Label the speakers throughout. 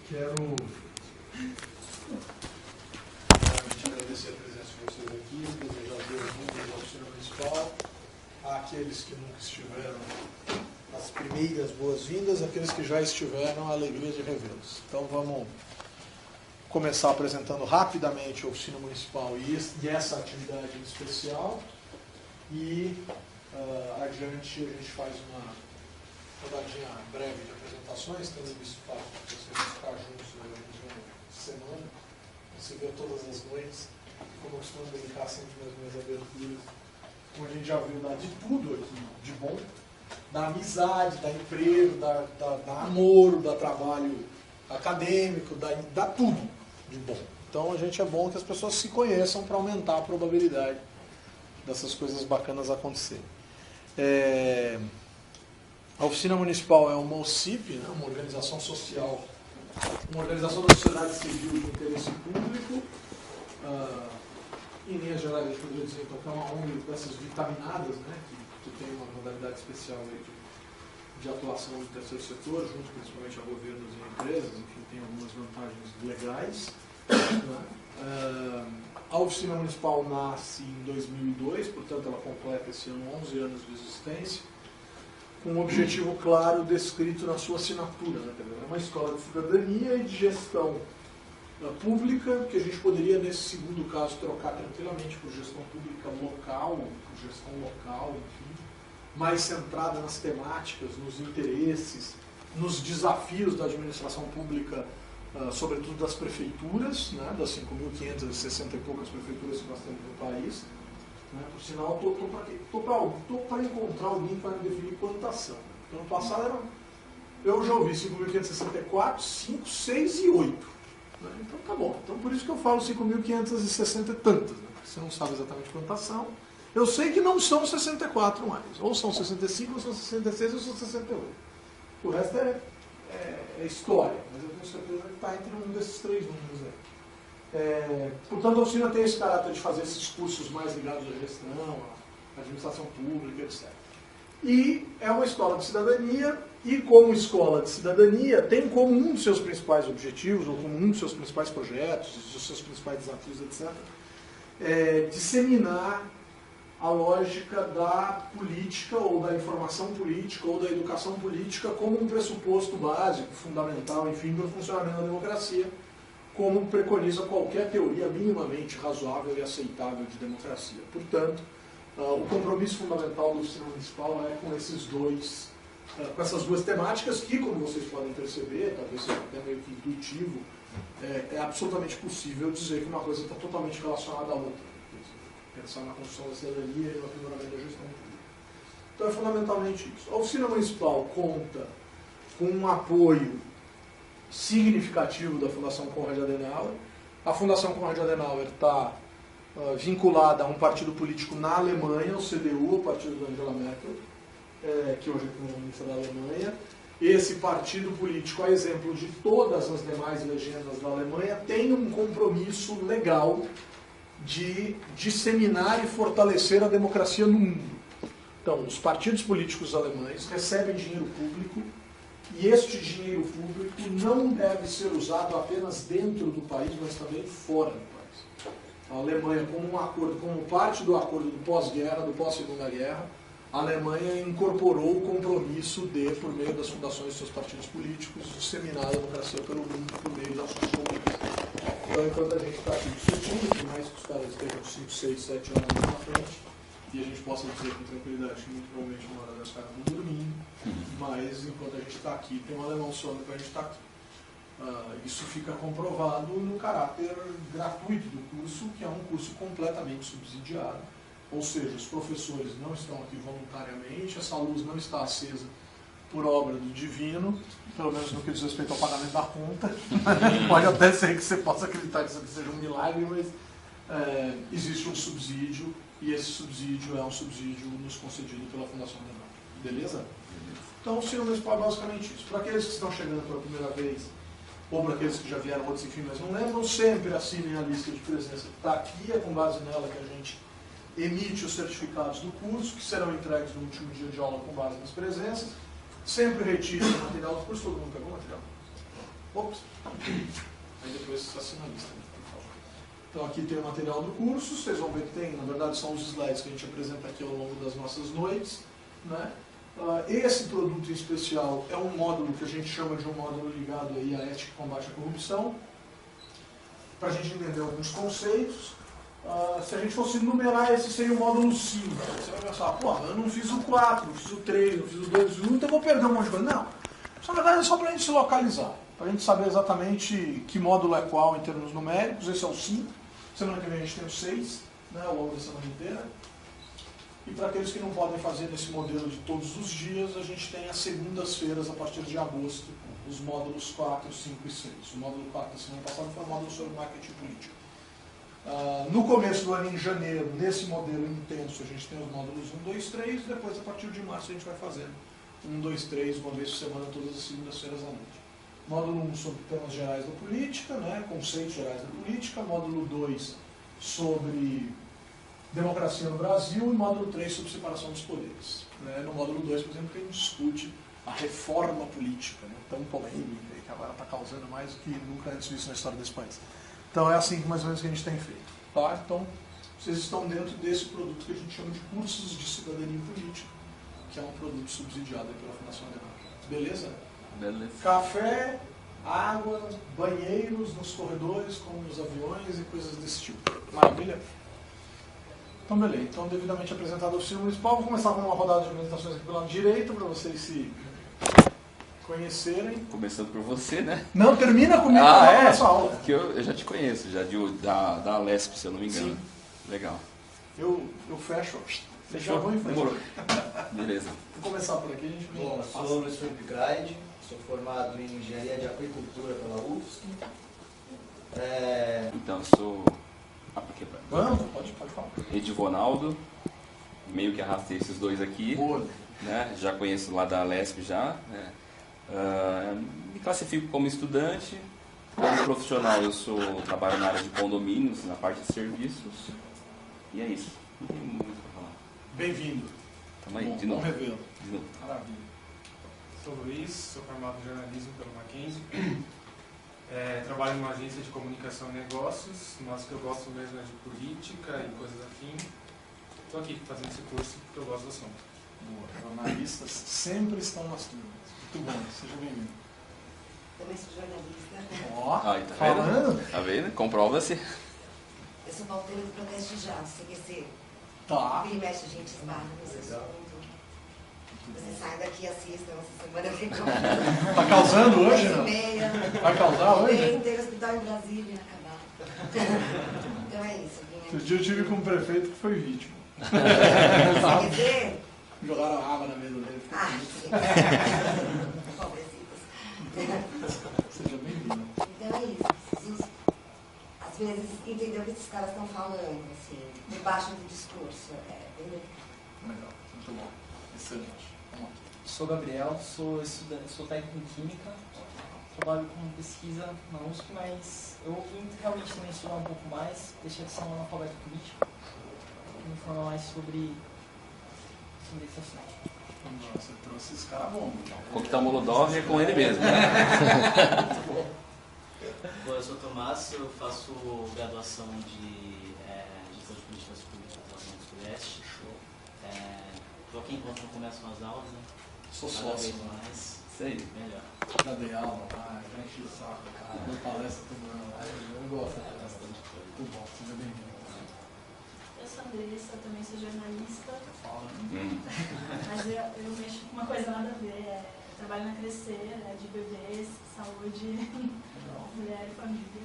Speaker 1: Quero agradecer a presença de vocês aqui, desejar boas-vindas à oficina municipal, àqueles que nunca estiveram, as primeiras boas-vindas, aqueles que já estiveram, a alegria de revê-los. Então vamos começar apresentando rapidamente a oficina municipal e essa atividade em especial, e adiante a gente faz uma rodadinha breve de apresentações, tendo visto o fato de vocês ficar juntos durante uma semana, se vê todas as noites, como eu costumo dedicar sempre nas minhas aberturas, como a gente já viu, dá de tudo aqui, de bom, da amizade, da emprego, da namoro, da trabalho acadêmico, dá tudo de bom. Então a gente é bom que as pessoas se conheçam para aumentar a probabilidade dessas coisas bacanas acontecerem. A Oficina Municipal é uma OCIP, né, uma organização social, uma organização da sociedade civil de interesse público. Em linhas gerais, a gente poderia dizer então, que é uma ONG dessas vitaminadas, né, que tem uma modalidade especial aí de atuação do terceiro setor, junto principalmente a governos e empresas, enfim, tem algumas vantagens legais. Né. A Oficina Municipal nasce em 2002, portanto ela completa esse ano 11 anos de existência, com um objetivo claro descrito na sua assinatura. Né? É uma escola de cidadania e de gestão pública, que a gente poderia, nesse segundo caso, trocar tranquilamente por gestão pública local, por gestão local, enfim, mais centrada nas temáticas, nos interesses, nos desafios da administração pública, sobretudo das prefeituras, né? Das 5.560 e poucas prefeituras que nós temos no país. Por sinal, estou para encontrar alguém para definir quantação. Ano passado eu já ouvi 5.564, 5, 6 e 8. Né? Então tá bom. Então por isso que eu falo 5.560 e tantas. Né? Porque você não sabe exatamente quantação. Eu sei que não são 64 mais. Ou são 65, ou são 66, ou são 68. O resto é história. Mas eu tenho certeza que está entre um desses três números aí. Portanto, a oficina tem esse caráter de fazer esses cursos mais ligados à gestão, à administração pública, etc. E é uma escola de cidadania, e como escola de cidadania, tem como um dos seus principais objetivos, ou como um dos seus principais projetos, dos seus principais desafios, etc., disseminar a lógica da política, ou da informação política, ou da educação política como um pressuposto básico, fundamental, enfim, para o funcionamento da democracia, como preconiza qualquer teoria minimamente razoável e aceitável de democracia. Portanto, o compromisso fundamental da oficina municipal é com com essas duas temáticas que, como vocês podem perceber, talvez seja até meio que intuitivo, é absolutamente possível dizer que uma coisa está totalmente relacionada à outra. Pensar na construção da cidadania e no aprimoramento da gestão pública. Então é fundamentalmente isso. A oficina municipal conta com um apoio significativo da Fundação Konrad Adenauer. A Fundação Konrad Adenauer está vinculada a um partido político na Alemanha, o CDU, o partido da Angela Merkel, que hoje é primeira-ministra da Alemanha. Esse partido político, a exemplo de todas as demais legendas da Alemanha, tem um compromisso legal de disseminar e fortalecer a democracia no mundo. Então, os partidos políticos alemães recebem dinheiro público, e este dinheiro público não deve ser usado apenas dentro do país, mas também fora do país. A Alemanha, como parte do acordo do pós-guerra, do pós-segunda guerra, a Alemanha incorporou o compromisso de, por meio das fundações de seus partidos políticos, disseminar a democracia pelo mundo por meio das suas comunas. Então, enquanto a gente está aqui discutindo, por mais que os caras estejam 5, 6, 7 anos na frente, e a gente possa dizer com tranquilidade que muito provavelmente uma hora das caras estão dormindo, mas enquanto a gente está aqui, tem um alemão sono para a gente estar aqui. Isso fica comprovado no caráter gratuito do curso, que é um curso completamente subsidiado, ou seja, os professores não estão aqui voluntariamente, essa luz não está acesa por obra do divino, pelo menos no que diz respeito ao pagamento da conta. Pode até ser que você possa acreditar que isso aqui seja um milagre, mas existe um subsídio, e esse subsídio é um subsídio nos concedido pela Fundação Adenauer. Beleza? Então, o ensino municipal é basicamente isso. Para aqueles que estão chegando pela primeira vez, ou para aqueles que já vieram outros, enfim, mas não lembram, sempre assinem a lista de presença que está aqui, é com base nela que a gente emite os certificados do curso, que serão entregues no último dia de aula com base nas presenças. Sempre retire o material do curso. Todo mundo pegou o material? Ops. Aí depois assina a lista, por favor. Então aqui tem o material do curso, vocês vão ver que tem, na verdade são os slides que a gente apresenta aqui ao longo das nossas noites, né? Esse produto em especial é um módulo que a gente chama de um módulo ligado aí à ética e combate à corrupção, para a gente entender alguns conceitos. Se a gente fosse numerar, esse seria o módulo 5. Você vai pensar, pô, eu não fiz o 4, não fiz o 3, não fiz o 2, não fiz o 1, então eu vou perder um monte de coisa. Não, na verdade é só para a gente se localizar, para a gente saber exatamente que módulo é qual em termos numéricos. Esse é o 5, semana que vem a gente tem o 6, né, ao longo da semana inteira. E para aqueles que não podem fazer nesse modelo de todos os dias, a gente tem as segundas-feiras, a partir de agosto, os módulos 4, 5 e 6. O módulo 4 da semana passada foi o módulo sobre marketing político. No começo do ano, em janeiro, nesse modelo intenso, a gente tem os módulos 1, 2, 3, depois a partir de março a gente vai fazendo 1, 2, 3, uma vez por semana, todas as segundas-feiras à noite. Módulo 1 sobre temas gerais da política, né, conceitos gerais da política. Módulo 2 sobre democracia no Brasil. E módulo 3 sobre separação dos poderes. No módulo 2, por exemplo, a gente discute a reforma política, né, tão polêmica, que agora está causando mais do que nunca antes visto na história desse país. Então é assim que mais ou menos que a gente tem feito. Tá? Então, vocês estão dentro desse produto que a gente chama de cursos de cidadania política, que é um produto subsidiado pela Fundação Adenauer. Beleza?
Speaker 2: Beleza.
Speaker 1: Café, água, banheiros nos corredores, como nos aviões e coisas desse tipo. Maravilha? Então, beleza. Então, devidamente apresentado ao oficina municipal, vou começar com uma rodada de apresentações aqui pelo lado direito, para vocês se conhecerem.
Speaker 2: Começando por você, né?
Speaker 1: Não, termina comigo a sua aula.
Speaker 2: Que eu já te conheço, já da Alesp, se eu não me engano.
Speaker 1: Sim.
Speaker 2: Legal.
Speaker 1: Eu fecho.
Speaker 2: Fechou?
Speaker 1: Vou em frente.
Speaker 2: Demorou. Beleza.
Speaker 1: Vou começar por aqui, a gente
Speaker 3: Bom, eu sou Luiz Felipe Graide, sou formado em Engenharia de Aquicultura pela UFSC.
Speaker 2: Então, eu sou...
Speaker 1: Vamos, pode falar.
Speaker 2: Edivonaldo, meio que arrastei esses dois aqui.
Speaker 1: Boa.
Speaker 2: Né? Já conheço lá da Alesp já. Né? Me classifico como estudante. Como profissional, trabalho na área de condomínios, na parte de serviços. E é isso. Não tem muito para falar.
Speaker 1: Bem-vindo.
Speaker 2: Tamo aí,
Speaker 1: Bom,
Speaker 2: de novo.
Speaker 1: Bom revê-lo.
Speaker 2: De novo.
Speaker 1: Maravilha.
Speaker 4: Sou Luiz, sou formado em jornalismo pelo Mackenzie. Trabalho numa agência de comunicação e negócios, mas o que eu gosto mesmo é de política e coisas afim. Estou aqui fazendo esse curso porque eu gosto do assunto.
Speaker 1: Boa. Jornalistas sempre estão nas turmas. Muito bom, seja bem-vindo.
Speaker 5: Também sou jornalista.
Speaker 1: Ó,
Speaker 2: Aí, tá
Speaker 1: falando?
Speaker 2: vendo? Tá vendo? Comprova-se.
Speaker 5: Eu sou pauteira do Protesto Já, CQC.
Speaker 1: Tá.
Speaker 5: Vira e mexe, a gente esbarra nos assuntos. Você sai daqui e assista, essa semana eu fico
Speaker 1: Tá causando hoje, não?
Speaker 5: meia.
Speaker 1: Vai causar hoje?
Speaker 5: Tem hospital em Brasília, acabar. Então é isso.
Speaker 1: Esse dia eu tive com um prefeito que foi vítima.
Speaker 5: CQC?
Speaker 1: Jogaram água na mesa dele.
Speaker 5: Ah, sim. Pobrecitos.
Speaker 1: Seja bem-vindo.
Speaker 5: Então é isso. Preciso, às vezes, entender o que esses caras estão falando, assim, debaixo do discurso. É bem delicado.
Speaker 1: Legal, muito bom. Excelente. Vamos lá.
Speaker 6: Sou Gabriel, sou estudante, sou técnico em Química, trabalho com pesquisa na USP, mas eu vim realmente também estudar um pouco mais, deixei de ser um analfabeto político, me informar mais sobre esse assunto.
Speaker 1: Nossa, você trouxe esse cara bom.
Speaker 2: Coquetel Molotov é com ele mesmo. Né?
Speaker 3: Bom, eu sou Tomás, eu faço graduação de gestão de políticas públicas na Sudeste. Estou aqui enquanto não começam as aulas, né?
Speaker 1: Sou
Speaker 3: Cada
Speaker 1: sócio.
Speaker 3: vez mais,
Speaker 2: Isso aí.
Speaker 3: melhor.
Speaker 1: Já dei aula, já enchi o saco, cara. Dou palestra todo ano. Eu gosto de palestra. Muito bom, seja bem-vindo.
Speaker 7: Eu sou Andressa, eu também sou jornalista,
Speaker 1: Fala.
Speaker 7: mas eu mexo com uma coisa nada a ver. Trabalho na Crescer, de bebês, saúde, mulher e família.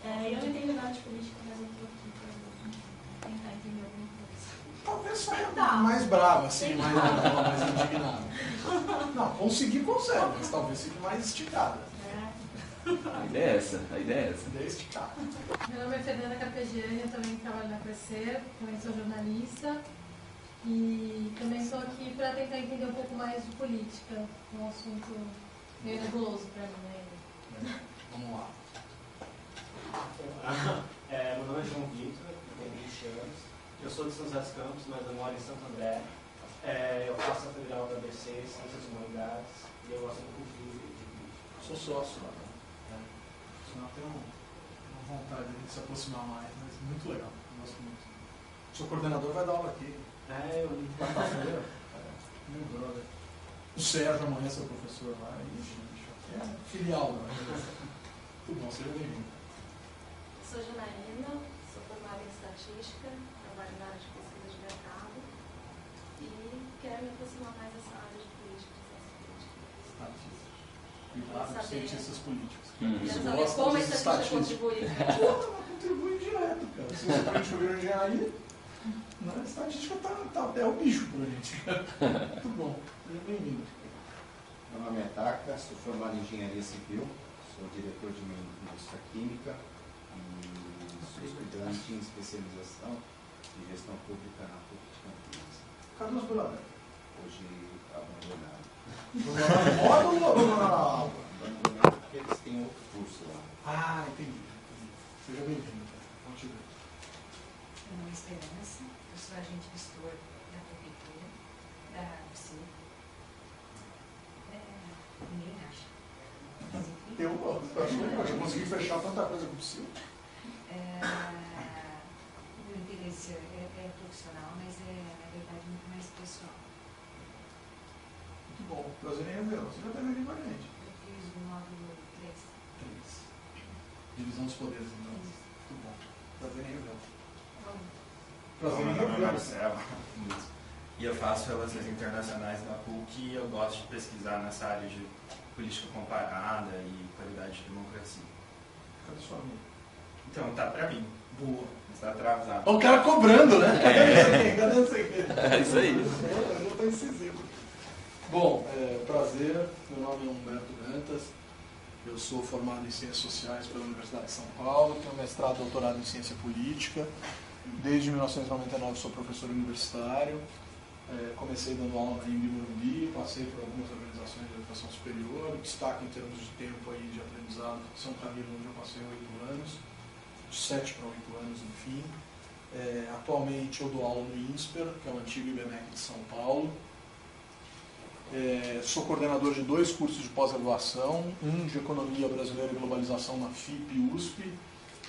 Speaker 7: E eu não entendo nada de política, mas eu estou aqui para tentar entender alguma coisa.
Speaker 1: Talvez saia mais brava, assim, mais indignada. Não, conseguir consegue, mas talvez fique mais esticada.
Speaker 2: A ideia é essa. A ideia é essa.
Speaker 1: A ideia é esticar.
Speaker 8: Meu nome é Fernanda Carpegiani, eu também trabalho na Crescer, também sou jornalista e também estou aqui para tentar entender um pouco mais de política, um assunto meio nebuloso para mim ainda.
Speaker 1: Vamos lá.
Speaker 9: Meu nome é João Vitor, eu tenho 20 anos. Eu sou de São José dos Campos, mas eu moro em Santo André. Eu faço a federal da ABC, Ciências Humanidades, e eu gosto de cultura.
Speaker 1: Sou sócio lá. Senão eu tenho uma vontade de se aproximar mais, mas muito legal, eu gosto muito. O seu coordenador vai dar aula aqui.
Speaker 9: Eu li.
Speaker 1: Quarta-feira? Meu brother. O Sérgio amanhã é seu professor lá. Ixi, aqui é filial, né? Tudo bom, seja bem-vindo.
Speaker 10: Sou Janaína, sou formada em estatística, trabalho na área de pesquisa de mercado e quero me aproximar mais dessa área de política, de ciência política.
Speaker 1: Estatística. Cuidado com cientistas políticos.
Speaker 10: Quero saber como a estatística contribui.
Speaker 1: Ela contribui direto, cara. Se você política virou engenharia, a estatística é o bicho pra gente. Muito bom, seja bem-vindo.
Speaker 11: Meu nome é Taka, sou formado em engenharia civil, sou diretor de uma indústria química e sou estudante em especialização de gestão pública na PUC de Campinas.
Speaker 1: Cadê os brothers?
Speaker 11: Hoje abandonado.
Speaker 1: Abandonaram ou abandonaram a aula?
Speaker 11: Abandonado porque eles têm outro curso lá.
Speaker 1: Ah, entendi. Seja bem-vindo. Continue.
Speaker 12: Meu nome é Esperança, eu sou agente gestor da prefeitura, da UFSI. Ninguém acha. Mas, enfim,
Speaker 1: Eu consegui fechar tanta coisa possível.
Speaker 12: meu interesse é profissional, mas na verdade, muito mais pessoal.
Speaker 1: Muito bom. Prazer em revê-lo. Você já teve aqui com a gente.
Speaker 12: Eu fiz o módulo 3.
Speaker 1: Divisão dos poderes, então. Muito bom. Prazer em revê-lo.
Speaker 13: Bom, meu nome é Marcelo e eu faço relações internacionais na PUC e eu gosto de pesquisar nessa área de política comparada e qualidade de democracia.
Speaker 1: Cadê sua amiga?
Speaker 13: Então, tá pra mim.
Speaker 1: Boa.
Speaker 13: Está atrasado.
Speaker 1: O cara cobrando, né? Cadê esse aqui?
Speaker 2: É isso aí.
Speaker 1: Eu não estou incisivo. Bom, prazer. Meu nome é Humberto Dantas. Eu sou formado em Ciências Sociais pela Universidade de São Paulo. Tenho mestrado e doutorado em Ciência Política. Desde 1999 sou professor universitário, comecei dando aula na Embi Morumbi, passei por algumas organizações de educação superior, destaque em termos de tempo aí de aprendizado, São Camilo, onde eu passei 8 anos, de 7 para 8 anos, enfim. Atualmente eu dou aula no INSPER, que é o antigo IBMEC de São Paulo. Sou coordenador de 2 cursos de pós-graduação, um de Economia Brasileira e Globalização na FIP-USP,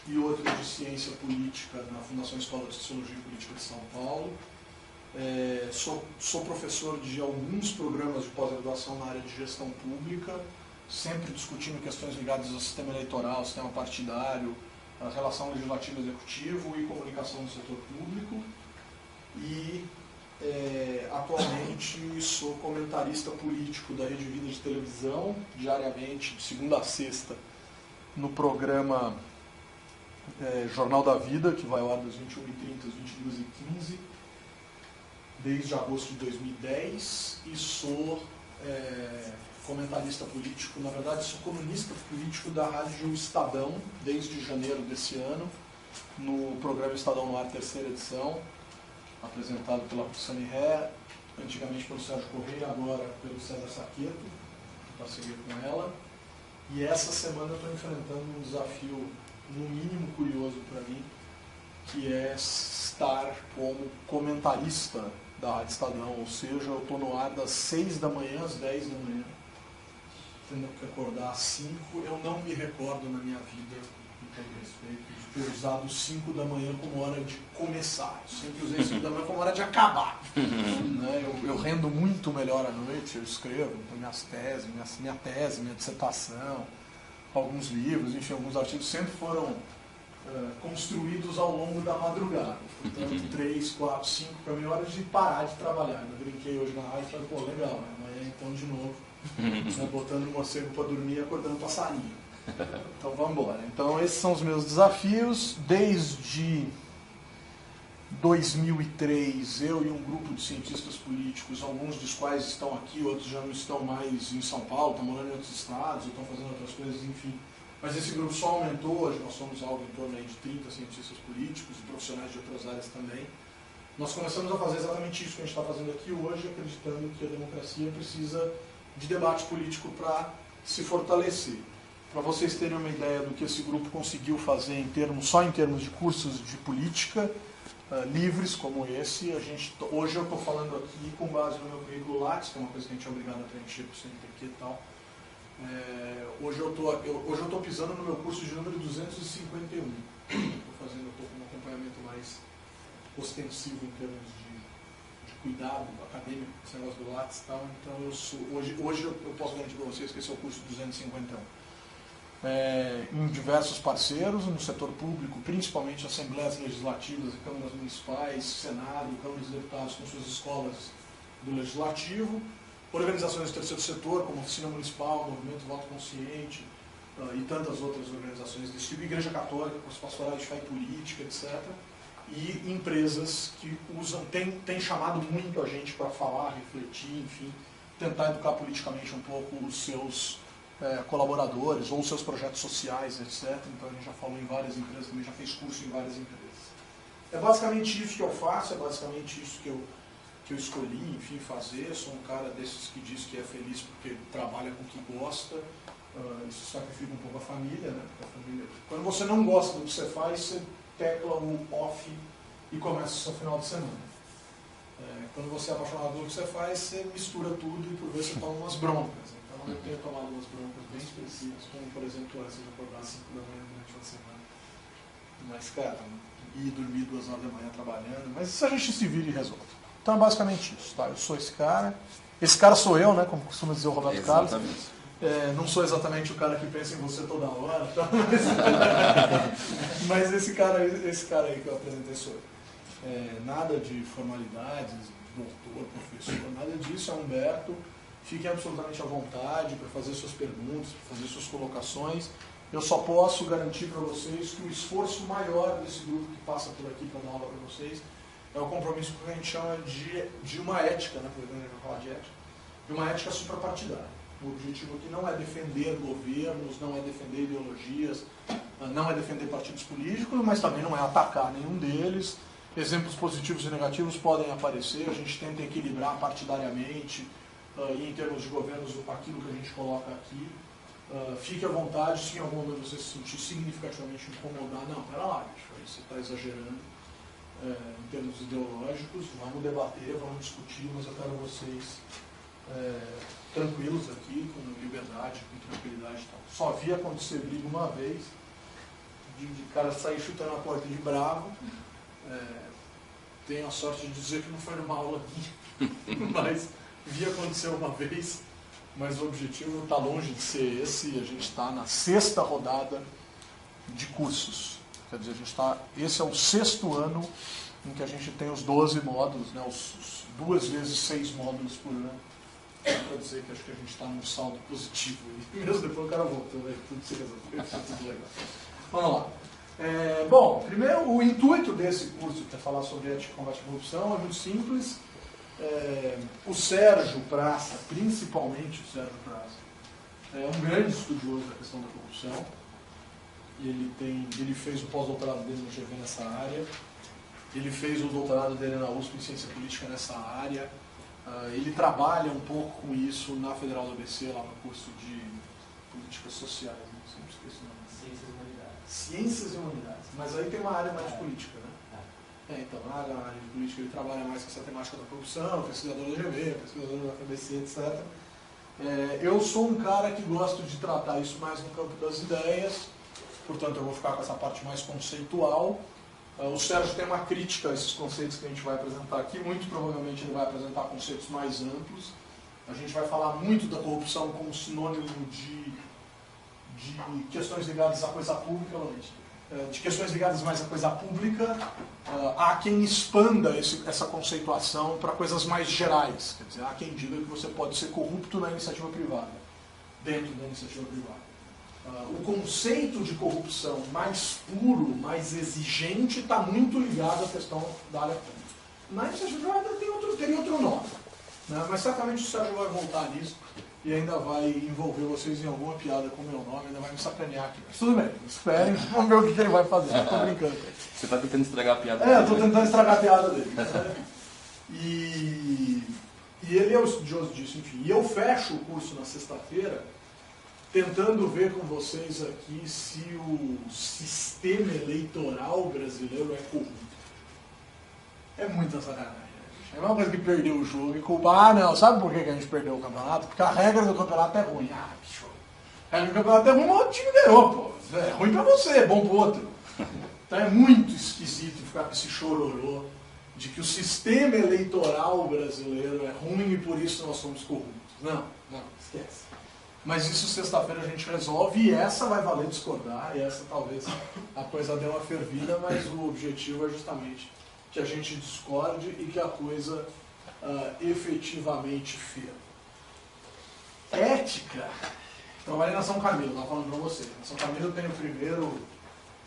Speaker 1: e outro de Ciência Política na Fundação Escola de Sociologia e Política de São Paulo. Sou professor de alguns programas de pós-graduação na área de gestão pública, sempre discutindo questões ligadas ao sistema eleitoral, sistema partidário, a relação legislativo-executivo e comunicação do setor público. E atualmente sou comentarista político da Rede Vida de televisão, diariamente, de segunda a sexta, no programa Jornal da Vida, que vai ao ar das 21h30 às 22h15, desde agosto de 2010, e sou comentarista político, na verdade sou colunista político da Rádio Estadão, desde janeiro desse ano, no programa Estadão no Ar, 3ª edição, apresentado pela Roxane Ré, antigamente pelo Sérgio Correia, agora pelo César Saqueto, em parceria com ela. E essa semana eu estou enfrentando um desafio no mínimo curioso para mim, que é estar como comentarista da Rádio Estadão, ou seja, eu estou no ar das 6 da manhã às 10 da manhã, tendo que acordar às 5. Eu não me recordo na minha vida, com todo respeito, de ter usado 5 da manhã como hora de começar. Eu sempre usei 5 da manhã como hora de acabar. Né? Eu rendo muito melhor à noite, eu escrevo minhas teses, minha tese, minha dissertação, alguns livros, enfim, alguns artigos sempre foram construídos ao longo da madrugada. Portanto, 3, 4, 5, para mim é hora de parar de trabalhar. Eu brinquei hoje na rádio e falei, pô, legal, né? Amanhã então de novo, né, botando o morcego para dormir e acordando passarinho. Então vamos embora. Então esses são os meus desafios. Desde 2003, eu e um grupo de cientistas políticos, alguns dos quais estão aqui, outros já não estão mais em São Paulo, estão morando em outros estados, ou estão fazendo outras coisas, enfim. Mas esse grupo só aumentou, hoje nós somos algo em torno de 30 cientistas políticos e profissionais de outras áreas também. Nós começamos a fazer exatamente isso que a gente está fazendo aqui hoje, acreditando que a democracia precisa de debate político para se fortalecer. Para vocês terem uma ideia do que esse grupo conseguiu fazer só em termos de cursos de política, livres como esse, hoje eu estou falando aqui com base no meu currículo Lattes, que é uma coisa que a gente é obrigado a preencher para o CNPq e tal. Hoje eu estou pisando no meu curso de número 251. Estou com um acompanhamento mais ostensivo em termos de cuidado acadêmico, esse negócio do Lattes e tal. Então hoje eu posso garantir para vocês que esse é o curso 251. Em diversos parceiros, no setor público, principalmente assembleias legislativas, câmaras municipais, Senado, Câmara dos Deputados com suas escolas do Legislativo, organizações do terceiro setor, como Oficina Municipal, Movimento Voto Consciente e tantas outras organizações desse tipo, Igreja Católica, com as pastorais de fé e política, etc. E empresas que têm chamado muito a gente para falar, refletir, enfim, tentar educar politicamente um pouco os seus colaboradores ou seus projetos sociais, etc. Então a gente já falou em várias empresas, também já fez curso em várias empresas. É basicamente isso que eu faço, é basicamente isso que eu escolhi, enfim, fazer. Sou um cara desses que diz que é feliz porque trabalha com o que gosta. Isso sacrifica um pouco a família, né? Quando você não gosta do que você faz, você tecla o off e começa o seu final de semana. Quando você é apaixonado pelo que você faz, você mistura tudo e por vezes você toma umas broncas. Então eu tenho tomado umas broncas bem expressivas, como por exemplo essa de acordar às 5 da manhã durante uma semana. Mas, cara, ir dormir 2 horas da manhã trabalhando, mas isso a gente se vira e resolve. Então é basicamente isso, tá? Eu sou esse cara. Esse cara sou eu, né? Como costuma dizer o Roberto Carlos. Não sou exatamente o cara que pensa em você toda hora, tá? Mas esse cara aí que eu apresentei sou eu. Nada de formalidades, doutor, professor, nada disso. É Humberto. Fiquem absolutamente à vontade para fazer suas perguntas, para fazer suas colocações. Eu só posso garantir para vocês que o esforço maior desse grupo que passa por aqui para dar aula para vocês é o compromisso que a gente chama de uma ética, né? Porque a gente vai falar de ética, de uma ética suprapartidária. O objetivo aqui não é defender governos, não é defender ideologias, não é defender partidos políticos, mas também não é atacar nenhum deles. Exemplos positivos e negativos podem aparecer, a gente tenta equilibrar partidariamente, e em termos de governos, aquilo que a gente coloca aqui. Fique à vontade, se em algum momento você se sentir significativamente incomodar, não, pera lá, bicho, aí você está exagerando em termos ideológicos, vamos debater, vamos discutir, mas eu quero vocês tranquilos aqui, com liberdade, com tranquilidade e tal. Só vi acontecer briga uma vez, de cara sair chutando a porta de bravo. Tenho a sorte de dizer que não foi numa aula minha, mas vi acontecer uma vez, mas o objetivo está longe de ser esse. A gente está na 6ª rodada de cursos. Quer dizer, esse é o 6º ano em que a gente tem os 12 módulos, né, os 2 vezes 6 módulos por ano. Para dizer que acho que a gente está num saldo positivo. E mesmo depois o cara voltou, né? Tudo se resolveu, tudo legal. Vamos lá. Bom, primeiro, o intuito desse curso, que é falar sobre ética e combate à corrupção, é muito simples. O Sérgio Praça, principalmente o Sérgio Praça, é um grande estudioso da questão da corrupção. Ele fez o pós-doutorado dele no GV nessa área. Ele fez o doutorado dele na USP em Ciência Política nessa área. Ele trabalha um pouco com isso na Federal do ABC, lá no curso de Políticas Sociais. Não sempre esqueço o nome.
Speaker 3: Ciências e Humanidades.
Speaker 1: Ciências e Humanidades. Mas aí tem uma área mais de política, né? Então, na área de política ele trabalha mais com essa temática da corrupção, pesquisador do GV, pesquisador da FBC, etc. Eu sou um cara que gosto de tratar isso mais no campo das ideias, portanto eu vou ficar com essa parte mais conceitual. O Sérgio tem uma crítica a esses conceitos que a gente vai apresentar aqui. Muito provavelmente ele vai apresentar conceitos mais amplos. A gente vai falar muito da corrupção como sinônimo de questões ligadas à coisa pública, de questões ligadas mais à coisa pública. Há quem expanda essa conceituação para coisas mais gerais. Quer dizer, há quem diga que você pode ser corrupto na iniciativa privada, dentro da iniciativa privada. O conceito de corrupção mais puro, mais exigente, está muito ligado à questão da área pública. Na iniciativa privada teria outro nome, né? Mas certamente o Sérgio vai voltar nisso e ainda vai envolver vocês em alguma piada com o meu nome, ainda vai me sacanear aqui. Mas tudo bem, esperem, vamos ver o que ele vai fazer. Estou brincando.
Speaker 2: Você está tentando estragar a piada dele.
Speaker 1: Estou tentando estragar a piada dele. E ele é o estudioso disso, enfim. E eu fecho o curso na sexta-feira tentando ver com vocês aqui se o sistema eleitoral brasileiro é corrupto. É muita sacanagem. É uma coisa que perdeu o jogo e culpar. Não, sabe por que a gente perdeu o campeonato? Porque a regra do campeonato é ruim. Bicho, Aí no campeonato é ruim, mas o time ganhou, pô. É ruim pra você, é bom pro outro. Então é muito esquisito ficar com esse chororô de que o sistema eleitoral brasileiro é ruim e por isso nós somos corruptos. Não, esquece. Mas isso sexta-feira a gente resolve e essa vai valer discordar, e essa talvez a coisa dê uma fervida, mas o objetivo é justamente que a gente discorde e que a coisa efetivamente ferva. Ética. Trabalhei na São Camilo, estava falando para você. Na São Camilo eu tenho o primeiro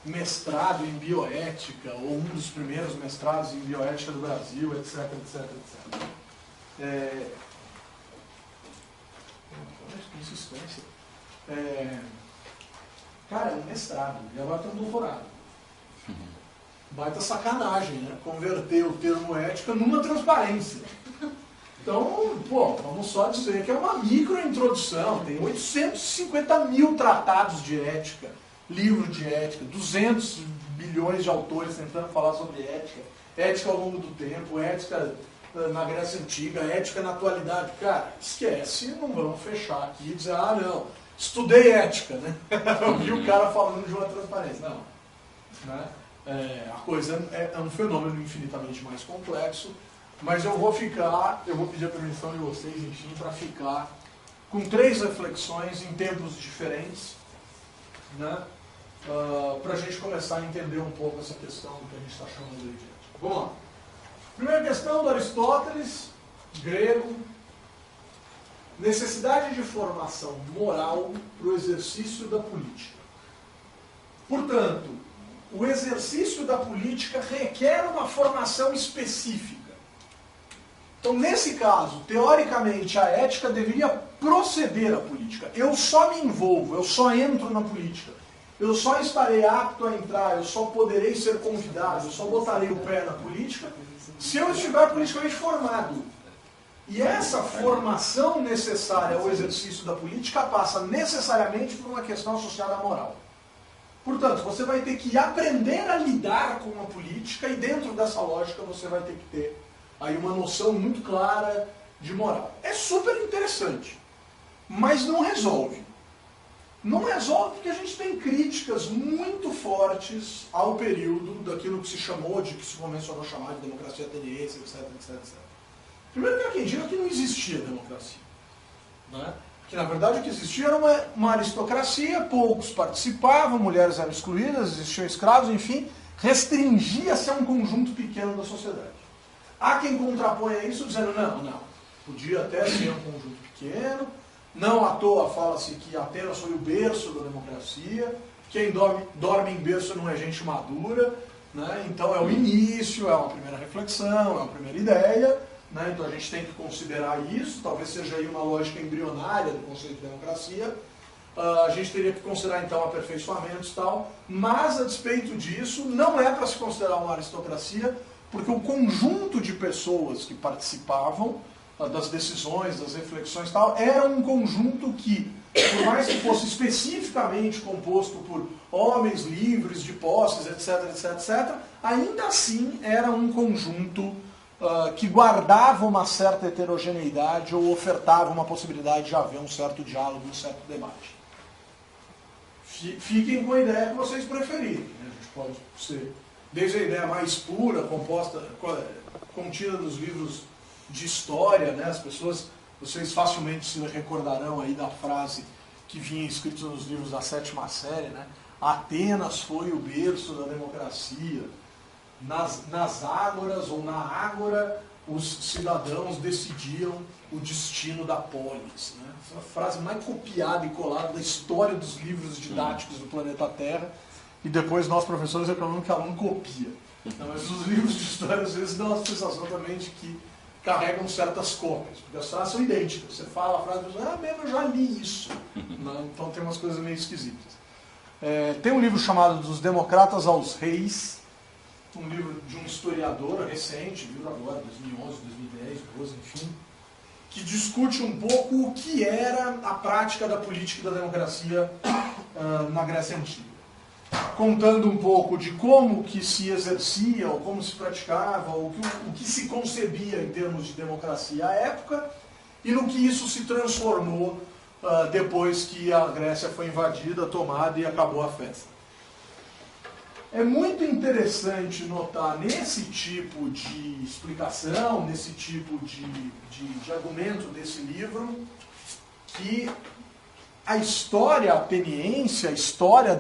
Speaker 1: mestrado em bioética, ou um dos primeiros mestrados em bioética do Brasil, etc, etc, etc. Insistência. Cara, é um mestrado, e agora tem um doutorado. Baita sacanagem, né? Converter o termo ética numa transparência. Então, pô, vamos só dizer que é uma micro-introdução. Tem 850 mil tratados de ética, livros de ética, 200 bilhões de autores tentando falar sobre ética, ética ao longo do tempo, ética na Grécia Antiga, ética na atualidade. Cara, esquece, não vamos fechar aqui e dizer, ah, não, estudei ética, né? Eu vi o cara falando de uma transparência. Não. Né? A coisa é um fenômeno infinitamente mais complexo, mas eu vou pedir a permissão de vocês, enfim, para ficar com 3 reflexões em tempos diferentes, né? Para a gente começar a entender um pouco essa questão que a gente está chamando de ética. Vamos lá. Primeira questão do Aristóteles, grego, necessidade de formação moral para o exercício da política. Portanto, o exercício da política requer uma formação específica. Então, nesse caso, teoricamente, a ética deveria proceder à política. Eu só me envolvo, eu só entro na política. Eu só estarei apto a entrar, eu só poderei ser convidado, eu só botarei o pé na política se eu estiver politicamente formado. E essa formação necessária ao exercício da política passa necessariamente por uma questão associada à moral. Portanto, você vai ter que aprender a lidar com a política e dentro dessa lógica você vai ter que ter aí uma noção muito clara de moral. É super interessante, mas não resolve. Não resolve porque a gente tem críticas muito fortes ao período daquilo que se chamou, que se convencionou chamar de democracia ateniense, etc, etc, etc. Primeiro que há quem diga que não existia democracia. Né? Que na verdade o que existia era uma aristocracia, poucos participavam, mulheres eram excluídas, existiam escravos, enfim, restringia-se a um conjunto pequeno da sociedade. Há quem contraponha isso dizendo, não, podia até ser um conjunto pequeno, não à toa fala-se que Atenas foi o berço da democracia, quem dorme em berço não é gente madura, né? Então é o início, é uma primeira reflexão, é uma primeira ideia, né? Então a gente tem que considerar isso, talvez seja aí uma lógica embrionária do conceito de democracia, a gente teria que considerar então aperfeiçoamentos e tal, mas a despeito disso não é para se considerar uma aristocracia, porque o conjunto de pessoas que participavam das decisões, das reflexões e tal, era um conjunto que, por mais que fosse especificamente composto por homens livres de posses, etc, etc, etc, ainda assim era um conjunto que guardava uma certa heterogeneidade ou ofertava uma possibilidade de haver um certo diálogo, um certo debate. Fiquem com a ideia que vocês preferirem. Né? A gente pode ser desde a ideia mais pura, contida nos livros de história, né? Vocês facilmente se recordarão aí da frase que vinha escrita nos livros da 7ª série, né? Atenas foi o berço da democracia. Nas ágoras ou na ágora, os cidadãos decidiam o destino da polis. Né? Essa é a frase mais copiada e colada da história dos livros didáticos do planeta Terra. E depois nós, professores, reclamamos que o aluno copia. Não, mas os livros de história, às vezes, dão a sensação também de que carregam certas cópias, porque as frases são idênticas. Você fala a frase e você mesmo, eu já li isso. Não, então tem umas coisas meio esquisitas. Tem um livro chamado Dos Democratas aos Reis, um livro de um historiador recente, livro agora, 2011, 2010, 2012, enfim, que discute um pouco o que era a prática da política e da democracia na Grécia Antiga. Contando um pouco de como que se exercia, ou como se praticava, ou o que se concebia em termos de democracia à época, e no que isso se transformou depois que a Grécia foi invadida, tomada e acabou a festa. É muito interessante notar nesse tipo de explicação, nesse tipo de argumento desse livro, que a história ateniense, a história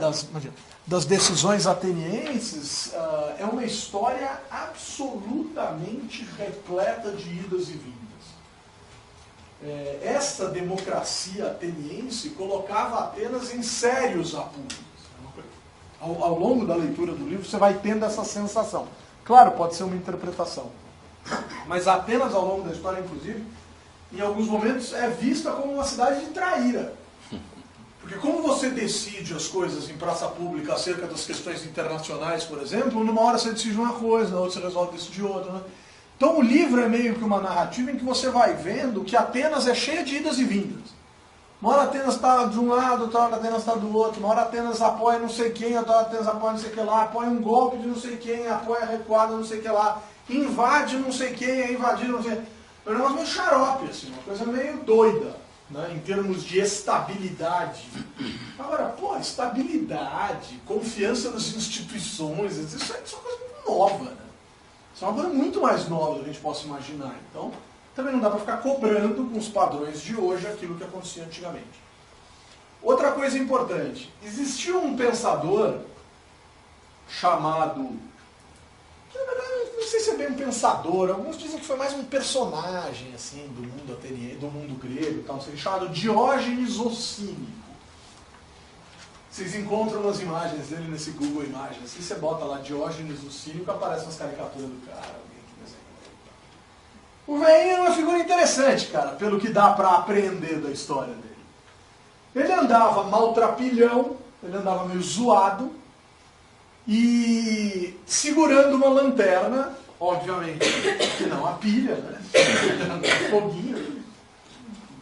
Speaker 1: das decisões atenienses, é uma história absolutamente repleta de idas e vindas. Essa democracia ateniense colocava Atenas em sérios apuros. Ao longo da leitura do livro, você vai tendo essa sensação. Claro, pode ser uma interpretação. Mas Atenas, ao longo da história, inclusive, em alguns momentos, é vista como uma cidade de traíra. Porque como você decide as coisas em praça pública acerca das questões internacionais, por exemplo, numa hora você decide uma coisa, na outra você resolve decidir outra, né? Então o livro é meio que uma narrativa em que você vai vendo que Atenas é cheia de idas e vindas. Uma hora Atenas está de um lado, outra hora Atenas está do outro, uma hora Atenas apoia não sei quem, outra hora Atenas apoia não sei o que lá, apoia um golpe de não sei quem, apoia a recuada não sei o que lá, invade não sei quem, é invadido não sei quem. É um negócio meio xarope, assim, uma coisa meio doida, né, em termos de estabilidade. Agora, estabilidade, confiança nas instituições, isso é uma coisa muito nova, né? Isso é uma coisa muito mais nova do que a gente possa imaginar. Então, também não dá para ficar cobrando com os padrões de hoje aquilo que acontecia antigamente. Outra coisa importante, existia um pensador chamado, que na verdade não sei se é bem um pensador, alguns dizem que foi mais um personagem assim, do mundo ateniense, do mundo grego, tal, chamado Diógenes o Cínico. Vocês encontram as imagens dele nesse Google Imagens, se você bota lá Diógenes o Cínico, aparecem as caricaturas do cara. O velhinho é uma figura interessante, cara, pelo que dá para aprender da história dele. Ele andava maltrapilhão, ele andava meio zoado, e segurando uma lanterna, obviamente, que não a pilha, né? Um foguinho,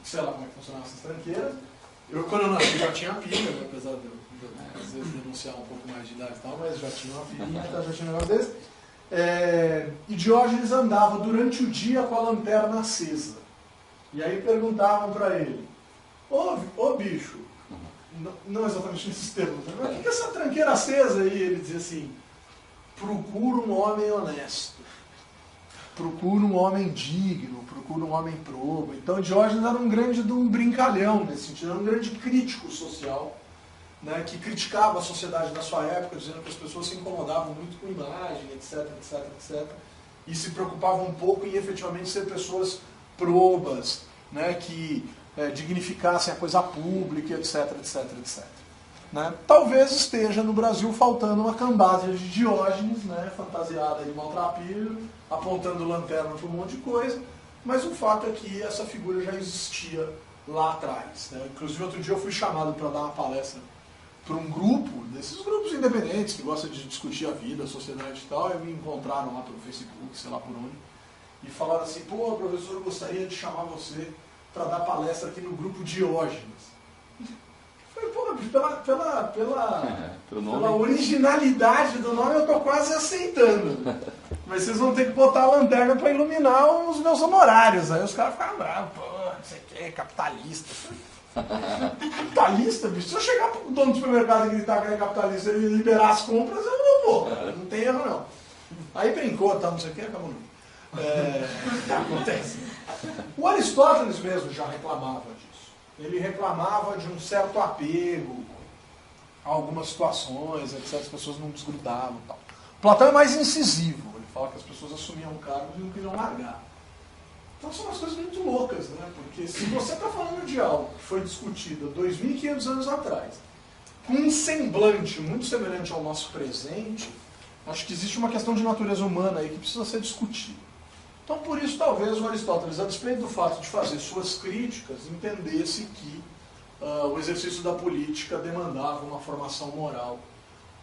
Speaker 1: sei lá como é que funcionavam essas tranqueiras. Quando eu nasci já tinha pilha, né? Apesar de eu às vezes denunciar um pouco mais de idade e tal, mas já tinha uma pilha, então já tinha um negócio desse. E Diógenes andava durante o dia com a lanterna acesa. E aí perguntavam para ele, ô bicho, não exatamente nesses termos, mas o que é essa tranqueira acesa aí? Ele dizia assim, procura um homem honesto, procura um homem digno, procura um homem probo. Então Diógenes era um grande brincalhão nesse sentido, era um grande crítico social, né, que criticava a sociedade da sua época, dizendo que as pessoas se incomodavam muito com imagem, etc, etc, etc, e se preocupavam um pouco em efetivamente ser pessoas probas, né, que dignificassem a coisa pública, etc, etc, etc. Né? Talvez esteja no Brasil faltando uma cambada de Diógenes, né, fantasiada de maltrapilho, apontando lanterna para um monte de coisa, mas o fato é que essa figura já existia lá atrás. Né? Inclusive, outro dia eu fui chamado para dar uma palestra para um grupo, desses grupos independentes que gostam de discutir a vida, a sociedade e tal, e me encontraram lá pelo Facebook, sei lá por onde, e falaram assim, pô, professor, eu gostaria de chamar você para dar palestra aqui no grupo Diógenes. Eu falei, pô, pela originalidade do nome eu estou quase aceitando. Mas vocês vão ter que botar a lanterna para iluminar os meus honorários. Aí os caras ficaram bravos, pô, não sei o que, capitalista. Capitalista, bicho? Se eu chegar pro dono do supermercado e gritar que é capitalista e liberar as compras, eu não vou, cara. Não tem erro, não. Aí brincou, tá, não sei o que, acabou não. Acontece. O Aristóteles mesmo já reclamava disso. Ele reclamava de um certo apego a algumas situações, etc. As pessoas não desgrudavam e tal. Platão é mais incisivo. Ele fala que as pessoas assumiam cargos e não queriam largar. Então são umas coisas muito loucas, né? Porque se você está falando de algo que foi discutido 2.500 anos atrás, com um semblante muito semelhante ao nosso presente, acho que existe uma questão de natureza humana aí que precisa ser discutida. Então por isso talvez o Aristóteles, a despeito do fato de fazer suas críticas, entendesse que o exercício da política demandava uma formação moral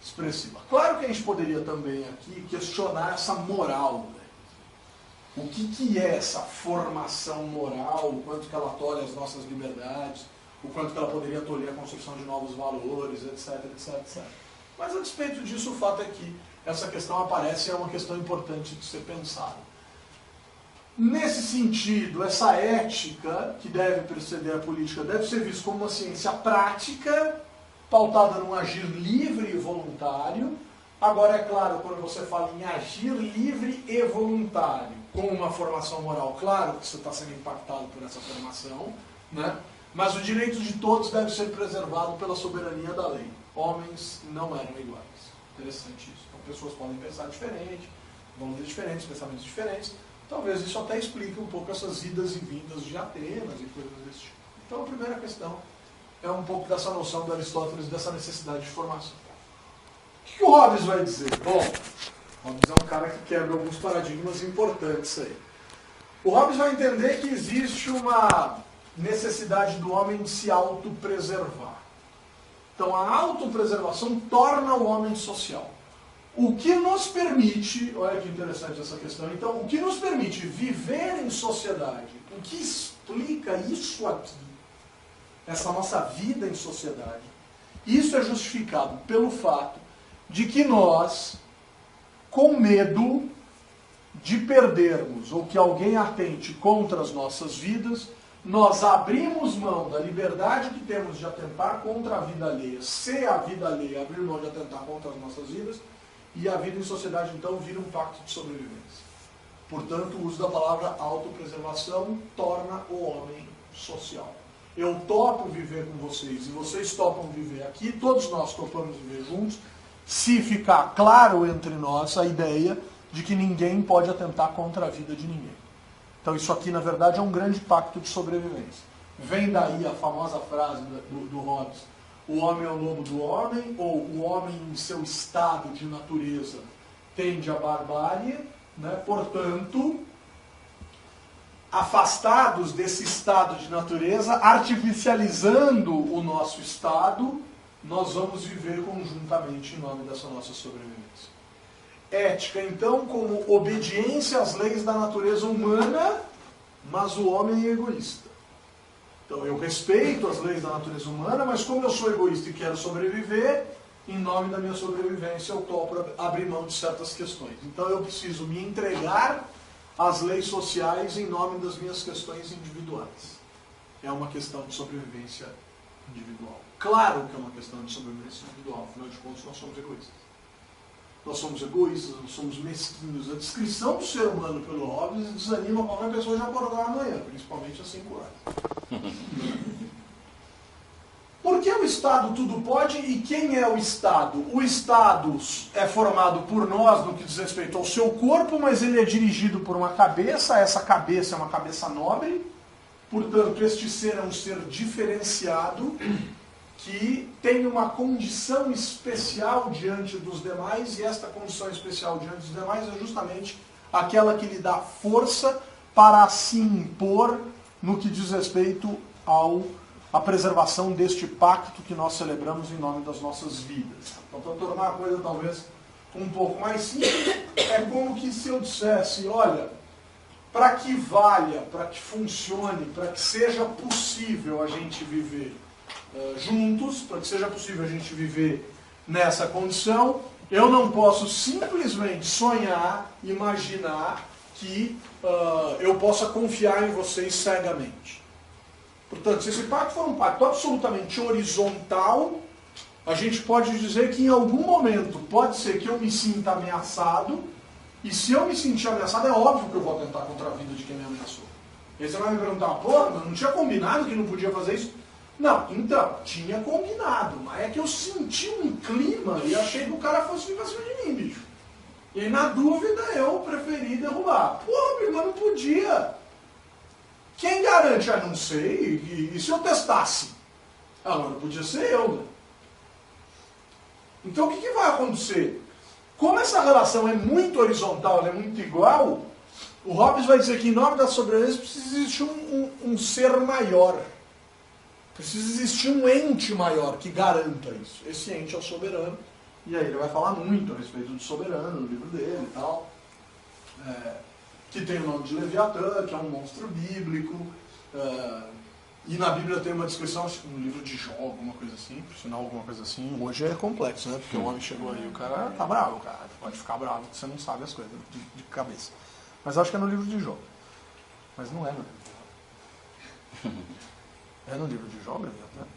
Speaker 1: expressiva. Claro que a gente poderia também aqui questionar essa moral, né? O que é essa formação moral, o quanto que ela tolhe as nossas liberdades, o quanto que ela poderia tolher a construção de novos valores, etc, etc, etc. Mas a despeito disso, o fato é que essa questão aparece e é uma questão importante de ser pensada. Nesse sentido, essa ética que deve preceder a política deve ser vista como uma ciência prática, pautada num agir livre e voluntário. Agora, é claro, quando você fala em agir livre e voluntário, com uma formação moral, claro que você está sendo impactado por essa formação, né? Mas o direito de todos deve ser preservado pela soberania da lei. Homens não eram iguais. Interessante isso. Então, pessoas podem pensar diferente, valores diferentes, pensamentos diferentes. Talvez isso até explique um pouco essas idas e vindas de Atenas e coisas desse tipo. Então, a primeira questão é um pouco dessa noção de Aristóteles, dessa necessidade de formação. O que o Hobbes vai dizer? Bom, Hobbes é um cara que quebra alguns paradigmas importantes aí. O Hobbes vai entender que existe uma necessidade do homem de se autopreservar. Então, a autopreservação torna o homem social. O que nos permite, olha que interessante essa questão, então, o que nos permite viver em sociedade, o que explica isso aqui, essa nossa vida em sociedade, isso é justificado pelo fato de que nós, com medo de perdermos ou que alguém atente contra as nossas vidas, nós abrimos mão da liberdade que temos de atentar contra a vida alheia, se a vida alheia abrir mão de atentar contra as nossas vidas, e a vida em sociedade, então, vira um pacto de sobrevivência. Portanto, o uso da palavra autopreservação torna o homem social. Eu topo viver com vocês e vocês topam viver aqui, todos nós topamos viver juntos, se ficar claro entre nós a ideia de que ninguém pode atentar contra a vida de ninguém. Então isso aqui, na verdade, é um grande pacto de sobrevivência. Vem daí a famosa frase do Hobbes, o homem é o lobo do homem, ou o homem em seu estado de natureza tende à barbárie, né? Portanto, afastados desse estado de natureza, artificializando o nosso estado, nós vamos viver conjuntamente em nome dessa nossa sobrevivência. Ética, então, como obediência às leis da natureza humana, mas o homem é egoísta. Então, eu respeito as leis da natureza humana, mas como eu sou egoísta e quero sobreviver, em nome da minha sobrevivência eu topo abrir mão de certas questões. Então, eu preciso me entregar às leis sociais em nome das minhas questões individuais. É uma questão de sobrevivência individual. Claro que é uma questão de sobrevivência individual, afinal de contas, nós somos egoístas. Nós somos egoístas, nós somos mesquinhos. A descrição do ser humano pelo Hobbes desanima qualquer pessoa de acordar amanhã, principalmente às 5 horas. Por que o Estado tudo pode e quem é o Estado? O Estado é formado por nós no que diz respeito ao seu corpo, mas ele é dirigido por uma cabeça, essa cabeça é uma cabeça nobre, portanto este ser é um ser diferenciado, que tem uma condição especial diante dos demais, e esta condição especial diante dos demais é justamente aquela que lhe dá força para se impor no que diz respeito à preservação deste pacto que nós celebramos em nome das nossas vidas. Então, para tornar a coisa talvez um pouco mais simples, é como que se eu dissesse, olha, para que valha, para que funcione, para que seja possível a gente viver juntos, para que seja possível a gente viver nessa condição, eu não posso simplesmente sonhar, imaginar que eu possa confiar em vocês cegamente. Portanto, se esse pacto for um pacto absolutamente horizontal, a gente pode dizer que em algum momento pode ser que eu me sinta ameaçado, e se eu me sentir ameaçado, é óbvio que eu vou atentar contra a vida de quem me ameaçou. E aí você vai me perguntar, pô, mas não tinha combinado que não podia fazer isso? Não, então, tinha combinado, mas é que eu senti um clima e achei que o cara fosse vir pra cima de mim, bicho. E aí, na dúvida, eu preferi derrubar. Pô, mas não podia. Quem garante? Ah, não sei. E se eu testasse? Agora podia ser eu, né? Então, o que vai acontecer? Como essa relação é muito horizontal, ela é muito igual, o Hobbes vai dizer que em nome da soberania precisa existir um ser maior. Precisa existir um ente maior que garanta isso. Esse ente é o soberano. E aí ele vai falar muito a respeito do soberano no livro dele e tal. Que tem o nome de Leviatã, que é um monstro bíblico. E na Bíblia tem uma descrição, no livro de Jó, alguma coisa assim, por sinal alguma coisa assim. Hoje é complexo, né? Porque o homem chegou aí, o cara tá bravo, cara. Pode ficar bravo, você não sabe as coisas de cabeça. Mas acho que é no livro de Jó. Mas não é no livro de Jó. É no livro de Jó, Leviatã?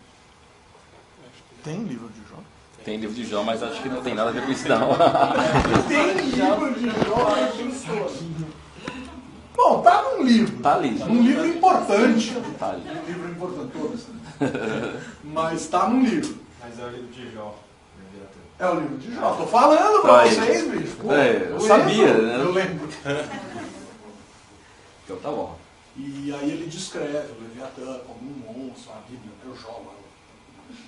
Speaker 1: Tem livro de Jó?
Speaker 2: Tem livro de Jó, mas acho que não tem nada a ver com isso não.
Speaker 1: Tem livro de Jó. Bom, tá num livro.
Speaker 2: Tá ali.
Speaker 1: Um livro importante.
Speaker 2: Tá ali.
Speaker 1: Um livro importante, todos. Mas tá num livro.
Speaker 13: Mas é o livro de Jó.
Speaker 1: É o livro de Jó. Tô falando pra
Speaker 2: Tá
Speaker 1: vocês, bicho. Pô,
Speaker 2: eu sabia,
Speaker 1: lembro,
Speaker 2: né?
Speaker 1: Eu lembro.
Speaker 2: Então tá bom.
Speaker 1: E aí ele descreve o Leviatã como um monstro, a Bíblia, o Jó lá,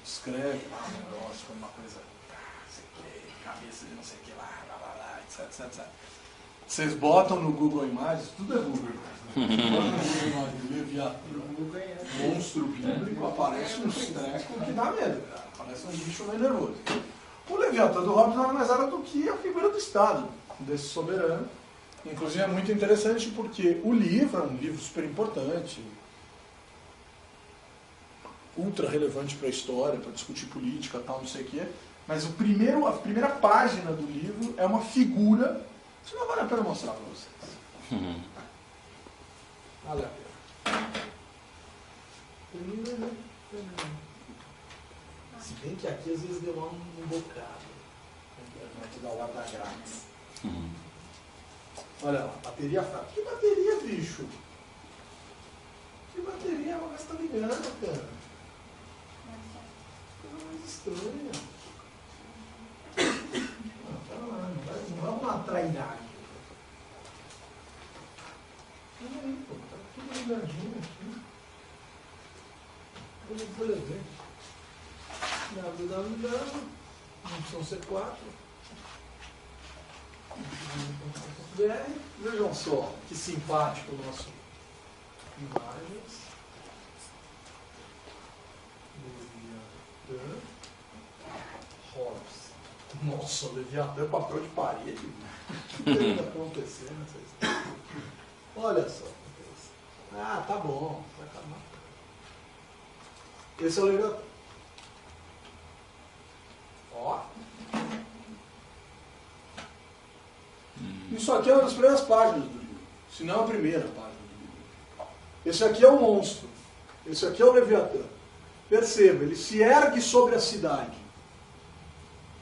Speaker 1: descreve lá o negócio como uma coisa, não sei o que, cabeça de não sei o que lá, etc, etc, etc. Vocês botam no Google Imagens, tudo é Google Imagens, Leviatã, monstro bíblico, aparece uns trecos que dá medo, cara. Parece um bicho meio nervoso. O Leviatã do Hobbes nada mais era do que a figura do Estado, desse soberano. Inclusive é muito interessante porque o livro é um livro super importante, ultra relevante para a história, para discutir política e tal, não sei o quê. Mas a primeira página do livro é uma figura, isso não vale a pena mostrar para vocês. Vale a pena. Se bem que aqui às vezes demora um bocado. A internet dá o ar da grátis. Olha lá, bateria fraca. Que bateria, bicho? Que bateria? Ela está ligando, cara. Coisa mais estranha. Pera lá, não vai uma trairagem. Olha aí, pô, tá tudo ligadinho aqui. Vou ver. www, Y4. Vejam só que simpático o nosso imagens. Leviatã. Hobbes. Nossa, Leviatã é papel de parede. O que está acontecendo? Olha só. Ah, tá bom. Vai acabar. Esse é o Leviatã. Ó. Isso aqui é uma das primeiras páginas do livro, se não a primeira página do livro. Esse aqui é o monstro, esse aqui é o Leviatã. Perceba, ele se ergue sobre a cidade,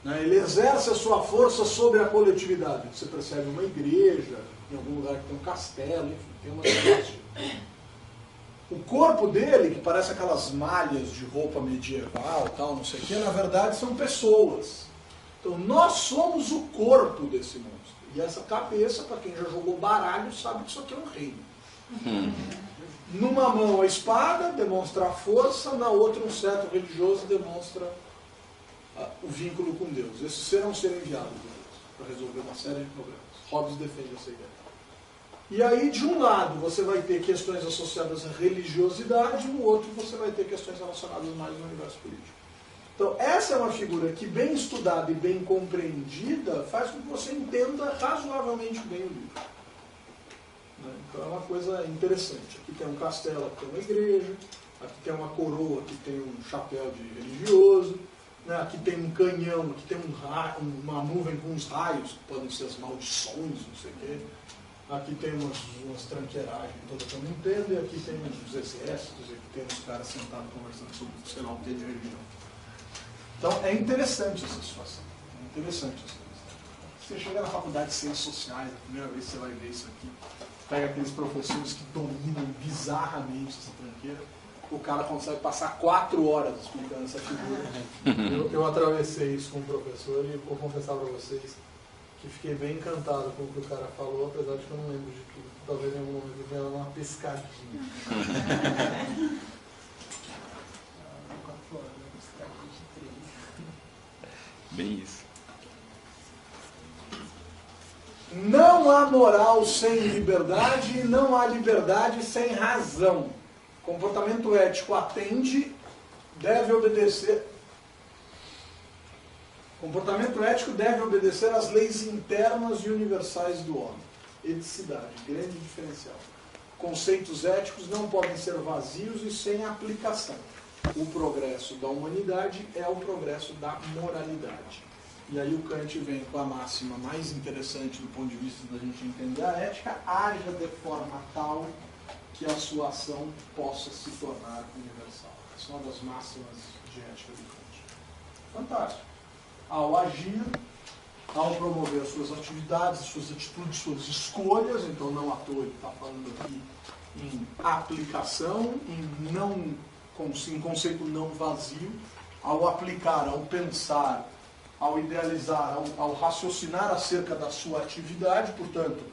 Speaker 1: né? Ele exerce a sua força sobre a coletividade. Você percebe uma igreja, em algum lugar que tem um castelo, enfim, tem uma cidade. O corpo dele, que parece aquelas malhas de roupa medieval, tal, não sei o que, na verdade são pessoas. Então nós somos o corpo desse monstro. E essa cabeça, para quem já jogou baralho, sabe que isso aqui é um reino. Numa mão a espada, demonstra a força, na outra um cetro religioso demonstra o vínculo com Deus. Esses serão ser enviados por Deus para resolver uma série de problemas. Hobbes defende essa ideia. E aí, de um lado, você vai ter questões associadas à religiosidade, no outro você vai ter questões relacionadas mais ao universo político. Então, essa é uma figura que, bem estudada e bem compreendida, faz com que você entenda razoavelmente bem o livro. Então, é uma coisa interessante. Aqui tem um castelo, aqui tem uma igreja, aqui tem uma coroa, aqui tem um chapéu de religioso, né? Aqui tem um canhão, aqui tem uma nuvem com uns raios, que podem ser as maldições, não sei o quê. Aqui tem umas tranqueiragens todas que eu não entendo, e aqui tem os exércitos, e aqui tem uns caras sentados conversando sobre, sei lá, o que de religião. Então, é interessante essa situação. É interessante essa situação. Você chega na faculdade de Ciências Sociais, a primeira vez que você vai ver isso aqui, pega aqueles professores que dominam bizarramente essa tranqueira, o cara consegue passar 4 horas explicando essa figura. Eu atravessei isso com o professor e vou confessar para vocês que fiquei bem encantado com o que o cara falou, apesar de que eu não lembro de tudo. Talvez em algum momento eu tenha dado uma pescadinha.
Speaker 2: Bem isso.
Speaker 1: Não há moral sem liberdade e não há liberdade sem razão. Comportamento ético atende, deve obedecer. Comportamento ético deve obedecer às leis internas e universais do homem. Eticidade, grande diferencial. Conceitos éticos não podem ser vazios e sem aplicação. O progresso da humanidade é o progresso da moralidade. E aí o Kant vem com a máxima mais interessante do ponto de vista da gente entender a ética: haja de forma tal que a sua ação possa se tornar universal. Essa é uma das máximas de ética de Kant. Fantástico. Ao agir, ao promover as suas atividades, suas atitudes, suas escolhas, então não à toa ele está falando aqui em aplicação, em conceito não vazio, ao aplicar, ao pensar, ao idealizar, ao raciocinar acerca da sua atividade, portanto,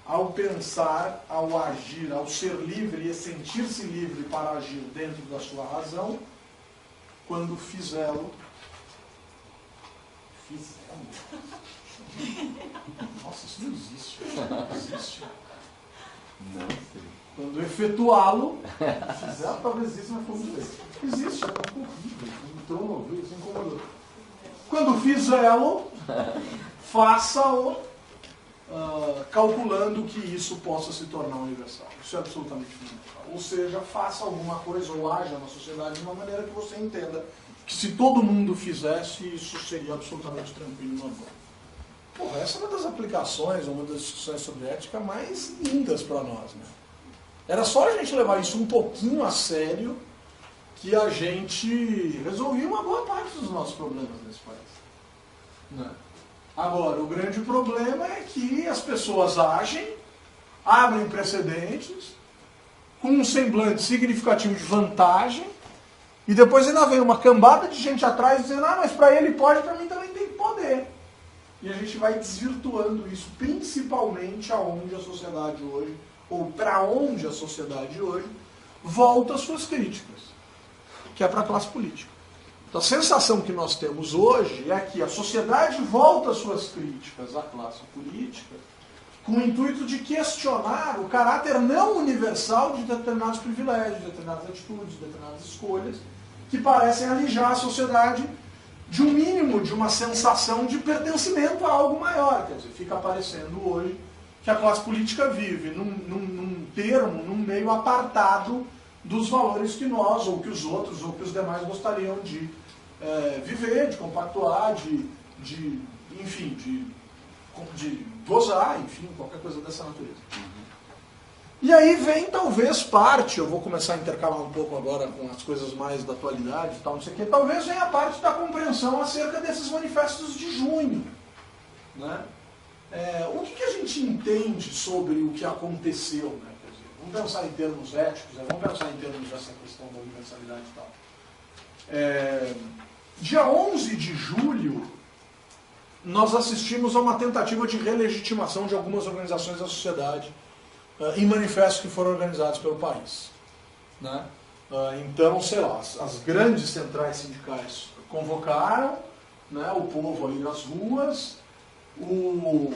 Speaker 1: ao pensar, ao agir, ao ser livre e sentir-se livre para agir dentro da sua razão, quando fizê-lo. Nossa, isso não existe. Não existe.
Speaker 2: Não sei.
Speaker 1: Quando efetuá-lo, fizer, talvez exista, mas como dizer. Existe, é tão horrível. Entrou no ouvido, se incomodou. Quando fizê-lo, faça-o calculando que isso possa se tornar universal. Isso é absolutamente fundamental. Ou seja, faça alguma coisa ou haja na sociedade de uma maneira que você entenda que se todo mundo fizesse, isso seria absolutamente tranquilo e normal. Porra, essa é uma das aplicações, uma das discussões sobre ética mais lindas para nós, né? Era só a gente levar isso um pouquinho a sério que a gente resolvia uma boa parte dos nossos problemas nesse país. Né? Agora, o grande problema é que as pessoas agem, abrem precedentes, com um semblante significativo de vantagem, e depois ainda vem uma cambada de gente atrás dizendo, mas para ele pode, para mim também tem que poder. E a gente vai desvirtuando isso, principalmente aonde a sociedade hoje, ou para onde a sociedade hoje, volta as suas críticas, que é para a classe política. Então a sensação que nós temos hoje é que a sociedade volta as suas críticas à classe política com o intuito de questionar o caráter não universal de determinados privilégios, de determinadas atitudes, de determinadas escolhas, que parecem alijar a sociedade de um mínimo, de uma sensação de pertencimento a algo maior. Quer dizer, fica aparecendo hoje que a classe política vive num termo, num meio apartado dos valores que nós, ou que os outros, ou que os demais gostariam de viver, de compactuar, de gozar, enfim, qualquer coisa dessa natureza. E aí vem talvez parte, eu vou começar a intercalar um pouco agora com as coisas mais da atualidade e tal, não sei o quê, talvez venha a parte da compreensão acerca desses manifestos de junho. Né? O que a gente entende sobre o que aconteceu? Né? Quer dizer, vamos pensar em termos éticos, vamos pensar em termos dessa questão da universalidade e tal. Dia 11 de julho, nós assistimos a uma tentativa de relegitimação de algumas organizações da sociedade em manifestos que foram organizados pelo país. Né? Então, sei lá, as grandes centrais sindicais convocaram, né, o povo ali nas ruas, o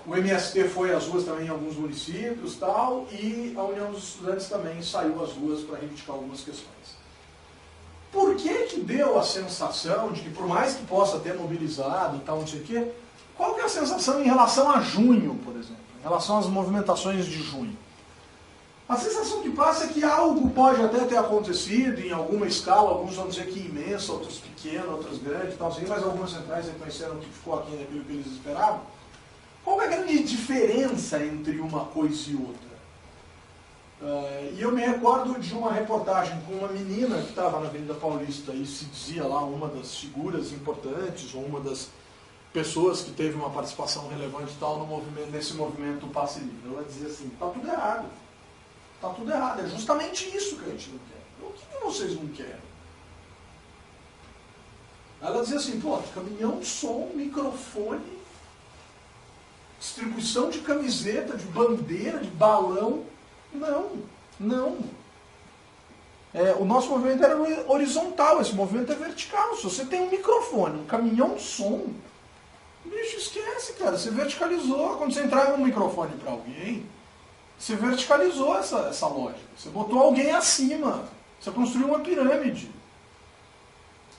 Speaker 1: MST foi às ruas também em alguns municípios tal, e a União dos Estudantes também saiu às ruas para reivindicar algumas questões. Por que deu a sensação de que, por mais que possa ter mobilizado e tal, não sei o quê, qual que é a sensação em relação a junho, por exemplo? Em relação às movimentações de junho? A sensação que passa é que algo pode até ter acontecido em alguma escala, alguns vão dizer que imensa, outros pequena, outras grandes, tal, assim, mas algumas centrais reconheceram que ficou aquém daquilo que eles esperavam. Qual é a grande diferença entre uma coisa e outra? E eu me recordo de uma reportagem com uma menina que estava na Avenida Paulista e se dizia lá uma das figuras importantes, ou uma das pessoas que teve uma participação relevante e tal no movimento, nesse movimento Passe Livre. Ela dizia assim, está tudo errado. Está tudo errado. É justamente isso que a gente não quer. O que vocês não querem? Ela dizia assim, caminhão, som, microfone, distribuição de camiseta, de bandeira, de balão. Não. O nosso movimento era horizontal, esse movimento é vertical. Se você tem um microfone, um caminhão, som, bicho, esquece, cara. Você verticalizou. Quando você entrar em um microfone para alguém, você verticalizou essa lógica. Você botou alguém acima. Você construiu uma pirâmide.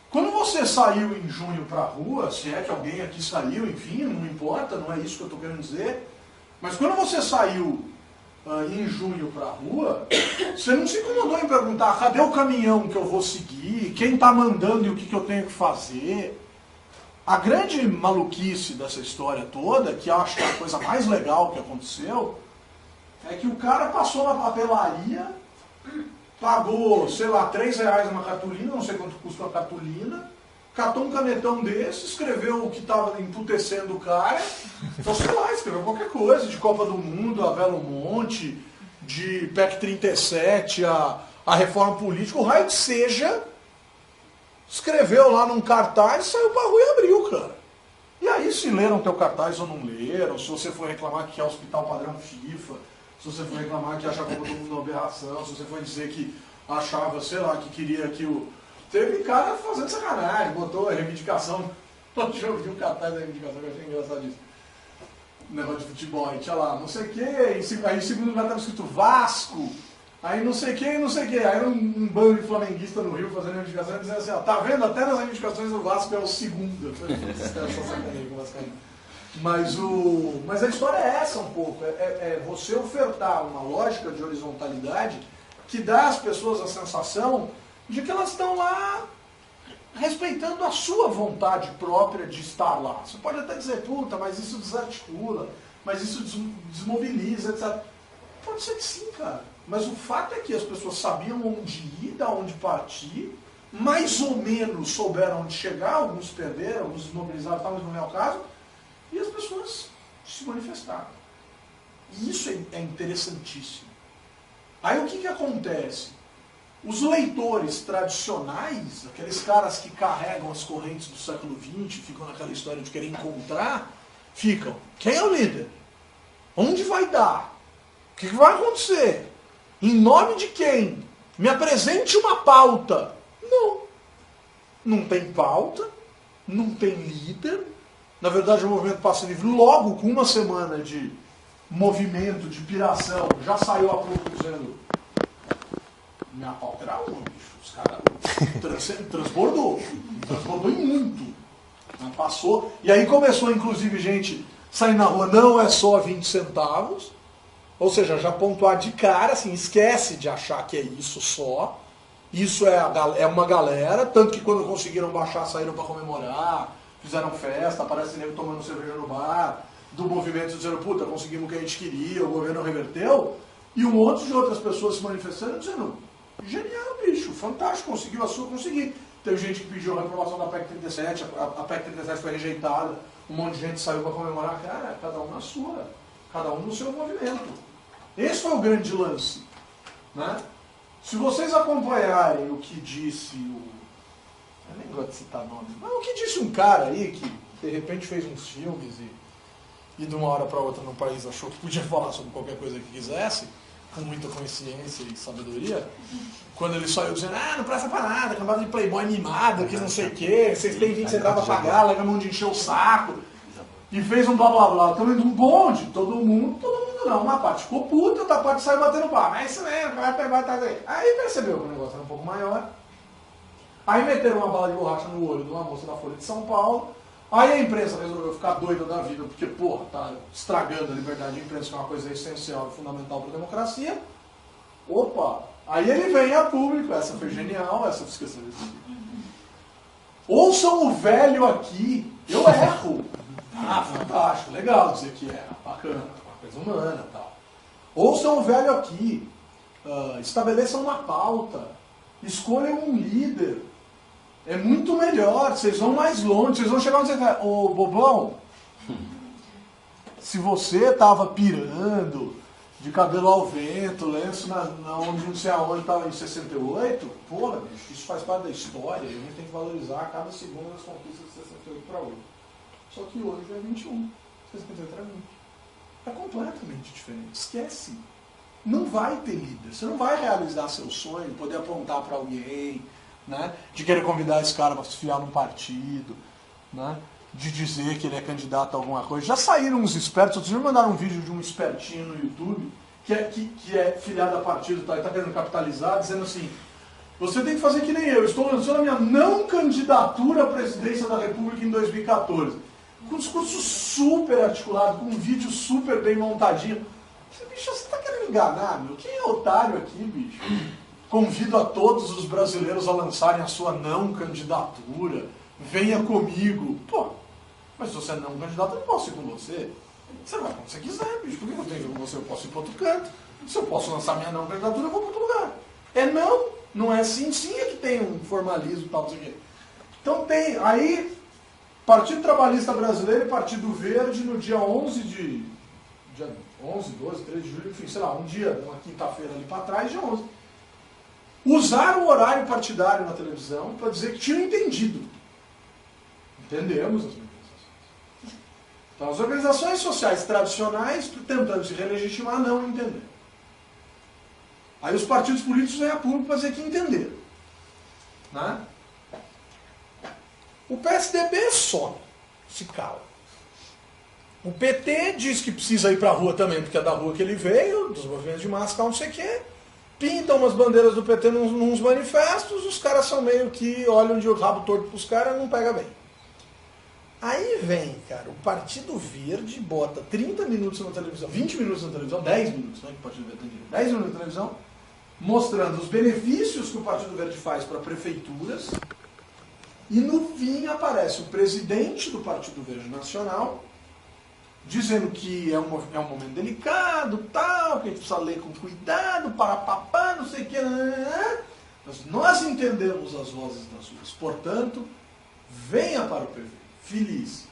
Speaker 1: Quando você saiu em junho para a rua, se é que alguém aqui saiu, enfim, não importa, não é isso que eu estou querendo dizer. Mas quando você saiu em junho para a rua, você não se incomodou em perguntar cadê o caminhão que eu vou seguir, quem está mandando e o que eu tenho que fazer. A grande maluquice dessa história toda, que eu acho que é a coisa mais legal que aconteceu, é que o cara passou na papelaria, pagou, sei lá, R$3 uma cartolina, não sei quanto custa uma cartolina, catou um canetão desse, escreveu o que estava emputecendo o cara, então sei lá, escreveu qualquer coisa, de Copa do Mundo, a Belo Monte, de PEC 37, a reforma política, o raio que seja, escreveu lá num cartaz, saiu pra rua e abriu, cara. E aí, se leram teu cartaz ou não leram, se você for reclamar que é hospital padrão FIFA, se você for reclamar que acha a Copa do Mundo uma aberração, se você for dizer que achava, sei lá, que queria que o... Teve cara fazendo sacanagem, botou a reivindicação, hoje eu vi um cartaz da reivindicação, que eu achei engraçado isso. Negócio de futebol, aí tinha lá, não sei o quê, aí em segundo lugar estava escrito Vasco, aí não sei o quê, não sei o quê. Aí era um bando de flamenguista no Rio fazendo reivindicação e dizendo assim, ó, tá vendo? Até nas reivindicações do Vasco é o segundo. Mas a história é essa um pouco, é você ofertar uma lógica de horizontalidade que dá às pessoas a sensação de que elas estão lá respeitando a sua vontade própria de estar lá. Você pode até dizer, puta, mas isso desarticula, mas isso desmobiliza, etc. Pode ser que sim, cara. Mas o fato é que as pessoas sabiam onde ir, da onde partir, mais ou menos souberam onde chegar, alguns perderam, alguns desmobilizaram, mas não é o caso, e as pessoas se manifestaram. E isso é interessantíssimo. Aí o que acontece? Os leitores tradicionais, aqueles caras que carregam as correntes do século XX, ficam naquela história de querer encontrar, ficam, quem é o líder? Onde vai dar? O que vai acontecer? Em nome de quem? Me apresente uma pauta. Não. Não tem pauta, não tem líder. Na verdade, o movimento Passe Livre, logo com uma semana de movimento, de piração, já saiu a público dizendo minha pauta era uma, bicho. Os caras transbordou em muito. Passou. E aí começou, inclusive, gente sair na rua, não é só 20 centavos. Ou seja, já pontuar de cara, assim, esquece de achar que é isso só. Isso é uma galera, tanto que quando conseguiram baixar, saíram para comemorar, fizeram festa, aparece nego tomando cerveja no bar, do movimento dizendo, puta, conseguimos o que a gente queria, o governo reverteu, e um monte de outras pessoas se manifestando dizendo, genial, bicho, fantástico, conseguiu a sua, consegui. Teve gente que pediu a reprovação da PEC 37, a PEC 37 foi rejeitada, um monte de gente saiu para comemorar, cara, cada um na sua, cada um no seu movimento. Esse foi o grande lance, né? Se vocês acompanharem o que disse eu nem gosto de citar nomes, mas o que disse um cara aí que de repente fez uns filmes e de uma hora para outra no país achou que podia falar sobre qualquer coisa que quisesse, com muita consciência e sabedoria, quando ele saiu dizendo, não presta pra nada, cambada de playboy mimado, que não sei o quê, vocês têm 20 centavos pra pagar, larga a mão de encher o saco, e fez um blá blá blá, também de um bonde, todo mundo não, uma parte ficou puta, outra parte saiu batendo pau, mas isso mesmo, vai pegar, tá aí. Aí percebeu que o negócio era um pouco maior, aí meteram uma bala de borracha no olho de uma moça da Folha de São Paulo, aí a imprensa resolveu ficar doida da vida, porque, porra, tá estragando a liberdade de imprensa, que é uma coisa essencial e fundamental para a democracia. Opa! Aí ele vem a público, essa foi genial, essa eu esqueci desse vídeo. Ouçam o velho aqui, eu erro. Fantástico, legal dizer que é, bacana, uma coisa humana e tal. Ouçam o velho aqui, estabeleçam uma pauta, escolham um líder. É muito melhor, vocês vão mais longe, vocês vão chegar onde você vai. Ô, bobão, se você estava pirando, de cabelo ao vento, lenço na onde não sei aonde estava em 68, porra, bicho, isso faz parte da história, e a gente tem que valorizar cada segundo das conquistas de 68 para hoje. Só que hoje é 21, 68 para 20. É completamente diferente, esquece. Não vai ter líder, você não vai realizar seu sonho, poder apontar para alguém, né, de querer convidar esse cara para se fiar num partido, né, de dizer que ele é candidato a alguma coisa. Já saíram uns espertos, outros me mandaram um vídeo de um espertinho no YouTube, que é filiado a partido, tá, e está querendo capitalizar, dizendo assim, você tem que fazer que nem eu, estou lançando a minha não candidatura à presidência da República em 2014. Com um discurso super articulado, com um vídeo super bem montadinho. Bicho, você está querendo enganar, meu? Quem é otário aqui, bicho? Convido a todos os brasileiros a lançarem a sua não candidatura. Venha comigo. Pô, mas se você é não candidato, eu não posso ir com você. Você vai quando você quiser, bicho. Por que eu tenho você? Eu posso ir para outro canto. Se eu posso lançar minha não candidatura, eu vou para outro lugar. É não é assim, sim é que tem um formalismo e tal, não sei o quê. Então tem, aí, Partido Trabalhista Brasileiro e Partido Verde, no dia 11, 12, 13 de julho, enfim, sei lá, um dia, uma quinta-feira ali para trás, dia 11. Usaram o horário partidário na televisão para dizer que tinham entendido. Entendemos as manifestações. Então, as organizações sociais tradicionais, tentando se relegitimar, não entenderam. Aí os partidos políticos vêm a público para dizer que entenderam. Né? O PSDB some, se cala. O PT diz que precisa ir para a rua também, porque é da rua que ele veio, dos movimentos de massa, não sei o quê. Pintam umas bandeiras do PT nos manifestos, os caras são meio que olham de rabo torto para os caras e não pega bem. Aí vem, cara, o Partido Verde bota 30 minutos na televisão, 20 minutos na televisão, 10 minutos, né, que o Partido Verde tem direito, 10 minutos na televisão, mostrando os benefícios que o Partido Verde faz para prefeituras, e no fim aparece o presidente do Partido Verde Nacional, dizendo que é um momento delicado, tal, que a gente precisa ler com cuidado, papá, não sei o que. Mas nós entendemos as vozes das ruas. Portanto, venha para o PV. Feliz.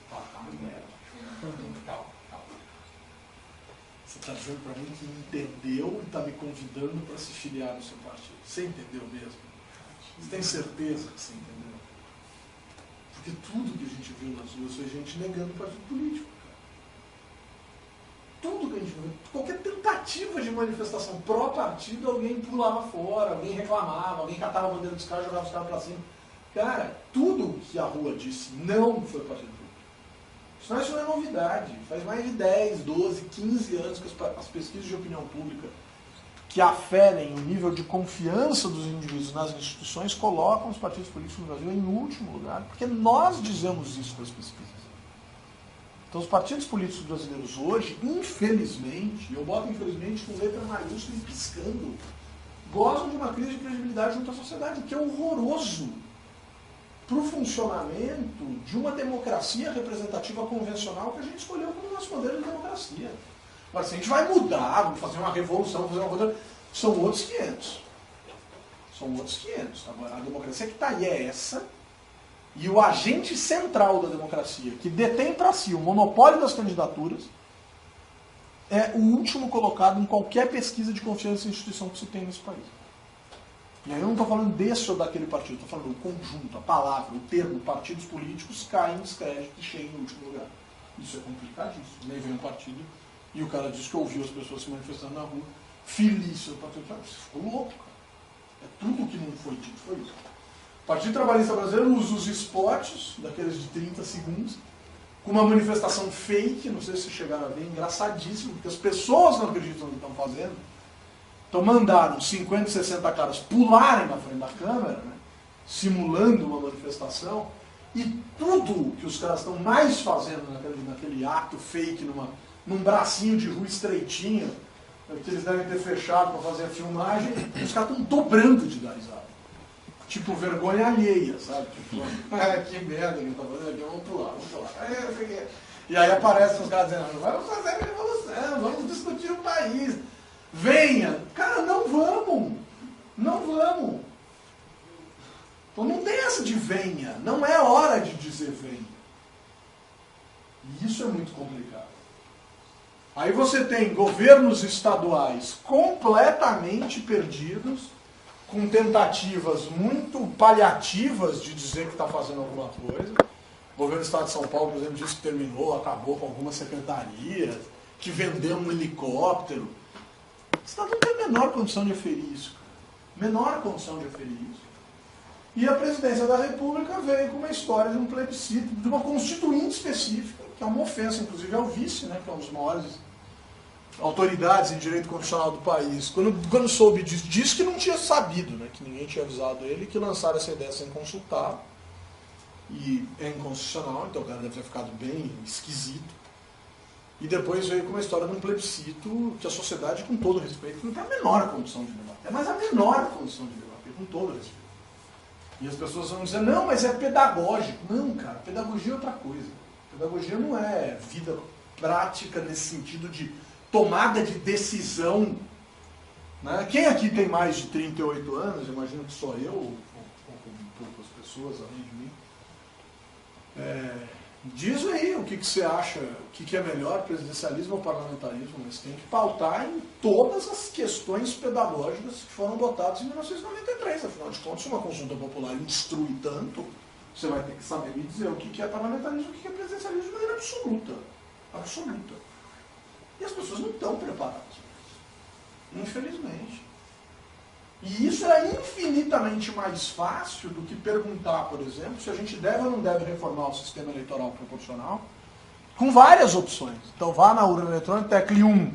Speaker 1: Calma. Você está dizendo para mim que entendeu e está me convidando para se filiar no seu partido. Você entendeu mesmo? Você tem certeza que você entendeu? Porque tudo que a gente viu nas ruas foi gente negando o partido político. Tudo que a gente viu, qualquer tentativa de manifestação pró-partido, alguém pulava fora, alguém reclamava, alguém catava a bandeira dos caras e jogava os caras para cima. Cara, tudo que a rua disse não foi partido político. Isso não é novidade. Faz mais de 10, 12, 15 anos que as pesquisas de opinião pública que aferem o nível de confiança dos indivíduos nas instituições colocam os partidos políticos no Brasil em último lugar, porque nós dizemos isso com as pesquisas. Então os partidos políticos brasileiros hoje, infelizmente, eu boto infelizmente com letra maiúscula e piscando, gozam de uma crise de credibilidade junto à sociedade, o que é horroroso para o funcionamento de uma democracia representativa convencional que a gente escolheu como nosso modelo de democracia. Agora, se a gente vai mudar, vamos fazer uma revolução, fazer uma coisa, são outros 500. São outros 500. Agora, a democracia que está aí é essa, e o agente central da democracia, que detém para si o monopólio das candidaturas, é o último colocado em qualquer pesquisa de confiança em instituição que se tem nesse país. E aí eu não estou falando desse ou daquele partido, estou falando do conjunto, a palavra, o termo, partidos políticos caem em descrédito e chegam no último lugar. Isso é complicadíssimo. Nem vem um partido e o cara diz que ouviu as pessoas se manifestando na rua, feliz, o partido ficou louco, cara. É tudo que não foi dito, foi isso. O Partido Trabalhista Brasileiro usa os spots, daqueles de 30 segundos, com uma manifestação fake, não sei se vocês chegaram a ver, engraçadíssimo, porque as pessoas não acreditam no que estão fazendo. Então mandaram 50, 60 caras pularem na frente da câmera, né, simulando uma manifestação, e tudo que os caras estão mais fazendo naquele ato fake, num bracinho de rua estreitinho, que eles devem ter fechado para fazer a filmagem, os caras estão dobrando de dar risada. Tipo, vergonha alheia, sabe? Tipo, que merda que tá fazendo aqui, vamos pular. E aí aparecem os caras dizendo, vamos fazer a revolução, vamos discutir o país. Venha! Cara, não vamos! Não vamos! Então não tem essa de venha, não é hora de dizer venha. E isso é muito complicado. Aí você tem governos estaduais completamente perdidos, com tentativas muito paliativas de dizer que está fazendo alguma coisa. O governo do estado de São Paulo, por exemplo, disse que terminou, acabou com algumas secretarias, que vendeu um helicóptero. O estado não tem a menor condição de aferir isso. Menor condição de aferir isso. E a presidência da República veio com uma história de um plebiscito, de uma constituinte específica, que é uma ofensa, inclusive, ao vice, né, que é um dos maiores autoridades em direito constitucional do país. Quando soube disso, disse que não tinha sabido, né, que ninguém tinha avisado ele, que lançaram essa ideia sem consultar. E é inconstitucional, então o cara deve ter ficado bem esquisito. E depois veio com uma história de um plebiscito que a sociedade, com todo respeito, não tem a menor condição de debater, mas a menor condição de debater, com todo respeito. E as pessoas vão dizer, não, mas é pedagógico. Não, cara, pedagogia é outra coisa. Pedagogia não é vida prática nesse sentido de tomada de decisão, né? Quem aqui tem mais de 38 anos, imagino que só eu, ou poucas pessoas além de mim, diz aí o que você acha, o que é melhor, presidencialismo ou parlamentarismo, mas tem que pautar em todas as questões pedagógicas que foram botadas em 1993. Afinal de contas, se uma consulta popular instrui tanto, você vai ter que saber me dizer o que é parlamentarismo e o que é presidencialismo de maneira absoluta. Absoluta. E as pessoas não estão preparadas para isso. Infelizmente. E isso é infinitamente mais fácil do que perguntar, por exemplo, se a gente deve ou não deve reformar o sistema eleitoral proporcional, com várias opções. Então vá na urna eletrônica, tecle 1,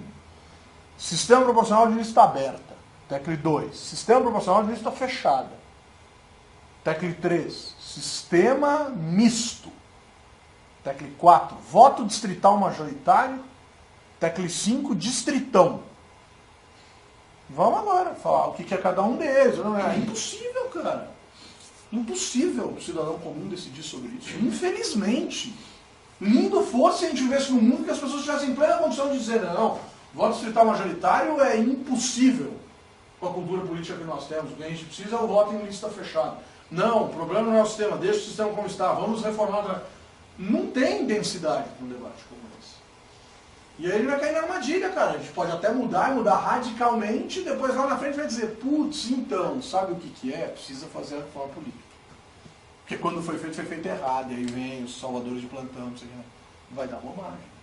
Speaker 1: sistema proporcional de lista aberta. Tecle 2, sistema proporcional de lista fechada. Tecle 3, sistema misto. Tecle 4, voto distrital majoritário. Tecle 5, distritão. Vamos agora falar o que é cada um deles. Não é impossível, cara. Impossível o cidadão comum decidir sobre isso. Infelizmente. Lindo fosse se a gente vivesse num mundo que as pessoas tivessem plena condição de dizer não, voto distrital majoritário é impossível com a cultura política que nós temos. O que a gente precisa é o voto em lista fechada. Não, o problema não é o sistema, deixa o sistema como está, vamos reformar. Não tem densidade para um debate como esse. E aí ele vai cair na armadilha, cara. A gente pode até mudar radicalmente, e depois lá na frente vai dizer, putz, então, sabe o que é? Precisa fazer a reforma política. Porque quando foi feito errado, e aí vem os salvadores de plantão, não sei o que, vai dar bobagem.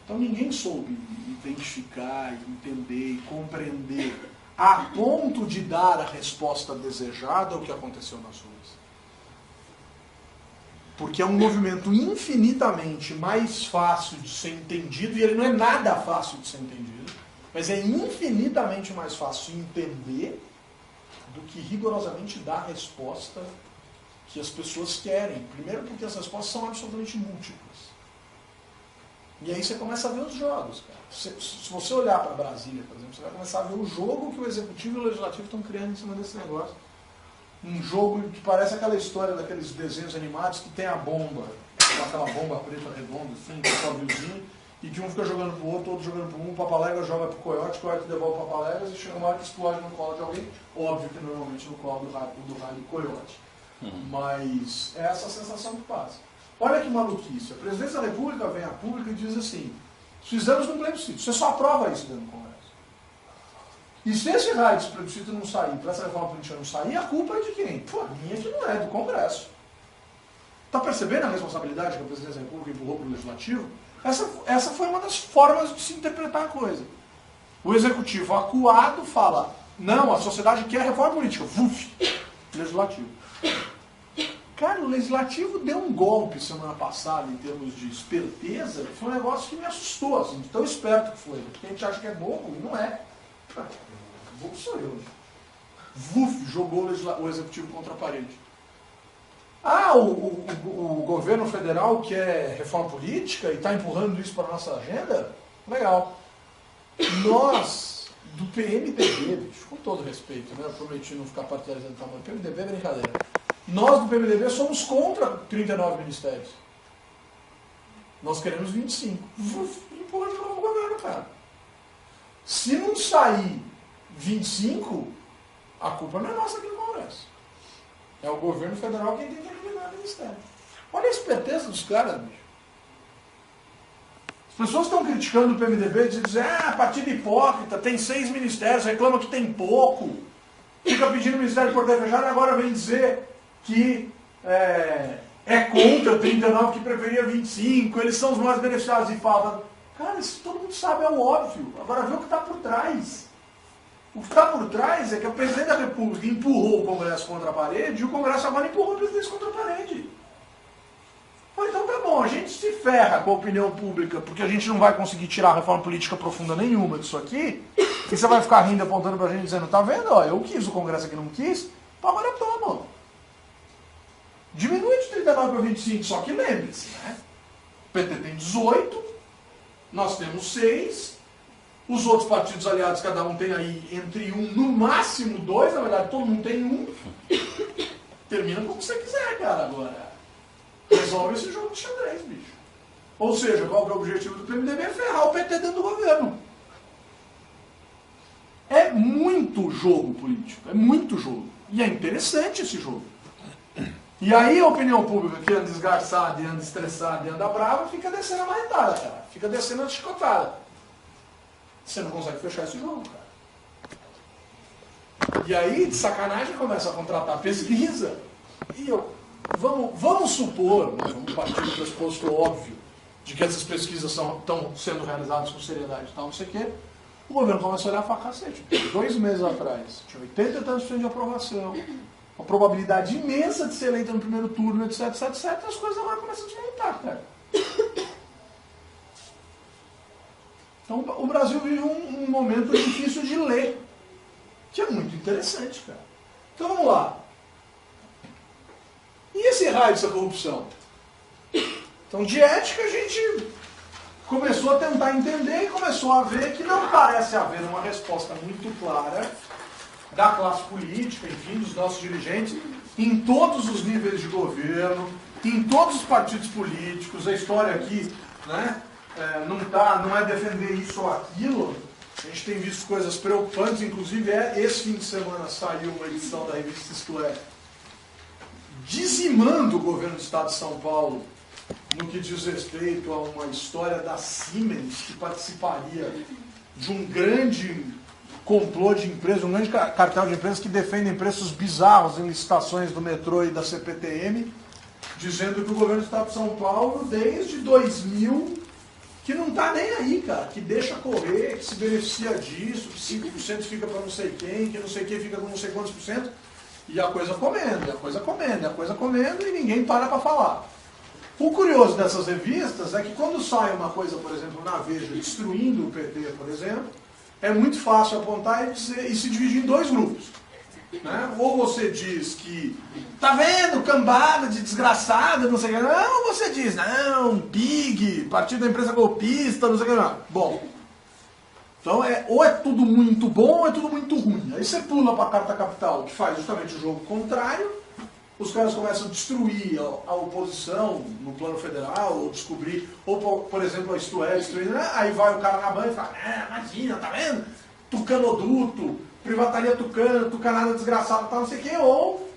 Speaker 1: Então ninguém soube identificar, entender e compreender a ponto de dar a resposta desejada ao que aconteceu nas ruas. Porque é um movimento infinitamente mais fácil de ser entendido, e ele não é nada fácil de ser entendido, mas é infinitamente mais fácil entender do que rigorosamente dar a resposta que as pessoas querem. Primeiro porque as respostas são absolutamente múltiplas. E aí você começa a ver os jogos, cara. Se você olhar para Brasília, por exemplo, você vai começar a ver o jogo que o Executivo e o Legislativo estão criando em cima desse negócio. Um jogo que parece aquela história daqueles desenhos animados que tem a bomba, aquela bomba preta redonda, assim, com o paviozinho, e que um fica jogando pro outro, outro jogando pro um, o Papaléguas joga pro Coiote, o Coiote devolve o Papaléguas e chega uma hora que explode no colo de alguém, óbvio que normalmente no colo do raio do Coiote. Mas é essa sensação que passa. Olha que maluquice, a Presidência da República vem a público e diz assim, fizemos um plebiscito, você só aprova isso dentro do Congresso. E se esse raio desse plebiscito não sair, para essa reforma política não sair, a culpa é de quem? Pô, a minha que não é, do Congresso. Está percebendo a responsabilidade que a Presidência da República empurrou para o Legislativo? Essa foi uma das formas de se interpretar a coisa. O Executivo acuado fala, não, a sociedade quer reforma política. Vuf! Legislativo. Cara, o Legislativo deu um golpe semana passada em termos de esperteza, que foi um negócio que me assustou, assim, de tão esperto que foi. Porque a gente acha que é bobo e não é. Bobo sou eu. Vuf! Jogou o Executivo contra a parede. Ah, o governo federal quer reforma política e está empurrando isso para a nossa agenda? Legal. Nós, do PMDB, bicho, com todo respeito, né? Eu prometi não ficar partilharizando o tamanho do PMDB, é brincadeira. Nós, do PMDB, somos contra 39 ministérios. Nós queremos 25. Empurra de novo o governo, cara. Se não sair 25, a culpa não é nossa aqui no Congresso. É o governo federal quem tem que eliminar o ministério. Olha a esperteza dos caras, bicho. As pessoas estão criticando o PMDB e dizem, partido hipócrita, tem 6 ministérios, reclama que tem pouco, fica pedindo ministério de porteiro fechado e agora vem dizer que é contra 39, que preferia 25, eles são os mais beneficiados e falta. Cara, isso todo mundo sabe, é o óbvio. Agora vê o que está por trás. O que está por trás é que o presidente da República empurrou o Congresso contra a parede e o Congresso agora empurrou o presidente contra a parede. Então tá bom, a gente se ferra com a opinião pública porque a gente não vai conseguir tirar reforma política profunda nenhuma disso aqui e você vai ficar rindo apontando pra gente dizendo, tá vendo, ó, eu quis, o Congresso aqui não quis, então agora toma. Diminui de 39 para 25, só que lembre-se, né? O PT tem 18, nós temos 6, os outros partidos aliados, cada um tem aí entre 1, no máximo 2, na verdade todo mundo tem 1. Termina como você quiser, cara, agora. Resolve esse jogo de xadrez, bicho. Ou seja, qual que é o objetivo do PMDB? É ferrar o PT dentro do governo. É muito jogo político, é muito jogo. E é interessante esse jogo. E aí a opinião pública que anda desgarçada, e anda estressada, e anda brava, fica descendo a marretada, cara. Fica descendo a chicotada. Você não consegue fechar esse jogo, cara. E aí, de sacanagem, começa a contratar pesquisa. E vamos supor, né, vamos partir do pressuposto óbvio, de que essas pesquisas estão sendo realizadas com seriedade e tal, não sei o quê. O governo começa a olhar e falar, cacete, 2 meses atrás, tinha 80 e tantos % de aprovação, uma probabilidade imensa de ser eleita no primeiro turno, etc, etc, etc, e as coisas agora começam a desmontar, cara. Então o Brasil vive um momento difícil de ler, que é muito interessante, cara. Então vamos lá. E esse raio dessa corrupção? Então de ética a gente começou a tentar entender e começou a ver que não parece haver uma resposta muito clara da classe política, enfim, dos nossos dirigentes, em todos os níveis de governo, em todos os partidos políticos. A história aqui, né, não é defender isso ou aquilo. A gente tem visto coisas preocupantes, inclusive esse fim de semana saiu uma edição da revista Isto É, dizimando o governo do Estado de São Paulo no que diz respeito a uma história da Siemens, que participaria de um grande complô de empresas, um grande cartel de empresas que defendem preços bizarros em licitações do metrô e da CPTM, dizendo que o governo do Estado de São Paulo, desde 2000, que não está nem aí, cara, que deixa correr, que se beneficia disso, que 5% fica para não sei quem, que não sei quem fica com não sei quantos por cento, e a coisa comendo, e a coisa comendo, e a coisa comendo, e ninguém para falar. O curioso dessas revistas é que quando sai uma coisa, por exemplo, na Veja, destruindo o PT, por exemplo, é muito fácil apontar e se dividir em 2 grupos. Né? Ou você diz que, tá vendo, cambada de desgraçada, não sei o que, não, ou você diz, não, PIG, Partido da Empresa Golpista, não sei o que, não. Bom, então ou é tudo muito bom ou é tudo muito ruim. Aí você pula para a Carta Capital, que faz justamente o jogo contrário. Os caras começam a destruir a oposição no plano federal, ou descobrir, ou por exemplo, a Isto É, destruindo, né? Aí vai o cara na banha e fala, imagina, tá vendo? Tucanoduto, privataria tucano, tucanada desgraçada, tal, não sei o quê, ou,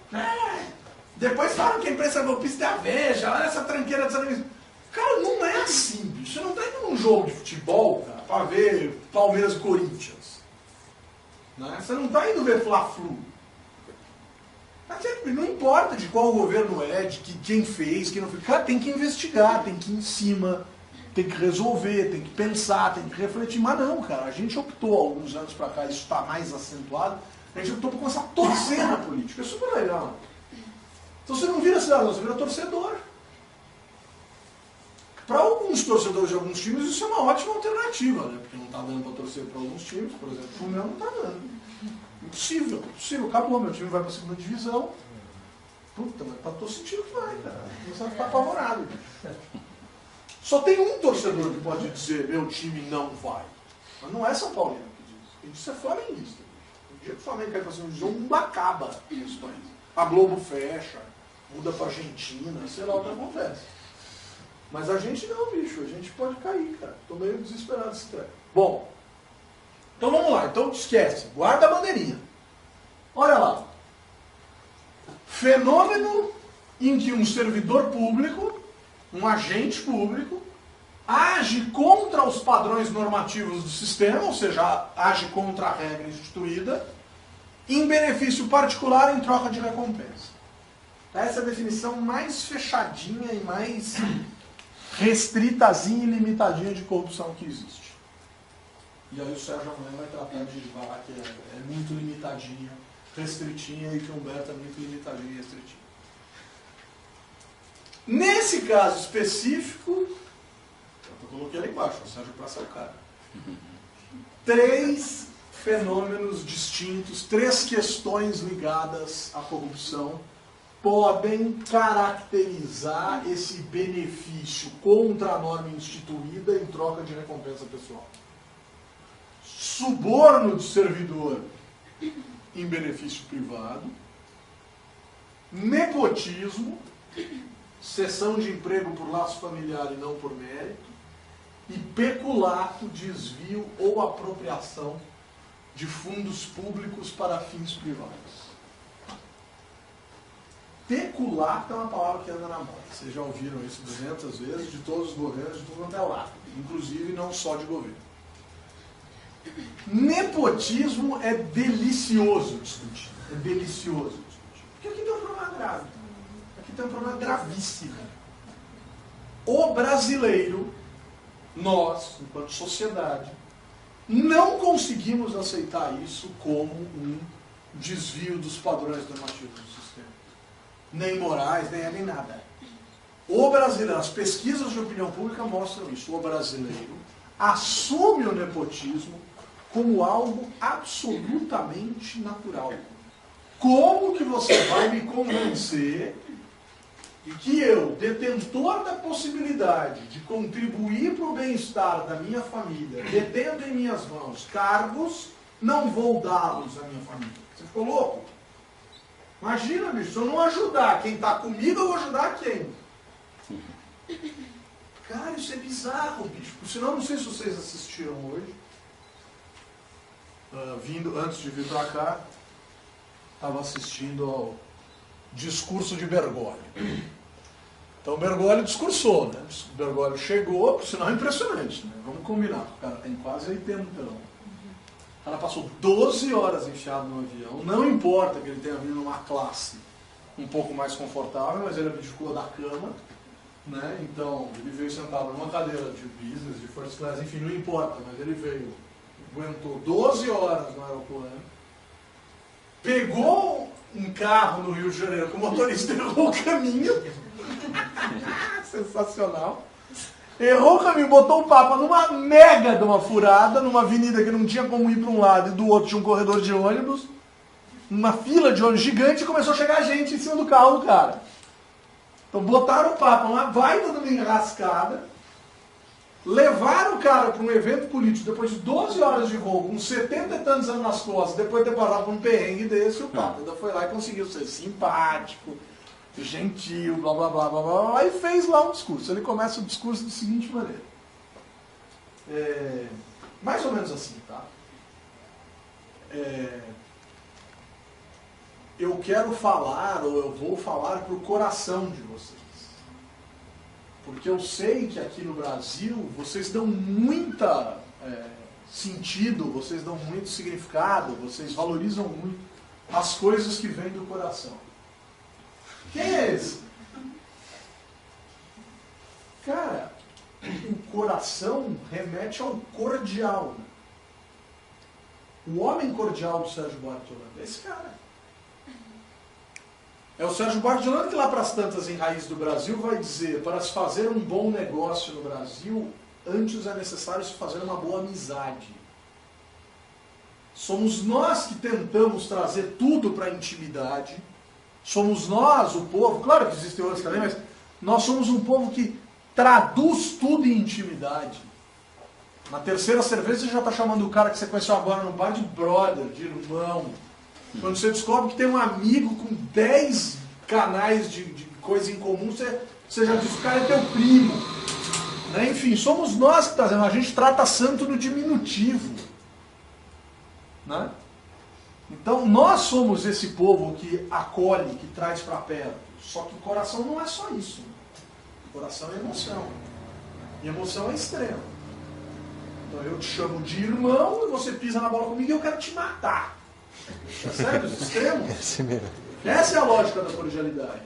Speaker 1: depois falam que a imprensa golpista é a Veja, olha essa tranqueira dessa revista. Cara, não é assim, bicho. Você não tá indo num jogo de futebol, cara, pra ver Palmeiras e Corinthians. Né? Você não tá indo ver Fla-Flu. Não importa de qual governo é, de quem fez, quem não fez. Cara, tem que investigar, tem que ir em cima, tem que resolver, tem que pensar, tem que refletir. Mas não, cara, a gente optou há alguns anos pra cá, isso está mais acentuado, a gente optou por começar a torcer na política. É super legal. Então você não vira cidadão, você vira torcedor. Para alguns torcedores de alguns times, isso é uma ótima alternativa, né? Porque não está dando para torcer para alguns times, por exemplo, o meu não está dando. Impossível, acabou, meu time vai para a segunda divisão. Puta, mas estou sentindo que vai, cara. Começando a ficar apavorado. Só tem um torcedor que pode dizer, meu time não vai. Mas não é São Paulino que diz. Quem diz é flamenguista. O dia que o Flamengo cai para a segunda divisão, o mundo acaba nesse país. A Globo fecha, muda para a Argentina, sei lá o que acontece. Mas a gente não, bicho, a gente pode cair, cara. Estou meio desesperado desse treco. Bom, então vamos lá, então esquece, guarda a bandeirinha. Olha lá. Fenômeno em que um servidor público, um agente público, age contra os padrões normativos do sistema, ou seja, age contra a regra instituída, em benefício particular em troca de recompensa. Essa é a definição mais fechadinha e mais restritazinha e limitadinha de corrupção que existe. E aí o Sérgio amanhã vai tratar de falar que é muito limitadinha, restritinha, e que o Humberto é muito limitadinho e restritinho. Nesse caso específico, eu coloquei ali embaixo, o Sérgio para o cara. 3 fenômenos distintos, 3 questões ligadas à corrupção podem caracterizar esse benefício contra a norma instituída em troca de recompensa pessoal. Suborno de servidor em benefício privado, nepotismo, cessão de emprego por laço familiar e não por mérito, e peculato, desvio ou apropriação de fundos públicos para fins privados. Peculato é uma palavra que anda na moda. Vocês já ouviram isso 200 vezes, de todos os governos, de tudo quanto é lado. Inclusive não só de governo. Nepotismo é delicioso discutir. É delicioso discutir. Porque aqui tem um problema grave. Aqui tem um problema gravíssimo. O brasileiro, nós, enquanto sociedade, não conseguimos aceitar isso como um desvio dos padrões normativos do sistema. Nem morais, nem nada. O brasileiro, as pesquisas de opinião pública mostram isso. O brasileiro assume o nepotismo como algo absolutamente natural. Como que você vai me convencer que eu, detentor da possibilidade de contribuir para o bem-estar da minha família, detendo em minhas mãos cargos, não vou dá-los à minha família? Você ficou louco? Imagina, bicho, se eu não ajudar quem está comigo, eu vou ajudar quem? Cara, isso é bizarro, bicho. Por sinal, não sei se vocês assistiram hoje. Antes de vir para cá, estava assistindo ao discurso de Bergoglio. Então Bergoglio discursou, né? Bergoglio chegou, por sinal impressionante, né? Vamos combinar, o cara tem quase 80 anos. O cara passou 12 horas enfiado no avião, não importa que ele tenha vindo numa classe um pouco mais confortável, mas ele abdicou da cama, né? Então ele veio sentado numa cadeira de business, de first class, enfim, não importa, mas ele veio, aguentou 12 horas no aeroplano, pegou um carro no Rio de Janeiro que o motorista errou o caminho. Sensacional. Errou o caminho, botou o Papa numa mega de uma furada, numa avenida que não tinha como ir para um lado e do outro tinha um corredor de ônibus, uma fila de ônibus gigante, e começou a chegar gente em cima do carro do cara. Então botaram o Papa numa baita de uma enrascada, levaram o cara para um evento político depois de 12 horas de voo, com 70 e tantos anos nas costas, depois de ter passado por um perrengue desse, o Papa ainda foi lá e conseguiu ser simpático, gentil, blá blá blá blá blá, e fez lá um discurso. Ele começa o discurso da seguinte maneira. Mais ou menos assim, tá? Eu quero falar, ou eu vou falar para o coração de vocês. Porque eu sei que aqui no Brasil vocês dão muita sentido, vocês dão muito significado, vocês valorizam muito as coisas que vêm do coração. Quem é esse? Cara, o coração remete ao cordial. O homem cordial do Sérgio Buarque de Holanda é esse cara. É o Sérgio Buarque de Holanda que lá para as tantas em Raiz do Brasil vai dizer: para se fazer um bom negócio no Brasil, antes é necessário se fazer uma boa amizade. Somos nós que tentamos trazer tudo para a intimidade. Somos nós, o povo, claro que existem outros também, mas nós somos um povo que traduz tudo em intimidade. Na terceira cerveja você já está chamando o cara que você conheceu agora no bar de brother, de irmão. Quando você descobre que tem um amigo com 10 canais de coisa em comum, você já diz que o cara é teu primo. Né? Enfim, somos nós que trazemos. A gente trata santo no diminutivo. Né? Então, nós somos esse povo que acolhe, que traz para perto. Só que o coração não é só isso. O coração é emoção. E emoção é extrema. Então, eu te chamo de irmão, e você pisa na bola comigo e eu quero te matar. Percebe os extremos? Essa é a lógica da cordialidade.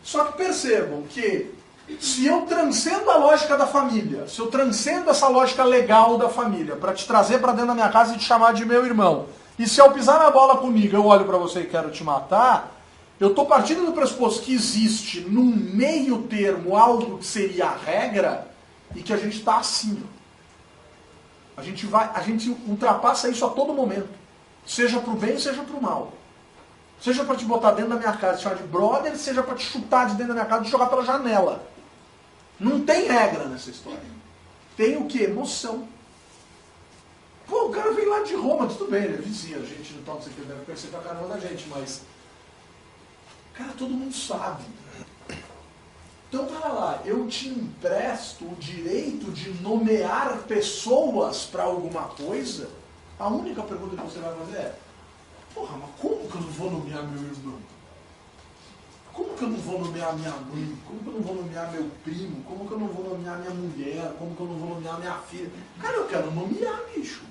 Speaker 1: Só que percebam que se eu transcendo a lógica da família, se eu transcendo essa lógica legal da família, para te trazer para dentro da minha casa e te chamar de meu irmão, e se ao pisar na bola comigo eu olho para você e quero te matar, eu estou partindo do pressuposto que existe num meio termo algo que seria a regra e que a gente está assim. A gente ultrapassa isso a todo momento. Seja para o bem, seja para o mal. Seja para te botar dentro da minha casa e te chamar de brother, seja para te chutar de dentro da minha casa e jogar pela janela. Não tem regra nessa história. Tem o quê? Emoção. Pô, o cara veio lá de Roma, tudo bem, ele é vizinho, a gente não tá, não sei o que, deve conhecer pra caramba da gente, mas... Cara, todo mundo sabe. Então, pera lá, eu te empresto o direito de nomear pessoas para alguma coisa? A única pergunta que você vai fazer é, porra, mas como que eu não vou nomear meu irmão? Como que eu não vou nomear minha mãe? Como que eu não vou nomear meu primo? Como que eu não vou nomear minha mulher? Como que eu não vou nomear minha filha? Cara, eu quero nomear, bicho.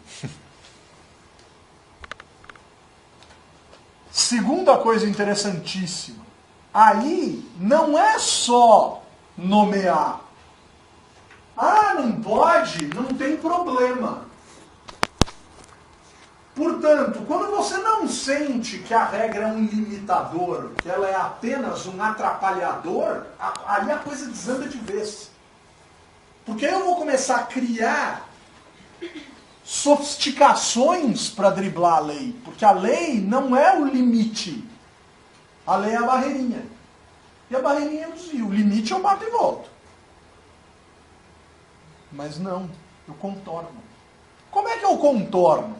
Speaker 1: Segunda coisa interessantíssima. Aí não é só nomear. Ah, não pode? Não tem problema. Portanto, quando você não sente que a regra é um limitador, que ela é apenas um atrapalhador, aí a coisa desanda de vez. Porque aí eu vou começar a criar sofisticações para driblar a lei. Porque a lei não é o limite. A lei é a barreirinha. E a barreirinha é o desvio. O limite eu bato e volto. Mas não, eu contorno. Como é que eu contorno?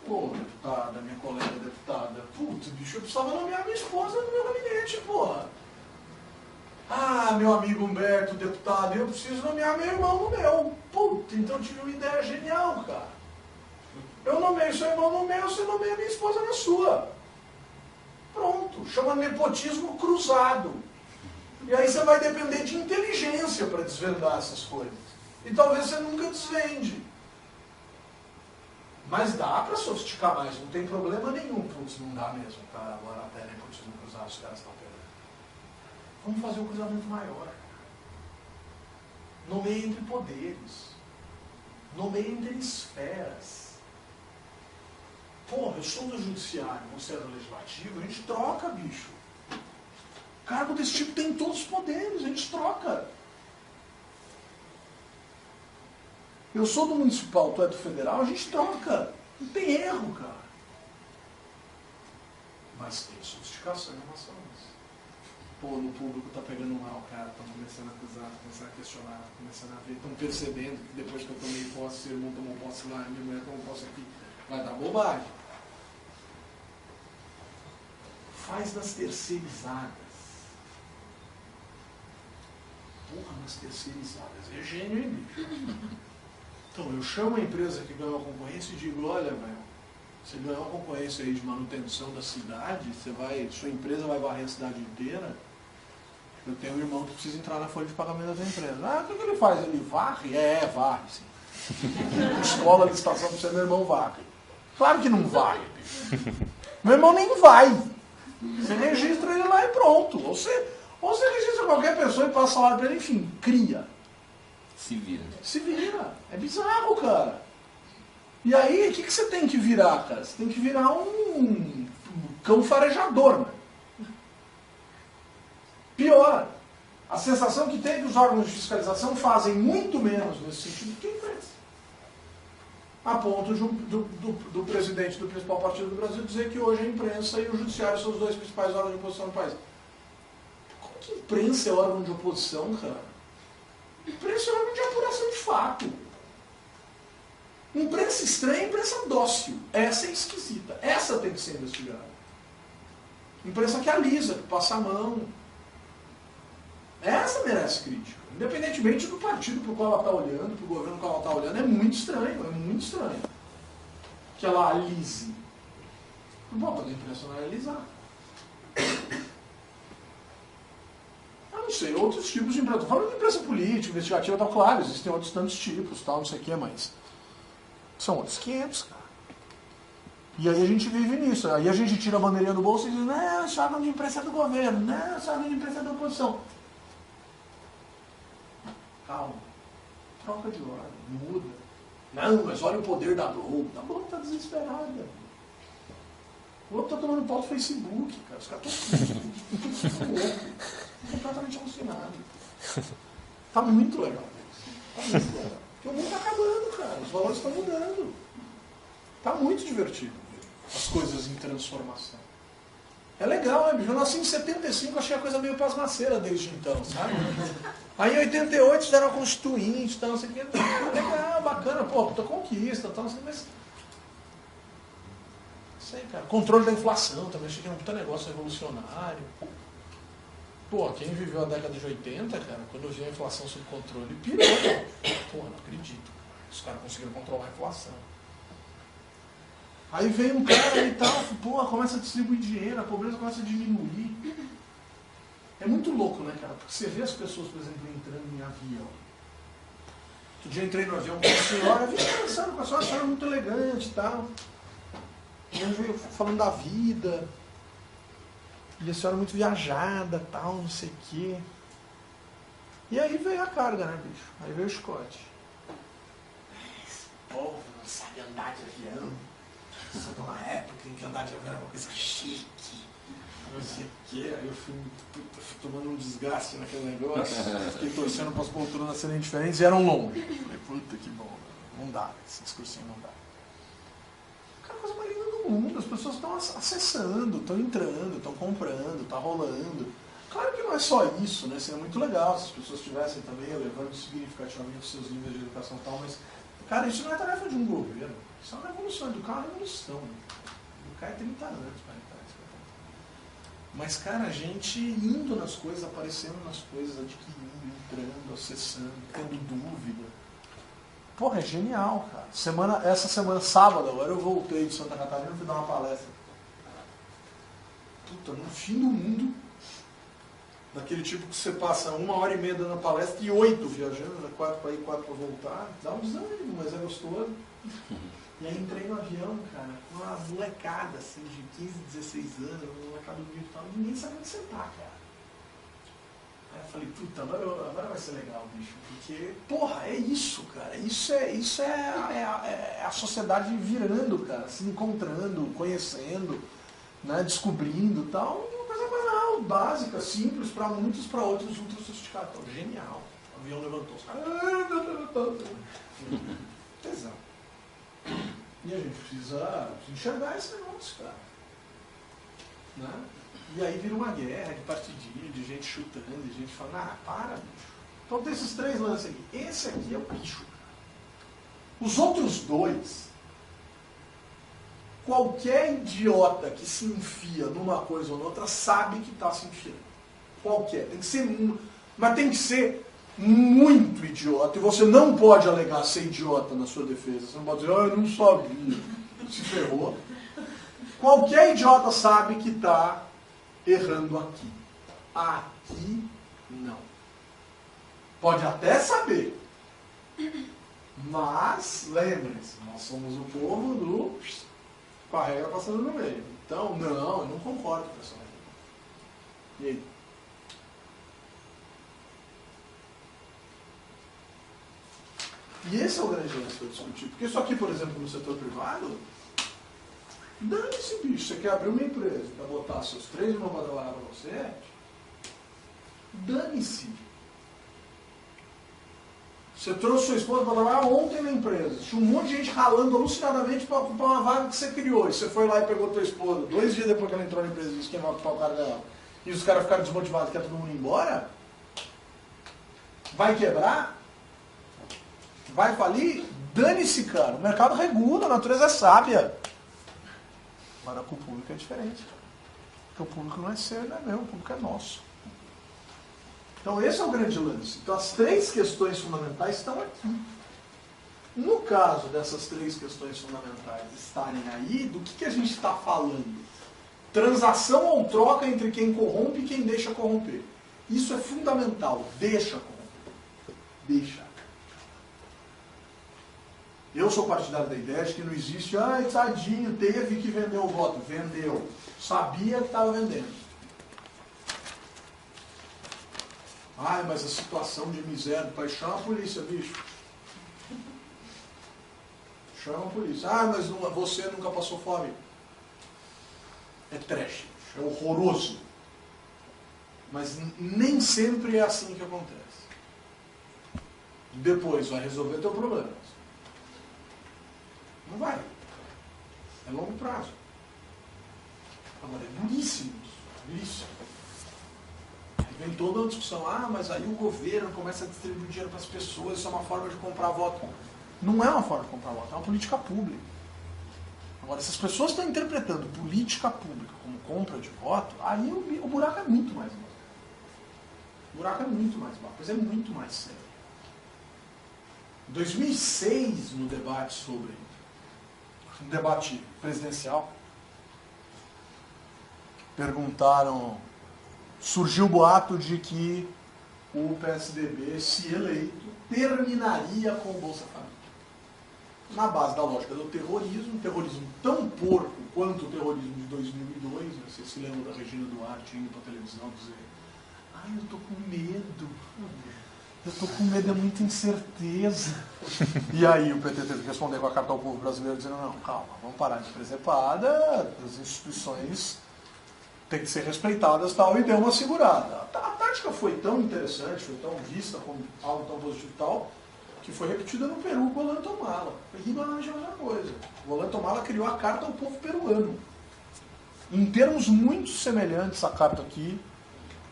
Speaker 1: Pô, deputada, minha colega deputada, putz, bicho, eu precisava nomear minha esposa no meu gabinete, porra. Ah, meu amigo Humberto, deputado, eu preciso nomear meu irmão no meu. Puta, então eu tive uma ideia genial, cara. Eu nomeio seu irmão no meu, você nomeia minha esposa na sua. Pronto, chama nepotismo cruzado. E aí você vai depender de inteligência para desvendar essas coisas. E talvez você nunca desvende. Mas dá para sofisticar mais, não tem problema nenhum. Putz, não dá mesmo, cara. Agora até nepotismo cruzado, os caras estão pegando. Vamos fazer um cruzamento maior. Nomeia entre poderes. Nomeia entre esferas. Porra, eu sou do judiciário, você é do legislativo, a gente troca, bicho. Cargo desse tipo tem todos os poderes, a gente troca. Eu sou do municipal, tu é do federal, a gente troca. Não tem erro, cara. Mas tem sofisticação em relação a isso. Pô, no público tá pegando mal, cara, estão começando a acusar, começando a questionar, começando a ver, estão percebendo que depois que eu tomei posse, seu irmão tomou posse lá, minha mulher tomou posse aqui, vai dar bobagem. Faz nas terceirizadas. Porra, nas terceirizadas. É gênio, hein, bicho? Então, eu chamo a empresa que ganhou a concorrência e digo, olha, velho, você ganhou a concorrência aí de manutenção da cidade, sua empresa vai varrer a cidade inteira, eu tenho um irmão que precisa entrar na folha de pagamento da empresa. Ah, o que ele faz? Ele varre? Varre, sim. Escola, licitação, para você, meu irmão varre. Claro que não vai, bicho. Meu irmão nem vai. Você registra ele lá e pronto. Ou você registra qualquer pessoa e passa salário para ele, enfim, cria.
Speaker 2: Se vira.
Speaker 1: Se vira. É bizarro, cara. E aí, o que você tem que virar, cara? Você tem que virar um cão farejador, né? Pior. A sensação que tem é que os órgãos de fiscalização fazem muito menos nesse sentido do que a imprensa. A ponto do presidente do principal partido do Brasil dizer que hoje a imprensa e o judiciário são os dois principais órgãos de oposição do país. Como que a imprensa é órgão de oposição, cara? Imprensa é órgão de apuração de fato. Imprensa estranha, imprensa dócil. Essa é esquisita. Essa tem que ser investigada. Imprensa que alisa, que passa a mão. Essa merece crítica. Independentemente do partido para o qual ela está olhando, para o governo para o qual ela está olhando, é muito estranho que ela alise. Bom, mas a imprensa não é alisar. Eu não sei, outros tipos de imprensa. Estou falando de imprensa política, investigativa, tá claro, existem outros tantos tipos, tal, não sei o que, mas são outros 500, cara. E aí a gente vive nisso. Aí a gente tira a bandeirinha do bolso e diz, não, esse órgão de imprensa é do governo, não, esse órgão de imprensa é da oposição. Calma. Troca de ordem, muda. Não, mas olha o poder da Globo. A Globo está desesperada. O outro está tomando pau do Facebook, cara. Os caras estão loucos. Completamente alucinados. Está muito legal isso. Está muito legal. Porque o mundo está acabando, cara. Os valores estão mudando. Está muito divertido as coisas em transformação. É legal, né, bicho? Eu nasci em 75, achei a coisa meio pasmaceira desde então, sabe? Aí em 88 fizeram a Constituinte, tal, não sei o que. Legal, bacana, pô, puta conquista, tal, não sei o que, mas... Sei, cara. Controle da inflação também, achei que era um puta negócio revolucionário. Pô, quem viveu a década de 80, cara, quando viu a inflação sob controle, pirou. Pô, não acredito. Os caras conseguiram controlar a inflação. Aí vem um cara e tal, pô, começa a distribuir dinheiro, a pobreza começa a diminuir. É muito louco, né, cara? Porque você vê as pessoas, por exemplo, entrando em avião. Outro dia eu entrei no avião com uma senhora, vim conversando com a senhora muito elegante e tal. E eu veio falando da vida. E a senhora muito viajada, tal, não sei o quê. E aí veio a carga, né, bicho? Aí veio o chicote. Esse povo não sabe andar de avião. Só de uma época em que andar de avião era uma coisa chique. Não sei o quê. Aí eu fui tomando um desgaste naquele negócio. Fiquei torcendo para as poltronas serem diferentes e eram longas. Falei, puta que bom. Não dá, esse discursinho não dá. Cara, a coisa mais linda do mundo. As pessoas estão acessando, estão entrando, estão comprando, está rolando. Claro que não é só isso, né? Seria muito legal se as pessoas estivessem também elevando significativamente os seus níveis de educação e tal, mas, cara, isso não é tarefa de um governo. Isso é uma revolução. Educar é uma revolução. Educar é 30 anos, 40 anos. Mas, cara, a gente indo nas coisas, aparecendo nas coisas, adquirindo, entrando, acessando, tendo dúvida. Porra, é genial, cara. Essa semana, sábado, agora eu voltei de Santa Catarina e fui dar uma palestra. Puta, no fim do mundo, daquele tipo que você passa 1h30 dando a palestra e 8 viajando, 4 para ir, 4 para voltar. Dá um desânimo, mas é gostoso. E aí entrei no avião, cara, com uma molecada assim, de 15, 16 anos, uma molecada bonita e tal, ninguém sabia onde sentar, cara. Aí eu falei, puta, agora vai ser legal, bicho, porque, porra, é isso, cara, isso é a sociedade virando, cara, se encontrando, conhecendo, né, descobrindo e tal, uma coisa banal, básica, simples, para muitos, para outros, ultra sofisticado. Então, genial. O avião levantou, os caras, tesão. E a gente precisa enxergar esse negócio, cara. Né? E aí vira uma guerra de partidinho, de gente chutando, de gente falando, para, bicho. Então tem esses 3 lances aqui. Esse aqui é o bicho, cara. Os outros 2, qualquer idiota que se enfia numa coisa ou noutra sabe que está se enfiando. Qualquer. Tem que ser, mas tem que ser muito idiota, e você não pode alegar ser idiota na sua defesa. Você não pode dizer, eu não sabia. Se ferrou. Qualquer idiota sabe que está errando aqui. Aqui, não. Pode até saber. Mas, lembre-se, nós somos o povo do com a regra passando no meio. Então, não, eu não concordo com essa regra. E aí? E esse é o grande lance para discutir. Porque isso aqui, por exemplo, no setor privado, dane-se, bicho. Você quer abrir uma empresa para botar seus 3 irmãos para trabalhar para você? Dane-se. Você trouxe sua esposa para trabalhar ontem na empresa. Tinha um monte de gente ralando alucinadamente para ocupar uma vaga que você criou. E você foi lá e pegou tua esposa. 2 dias depois que ela entrou na empresa e disse que ia ocupar o cara dela. E os caras ficaram desmotivados, quer todo mundo ir embora? Vai quebrar? Vai falir? Dane-se, cara. O mercado regula, a natureza é sábia. Agora com o público é diferente. Porque o público não é seu, não é meu, o público é nosso. Então esse é o grande lance. Então as 3 questões fundamentais estão aqui. No caso dessas 3 questões fundamentais estarem aí, do que a gente está falando? Transação ou troca entre quem corrompe e quem deixa corromper. Isso é fundamental. Deixa corromper. Deixa. Eu sou partidário da ideia de que não existe, tadinho, teve que vender o voto. Vendeu. Sabia que estava vendendo. Mas a situação de miséria do país, chama a polícia, bicho. Chama a polícia. Mas você nunca passou fome. É trash, é horroroso. Mas nem sempre é assim que acontece. Depois vai resolver teu problema. Não vai. É longo prazo. Agora, é duríssimo. Duríssimo. Vem toda uma discussão. Mas aí o governo começa a distribuir dinheiro para as pessoas, isso é uma forma de comprar voto. Não é uma forma de comprar voto, é uma política pública. Agora, se as pessoas estão interpretando política pública como compra de voto, aí o buraco é muito mais embaixo. O buraco é muito mais baixo, a coisa é muito mais séria. Em 2006, no debate sobre... um debate presidencial, perguntaram... surgiu o boato de que o PSDB, se eleito, terminaria com o Bolsa Família. Na base da lógica do terrorismo, um terrorismo tão porco quanto o terrorismo de 2002, né? Você se lembra da Regina Duarte indo para a televisão dizer: ai, eu tô com medo, é muita incerteza. E aí o PT teve que responder com a carta ao povo brasileiro dizendo: não, calma, vamos parar de presepada, as instituições têm que ser respeitadas tal, e deu uma segurada. A tática foi tão interessante, foi tão vista como algo tão positivo tal, que foi repetida no Peru com o Ollantaytamala. Foi rigorosamente a mesma coisa. O Ollantaytamala criou a carta ao povo peruano. Em termos muito semelhantes à carta aqui,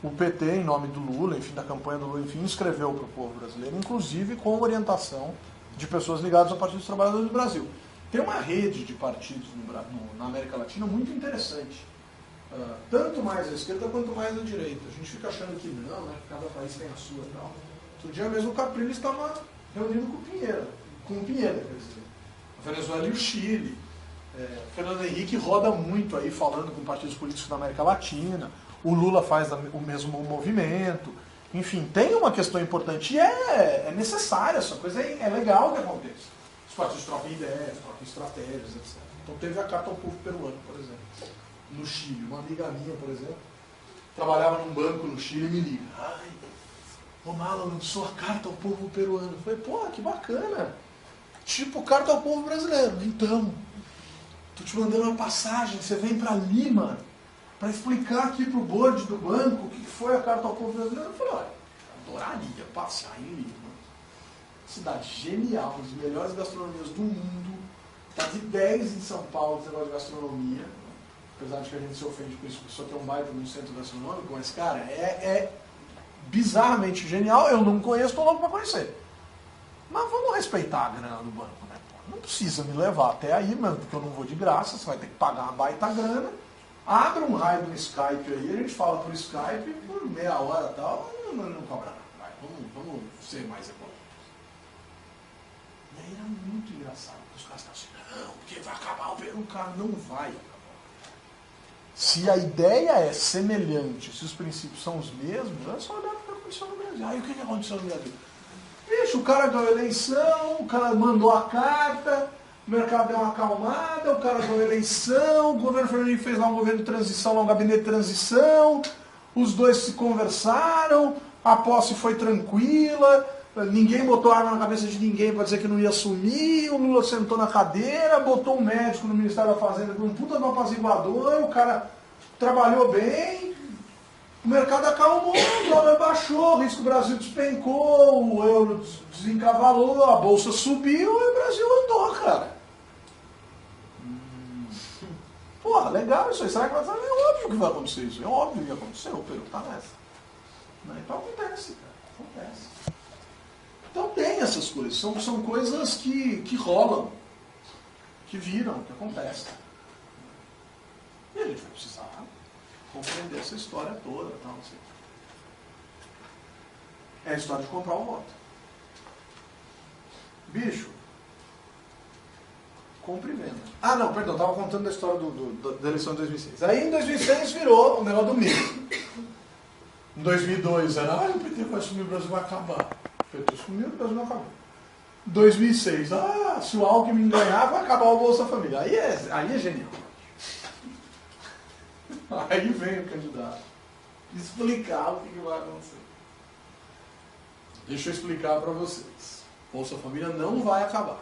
Speaker 1: o PT, em nome do Lula, enfim, da campanha do Lula, enfim, escreveu para o povo brasileiro, inclusive com orientação de pessoas ligadas ao Partido dos Trabalhadores do Brasil. Tem uma rede de partidos na América Latina muito interessante. Tanto mais à esquerda quanto mais à direita. A gente fica achando que não, né? Cada país tem a sua e tal. Outro dia mesmo o Capriles estava reunido com o Pinheira, quer dizer, a Venezuela e o Chile. O Fernando Henrique roda muito aí falando com partidos políticos da América Latina. O Lula faz o mesmo movimento. Enfim, tem uma questão importante e é necessária essa coisa, é legal que aconteça. Os partidos trocam ideias, trocam estratégias, etc. Então teve a carta ao povo peruano, por exemplo. No Chile, uma amiga minha, por exemplo, trabalhava num banco no Chile e me liga: ai, o Mala lançou a carta ao povo peruano. Eu falei: pô, que bacana. Tipo carta ao povo brasileiro. Então, tô te mandando uma passagem, você vem para Lima para explicar aqui pro board do banco o que foi a carta ao povo brasileiro. Eu falei: olha, adoraria passar em Lima. Cidade genial, uma das melhores gastronomias do mundo. Tá de 10 em São Paulo esse negócio de gastronomia. Apesar de que a gente se ofende com isso, só que é um baita no centro gastronômico, mas, cara, é bizarramente genial. Eu não conheço, estou louco para conhecer. Mas vamos respeitar a grana do banco, né? Não precisa me levar até aí, mano, porque eu não vou de graça, você vai ter que pagar uma baita grana. Abre um raio do Skype aí, a gente fala por Skype, por meia hora e tal, não cobra nada. Vamos ser mais econômicos. E aí era muito engraçado, porque os caras estavam assim: não, porque vai acabar o Peru, cara, não vai acabar. Se a ideia é semelhante, se os princípios são os mesmos, é só olhar o que aconteceu no Brasil. Aí o que aconteceu no Brasil? Bicho, o cara ganhou a eleição, o cara mandou a carta, o mercado deu uma acalmada, o cara ganhou a eleição, o governo Fernando Henrique fez lá um governo de transição, lá um gabinete de transição, os dois se conversaram, a posse foi tranquila, ninguém botou arma na cabeça de ninguém para dizer que não ia assumir, o Lula sentou na cadeira, botou um médico no Ministério da Fazenda com um puta do apaziguador, o cara trabalhou bem, o mercado acalmou, o dólar baixou, o risco Brasil despencou, o euro desencavalou, a bolsa subiu e o Brasil andou, cara. Porra, legal isso aí, será que vai acontecer? É óbvio que vai acontecer isso, é óbvio que aconteceu, o Peru tá nessa. Então acontece, cara, acontece. Então tem essas coisas, são coisas que rolam, que viram, que acontecem. E a gente vai precisar compreender essa história toda. Tal, assim. É a história de comprar o voto. Bicho, compra e venda. Ah não, perdão, estava contando da história da eleição de 2006. Aí em 2006 virou o negócio do milho. Em 2002 era: o PT vai assumir, o Brasil vai acabar. O PT assumiu, o Brasil vai acabar. Em 2006, se o Alckmin ganhar, vai acabar o Bolsa Família. Aí é genial. Aí vem o candidato explicar o que vai acontecer. Deixa eu explicar para vocês. Bolsa Família não vai acabar.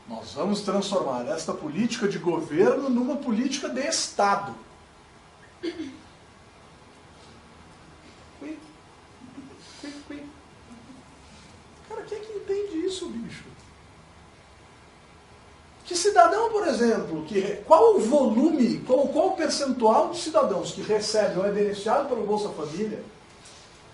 Speaker 1: Nós vamos transformar esta política de governo numa política de Estado. Cara, quem é que entende isso, bicho? Que cidadão, por exemplo, qual o volume, qual o percentual de cidadãos que recebem ou é beneficiado pelo Bolsa Família,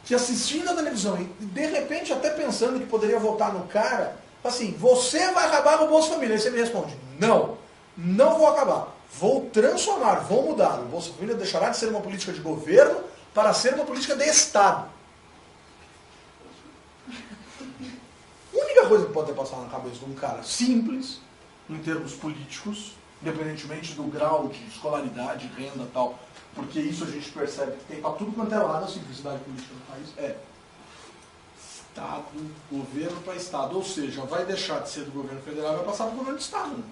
Speaker 1: que assistindo a televisão e de repente até pensando que poderia votar no cara, assim: você vai acabar com o Bolsa Família. Aí você me responde: não vou acabar, vou transformar, vou mudar. O Bolsa Família deixará de ser uma política de governo para ser uma política de Estado. primeira coisa que pode ter passado na cabeça de um cara simples, em termos políticos, independentemente do grau de escolaridade, renda e tal, porque isso a gente percebe que tem para tudo quanto é lado a simplicidade política no país, é Estado, governo para Estado. Ou seja, vai deixar de ser do governo federal e vai passar para o governo de Estado. Né?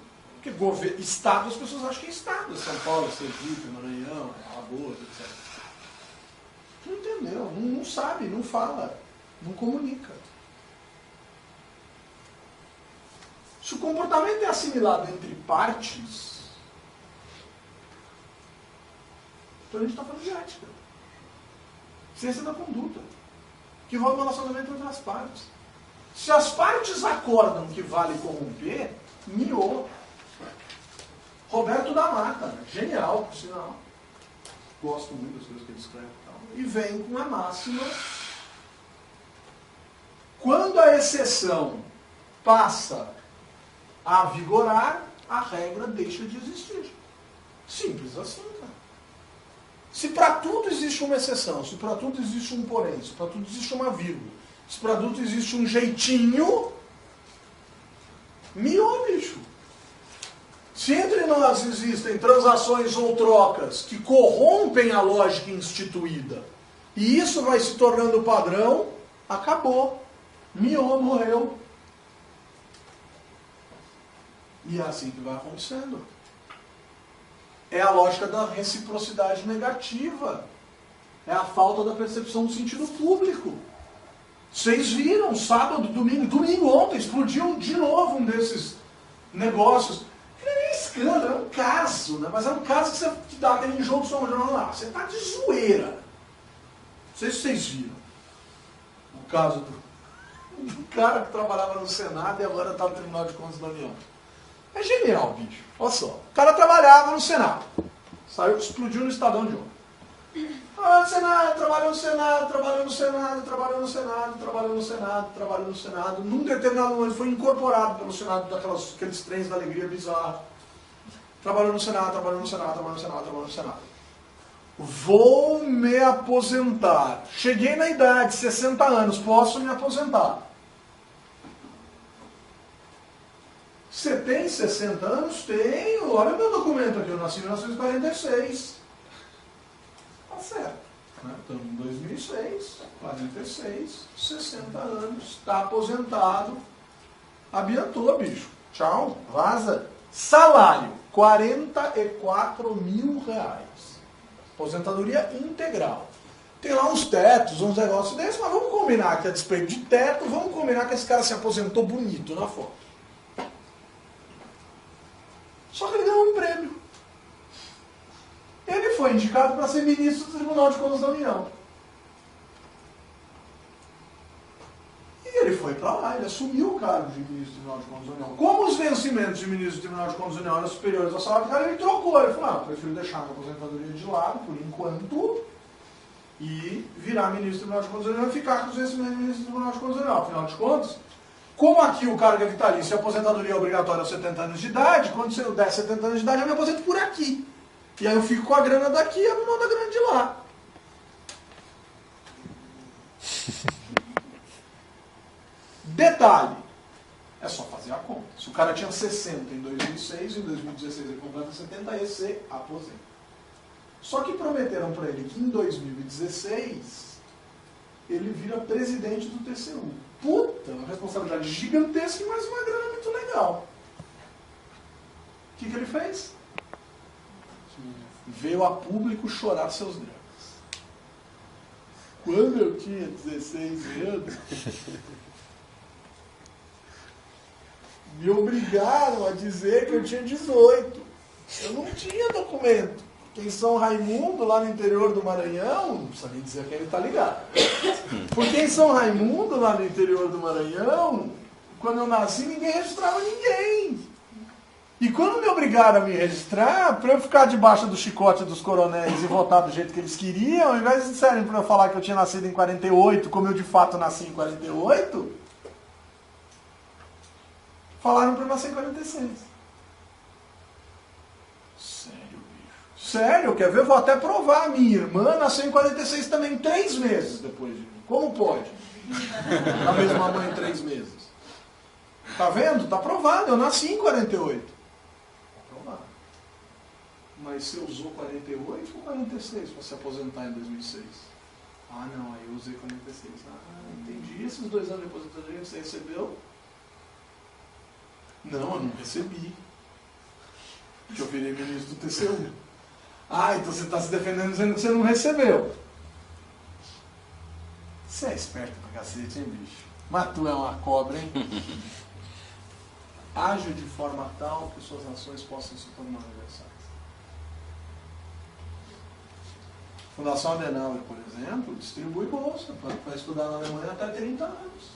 Speaker 1: Porque Estado, as pessoas acham que é Estado. É São Paulo, Sergipe, Maranhão, Alagoas, etc. Não entendeu, não sabe, não fala, não comunica. Se o comportamento é assimilado entre partes, então a gente está falando de ética. Ciência da conduta. Que rola um relacionamento entre as partes. Se as partes acordam que vale corromper, miou. Roberto da Mata, genial, por sinal. Gosto muito das coisas que ele escreve e tal. E vem com a máxima: quando a exceção passa a vigorar, a regra deixa de existir. Simples assim, cara. Se para tudo existe uma exceção, se para tudo existe um porém, se para tudo existe uma vírgula, se para tudo existe um jeitinho, miou, bicho. Se entre nós existem transações ou trocas que corrompem a lógica instituída, e isso vai se tornando padrão, acabou. Miou, morreu. E é assim que vai acontecendo. É a lógica da reciprocidade negativa. É a falta da percepção do sentido público. Vocês viram, sábado, domingo ontem, explodiu de novo um desses negócios. Não é nem escândalo, é um caso, né? Mas é um caso que você te dá aquele enjoo do São Jornal lá. Você está de zoeira. Não sei se vocês viram. O caso do cara que trabalhava no Senado e agora está no Tribunal de Contas da União. É genial, bicho. Olha só. O cara trabalhava no Senado. Saiu, explodiu no Estadão de ontem. Trabalhou no Senado, trabalhou no Senado, trabalhou no Senado, trabalhou no Senado, trabalhou no Senado, trabalhou no Senado. Num determinado momento foi incorporado pelo Senado daqueles trens da alegria bizarra. Trabalhou no Senado, trabalhou no Senado, trabalhou no Senado, trabalhou no Senado. Vou me aposentar. Cheguei na idade, 60 anos, posso me aposentar. Você tem 60 anos? Tenho. Olha o meu documento aqui, eu nasci em 1946. Tá certo. Estamos em 2006, 46, 60 anos, está aposentado. Abiantou, bicho. Tchau, vaza. Salário, R$44 mil. Aposentadoria integral. Tem lá uns tetos, uns negócios desses, mas vamos combinar que a despeito de teto, vamos combinar que esse cara se aposentou bonito na foto. Só que ele ganhou um prêmio. Ele foi indicado para ser ministro do Tribunal de Contas da União. E ele foi para lá, ele assumiu o cargo de ministro do Tribunal de Contas da União. Como os vencimentos de ministro do Tribunal de Contas da União eram superiores ao salário do cara, ele trocou. Ele falou, prefiro deixar a minha aposentadoria de lado, por enquanto, e virar ministro do Tribunal de Contas da União e ficar com os vencimentos de ministro do Tribunal de Contas da União. Afinal de contas, como aqui o cargo é vitalício e a aposentadoria é obrigatória aos 70 anos de idade, quando eu der 70 anos de idade, eu me aposento por aqui. E aí eu fico com a grana daqui e abro mão da grana de lá. Detalhe, é só fazer a conta. Se o cara tinha 60 em 2006, em 2016 ele completa 70, esse aposenta. Só que prometeram para ele que em 2016 ele vira presidente do TCU. Puta, uma responsabilidade gigantesca e mais uma grana muito legal. O que ele fez? Veio a público chorar seus dramas. Quando eu tinha 16 anos, me obrigaram a dizer que eu tinha 18. Eu não tinha documento. Porque em São Raimundo, lá no interior do Maranhão, não precisa nem dizer quem ele está ligado. Porque em São Raimundo, lá no interior do Maranhão, quando eu nasci, ninguém registrava ninguém. E quando me obrigaram a me registrar, para eu ficar debaixo do chicote dos coronéis e votar do jeito que eles queriam, ao invés de disserem para eu falar que eu tinha nascido em 48, como eu de fato nasci em 48, falaram para eu nascer em 46. Sério, quer ver? Eu vou até provar. Minha irmã nasceu em 46 também, 3 meses depois de mim. Como pode? A mesma mãe 3 meses. Tá vendo? Tá provado. Eu nasci em 48. Tá provado. Mas você usou 48 ou 46 para se aposentar em 2006? Ah, não. Aí eu usei 46. Ah, entendi. Esses 2 anos de aposentadoria que você recebeu? Não, eu não recebi. Porque eu virei ministro do TCU. Ah, então você está se defendendo dizendo que você não recebeu. Você é esperto pra cacete, hein, bicho? Mas tu é uma cobra, hein? Age de forma tal que suas ações possam se tornar universais. Fundação Adenauer, por exemplo, distribui bolsa para estudar na Alemanha até 30 anos.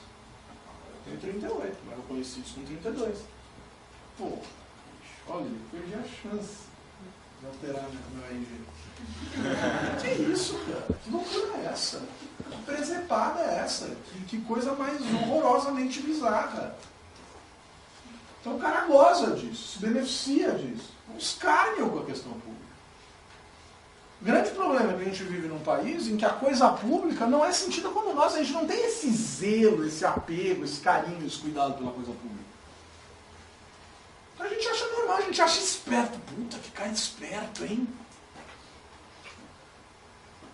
Speaker 1: Eu tenho 38, mas eu conheci isso com 32. Pô, bicho, olha, eu perdi a chance de alterar meu RG. Que isso, cara? Que loucura é essa? Que presepada é essa? Que coisa mais horrorosamente bizarra. Então o cara goza disso, se beneficia disso. É um escárnio com a questão pública. O grande problema é que a gente vive num país em que a coisa pública não é sentida como nós. A gente não tem esse zelo, esse apego, esse carinho, esse cuidado pela coisa pública. Então a gente acha normal, a gente acha esperto. Puta, que cara esperto, hein?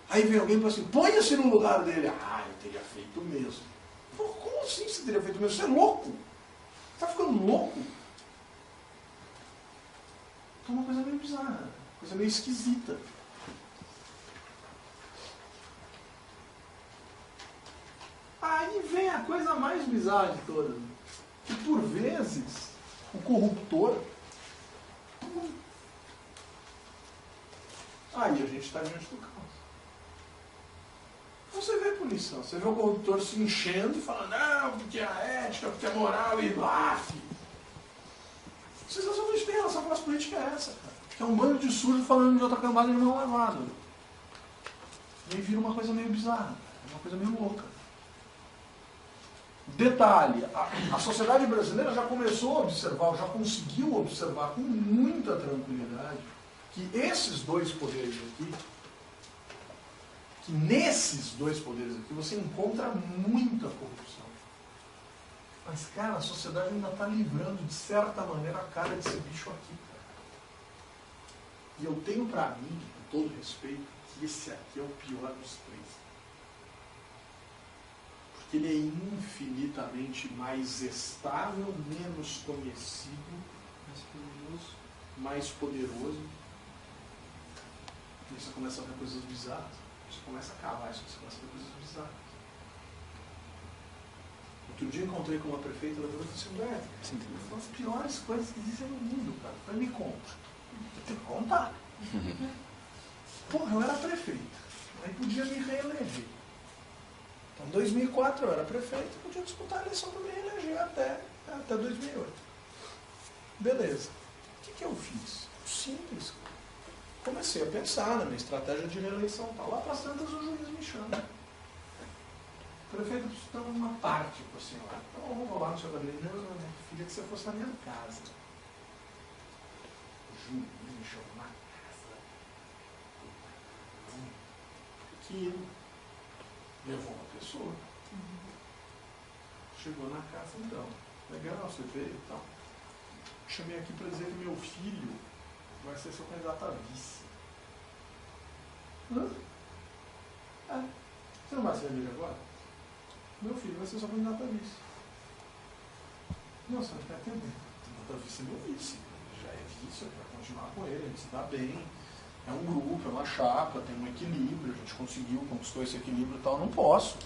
Speaker 1: Aí vem alguém e fala assim, ponha-se no lugar dele. Ah, eu teria feito mesmo. Pô, como assim você teria feito mesmo? Você é louco? Tá ficando louco? Então é uma coisa meio bizarra, coisa meio esquisita. Aí vem a coisa mais bizarra de todas. Que por vezes, o corruptor... Aí a gente está diante do caos. Você vê punição, você vê o corruptor se enchendo e falando, não, porque é ética, porque é moral, e lá, filho. A sensação que a gente tem em relação à classe política é essa, cara. Que é um bando de surdo falando de outra cambada de mão levada. E aí vira uma coisa meio bizarra, uma coisa meio louca. Detalhe, a sociedade brasileira já começou a observar, já conseguiu observar com muita tranquilidade que esses dois poderes aqui, que nesses dois poderes aqui você encontra muita corrupção. Mas, cara, a sociedade ainda está livrando, de certa maneira, a cara desse bicho aqui, cara. E eu tenho para mim, com todo respeito, que esse aqui é o pior dos três. Porque ele é infinitamente mais estável, menos conhecido, mais poderoso. E você começa a ver coisas bizarras. Você começa a cavar isso, você começa a ver coisas bizarras. Outro dia eu encontrei com uma prefeita, ela falou assim, são as piores coisas que existem no mundo, cara. Eu falei, me conta. Eu tenho que contar. Porra, eu era prefeito. Aí podia me reeleger. Então, em 2004 eu era prefeito, podia disputar a eleição para me reeleger até 2008. Beleza. O que eu fiz? Simples. Comecei a pensar na minha estratégia de reeleição. Tá lá para as tantas o juiz me chama. Prefeito, preciso dar uma parte para a senhora. Então, eu vou lá no seu gabinete. Não, queria que você fosse na minha casa. O juiz me chamou na casa. Que ele levou uma pessoa. Chegou na casa, então. Legal, você veio e tal. Chamei aqui para dizer que meu filho vai ser seu candidato a vice. Hã? Você não vai ser amigo agora? Meu filho vai ser seu candidato a vice. Não, você não está entendendo. O candidato a vice é meu vice. Ele já é vice, eu quero continuar com ele, a gente se dá bem. É um grupo, é uma chapa, tem um equilíbrio, a gente conquistou esse equilíbrio e tal. Eu não posso.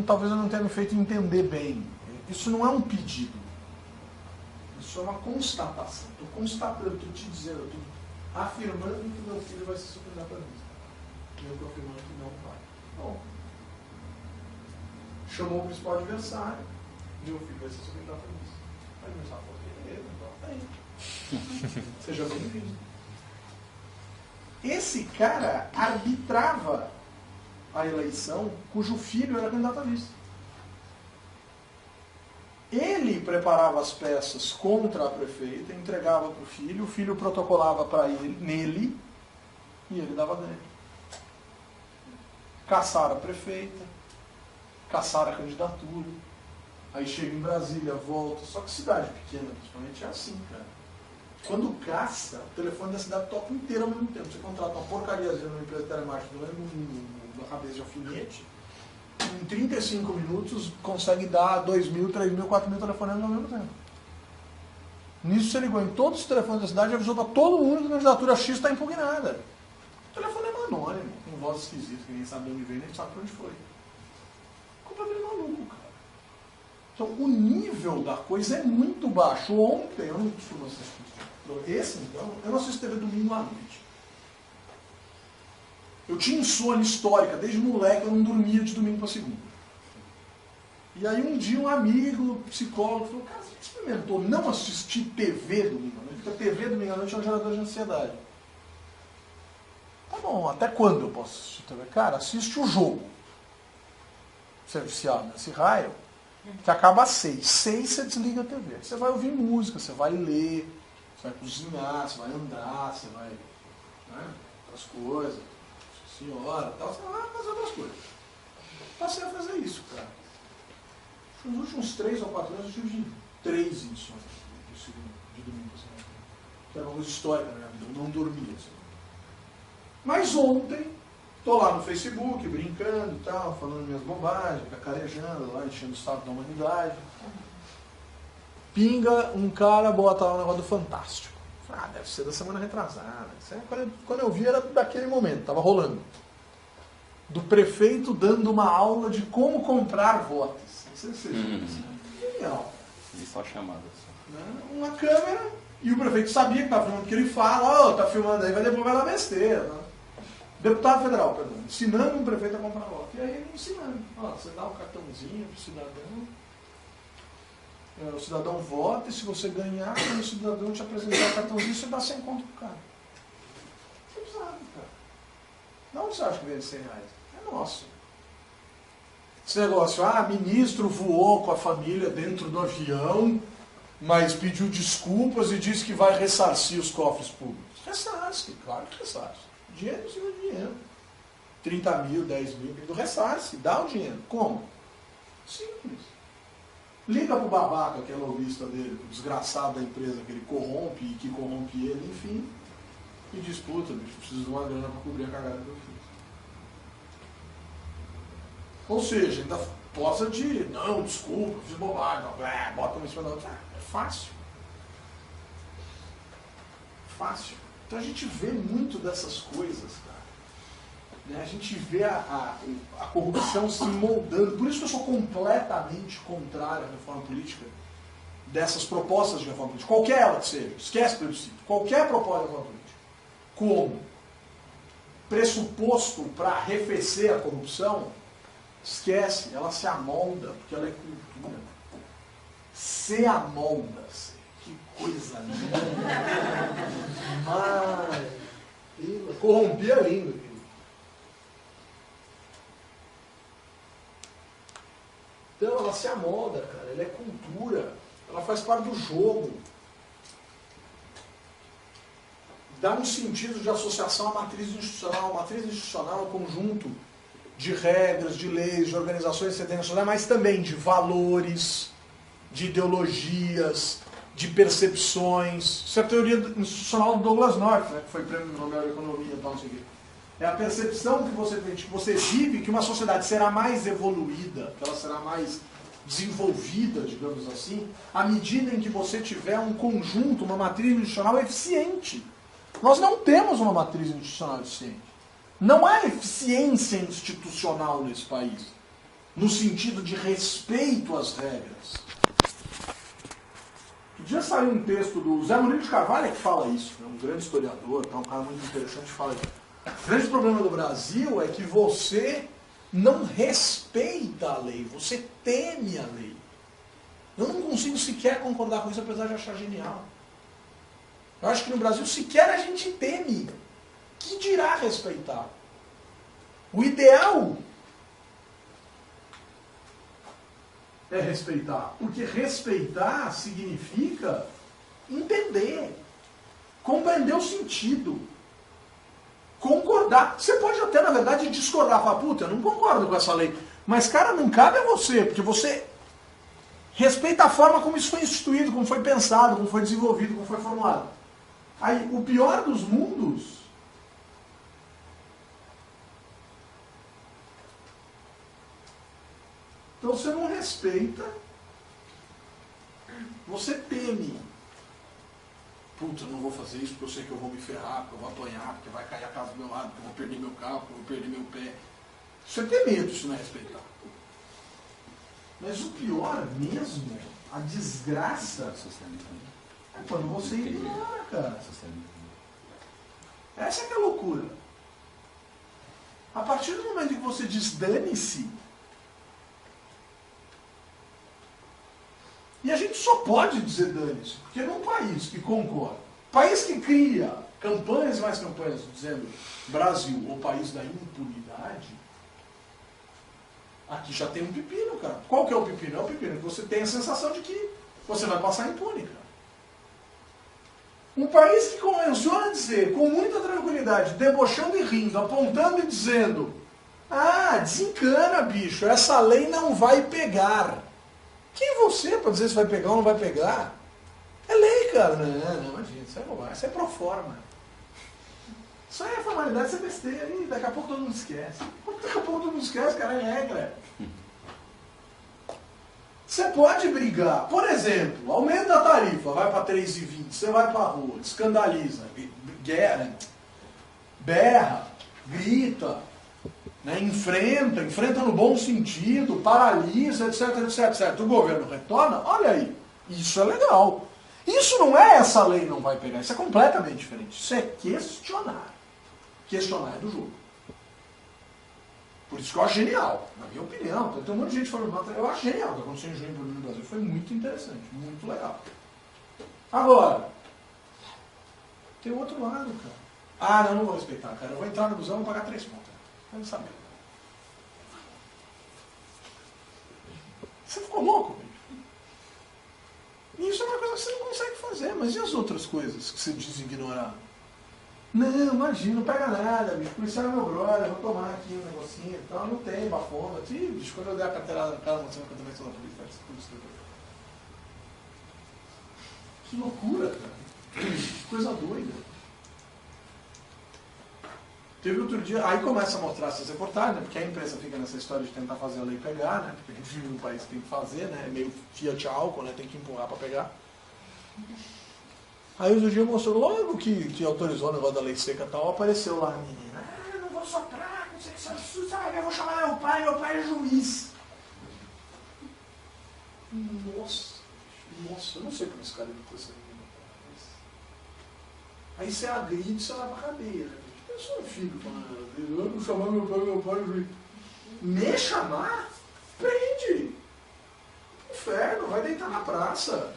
Speaker 1: Talvez eu não tenha me feito entender bem. Isso não é um pedido. Isso é uma constatação. Estou constatando, estou te dizendo, eu estou afirmando que meu filho vai ser seu candidato a vice. E eu estou afirmando que não vai. Bom. Chamou o principal adversário. Meu filho vai ser seu candidato a vice. Aí meu sapo falou, beleza, então tá aí. Seja bem-vindo. Esse cara arbitrava a eleição cujo filho era candidato a vice. Ele preparava as peças contra a prefeita, entregava para o filho protocolava para ele, nele, e ele dava ganho. Caçaram a prefeita, caçar a candidatura. Aí chega em Brasília, volta. Só que cidade pequena, principalmente, é assim, cara. Quando caça, o telefone da cidade toca inteiro ao mesmo tempo. Você contrata uma porcariazinha numa empresa de telemarketing na cabeça de alfinete, em 35 minutos consegue dar 2.000, 3.000, 4.000 telefonemas ao mesmo tempo. Nisso você ligou em todos os telefones da cidade e avisou para todo mundo que a candidatura X está impugnada. O telefone é anônimo, com voz esquisita, que ninguém sabe de onde veio, nem sabe para onde foi. Completamente maluco, cara. Então o nível da coisa é muito baixo. Ontem, eu não costumo assistir. Esse, então, eu não assisto TV domingo à noite. Eu tinha insônia histórica, desde moleque eu não dormia de domingo para segunda. E aí um dia um amigo, psicólogo, falou, cara, você experimentou não assistir TV domingo à noite? Porque a TV domingo à noite é um gerador de ansiedade. Tá bom, até quando eu posso assistir TV? Cara, assiste o jogo. Você é viciado nesse raio, que acaba às 6. 6 você desliga a TV. Você vai ouvir música, você vai ler, você vai cozinhar, você vai andar, você vai... Né, outras coisas. Senhora, tal, você vai fazer outras coisas. Passei a fazer isso, cara. Nos últimos 3 ou 4 anos eu tive 3 edições de domingo. Que era uma coisa histórica na minha vida, eu não dormia. Assim. Mas ontem, tô lá no Facebook, brincando e tal, falando minhas bobagens, cacarejando lá, enchendo o estado da humanidade. Pinga, um cara bota lá um negócio do Fantástico. Ah, deve ser da semana retrasada. Quando eu vi era daquele momento, tava rolando. Do prefeito dando uma aula de como comprar votos. Não sei se genial.
Speaker 2: E só chamadas.
Speaker 1: Uma câmera, e o prefeito sabia que estava filmando, porque ele fala, tá filmando aí, vai depois dar besteira. Né? Deputado federal, perdão, ensinando o prefeito a comprar voto. E aí ele ensinando. Você dá um cartãozinho pro cidadão. O cidadão vota, e se você ganhar, quando o cidadão te apresentar o cartãozinho, você dá 100 conto pro cara. Você sabe, cara. De onde você acha que vem de 100 reais? É nosso. Esse negócio, ministro voou com a família dentro do avião, mas pediu desculpas e disse que vai ressarcir os cofres públicos. Ressarce, claro que ressarce. Dinheiro em cima de dinheiro. 30 mil, 10 mil, ressarce, dá o dinheiro. Como? Simples. Liga pro babaca, que é lobista dele, pro desgraçado da empresa que ele corrompe e que corrompe ele, enfim, e disputa, bicho, preciso de uma grana para cobrir a cagada que eu fiz. Ou seja, ainda possa de, não, desculpa, fiz bobagem, bota uma em cima da outra. É fácil. Fácil. Então a gente vê muito dessas coisas, cara. A gente vê a corrupção se moldando. Por isso que eu sou completamente contrário à reforma política, dessas propostas de reforma política. Qualquer ela que seja. Esquece plebiscito. Qualquer proposta de reforma política. Como pressuposto para arrefecer a corrupção, esquece. Ela se amolda, porque ela é cultura. Se amolda-se. Que coisa linda. Mas, corrompia lindo. Então ela se amolda, cara, ela é cultura, ela faz parte do jogo. Dá um sentido de associação à matriz institucional. A matriz institucional é um conjunto de regras, de leis, de organizações internacionais, mas também de valores, de ideologias, de percepções. Isso é a teoria institucional do Douglas North, né, que foi prêmio Nobel de Economia e tal, não sei o quê. É a percepção que você tem, que você vive, que uma sociedade será mais evoluída, que ela será mais desenvolvida, digamos assim, à medida em que você tiver um conjunto, uma matriz institucional eficiente. Nós não temos uma matriz institucional eficiente. Não há eficiência institucional nesse país, no sentido de respeito às regras. Um dia saiu um texto do Zé Murilo de Carvalho que fala isso, é um grande historiador, um cara muito interessante, fala isso. O grande problema do Brasil é que você não respeita a lei, você teme a lei. Eu não consigo sequer concordar com isso, apesar de achar genial. Eu acho que no Brasil sequer a gente teme. Que dirá respeitar? O ideal é respeitar, porque respeitar significa entender, compreender o sentido. Concordar. Você pode até, na verdade, discordar. Falar, puta, eu não concordo com essa lei. Mas, cara, não cabe a você, porque você respeita a forma como isso foi instituído, como foi pensado, como foi desenvolvido, como foi formulado. Aí, o pior dos mundos... Então você não respeita, você teme. Puta, eu não vou fazer isso porque eu sei que eu vou me ferrar, porque eu vou apanhar, porque vai cair a casa do meu lado, porque eu vou perder meu carro, porque eu vou perder meu pé. Isso é ter medo, isso não é respeitar. Mas o pior mesmo, a desgraça, é quando você ignora, cara. Essa é que é a loucura. A partir do momento que você diz dane-se, e a gente só pode dizer dane-se, porque num país que concorda, país que cria campanhas e mais campanhas dizendo Brasil, o país da impunidade, aqui já tem um pepino, cara. Qual que é o pepino? É o pepino que você tem a sensação de que você vai passar impune, cara. Um país que convenciona dizer, com muita tranquilidade, debochando e rindo, apontando e dizendo, ah, desencana, bicho, essa lei não vai pegar. Quem é você para dizer se vai pegar ou não vai pegar? É lei, cara. Não, imagina, isso é bobagem, isso é pro forma. Isso aí é formalidade, isso é besteira, e daqui a pouco todo mundo esquece. Daqui a pouco todo mundo esquece, cara, é regra. Você pode brigar, por exemplo, aumenta a tarifa, vai para 3,20, você vai para a rua, escandaliza, berra, grita, né, enfrenta no bom sentido, paralisa, etc, etc, etc. O governo retorna, olha aí, isso é legal. Isso não é essa lei não vai pegar, isso é completamente diferente. Isso é questionar. Questionar é do jogo. Por isso que eu acho genial, na minha opinião. Tem um monte de gente falando, eu acho genial o que aconteceu em junho no Brasil. Foi muito interessante, muito legal. Agora, tem o outro lado, cara. Ah, não vou respeitar, cara. Eu vou entrar no busão e vou pagar 3 pontos. Quero saber. Você ficou louco, bicho? E isso é uma coisa que você não consegue fazer. Mas e as outras coisas que você diz ignorar? Não, imagina, não pega nada, bicho. Policial é meu brother, vou tomar aqui um negocinho e tal. Não tem bafômetro. Ih, bicho, quando eu der a carteirada no cara, mostrando que eu também sou da polícia, que loucura, cara. Que coisa doida. Teve outro dia, aí começa a mostrar essas reportagens, né, porque a imprensa fica nessa história de tentar fazer a lei pegar, né, porque a gente vive num país que tem que fazer, né, é meio Fiat álcool, né, tem que empurrar para pegar. Aí outro dia mostrou, logo que autorizou o negócio da lei seca e tal, apareceu lá a menina, eu não vou soprar, não sei o que, sabe, eu vou chamar meu pai é juiz. Nossa, eu não sei como esse cara editou essa menina. Aí você agride, você vai pra cadeia, né? Eu sou um filho, mano. Eu não chamar meu pai, juiz. Me chamar? Prende. Inferno, vai deitar na praça.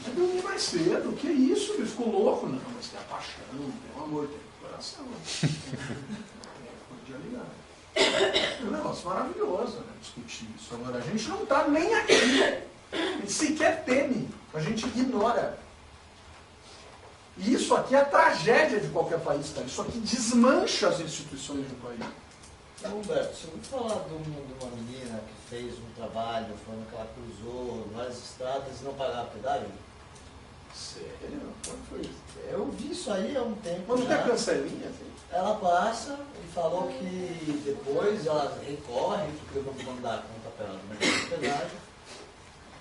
Speaker 1: Vai dormir mais cedo. Que isso? Ele ficou louco? Não, mas tem a paixão, tem o amor, tem o coração. Podia ligar. É um negócio maravilhoso, né? Discutir isso. Agora, a gente não tá nem aqui. A gente sequer teme. A gente ignora. E isso aqui é a tragédia de qualquer país, cara. Isso aqui desmancha as instituições do país.
Speaker 14: Humberto, você ouviu falar de uma menina que fez um trabalho falando que ela cruzou várias estradas e não pagava pedágio?
Speaker 1: Sério? Quando foi isso?
Speaker 14: Eu vi isso aí há um tempo.
Speaker 1: Quando tem a cancelinha, assim?
Speaker 14: Ela passa e falou que depois ela recorre, porque eu não vou dar conta para ela do pedágio.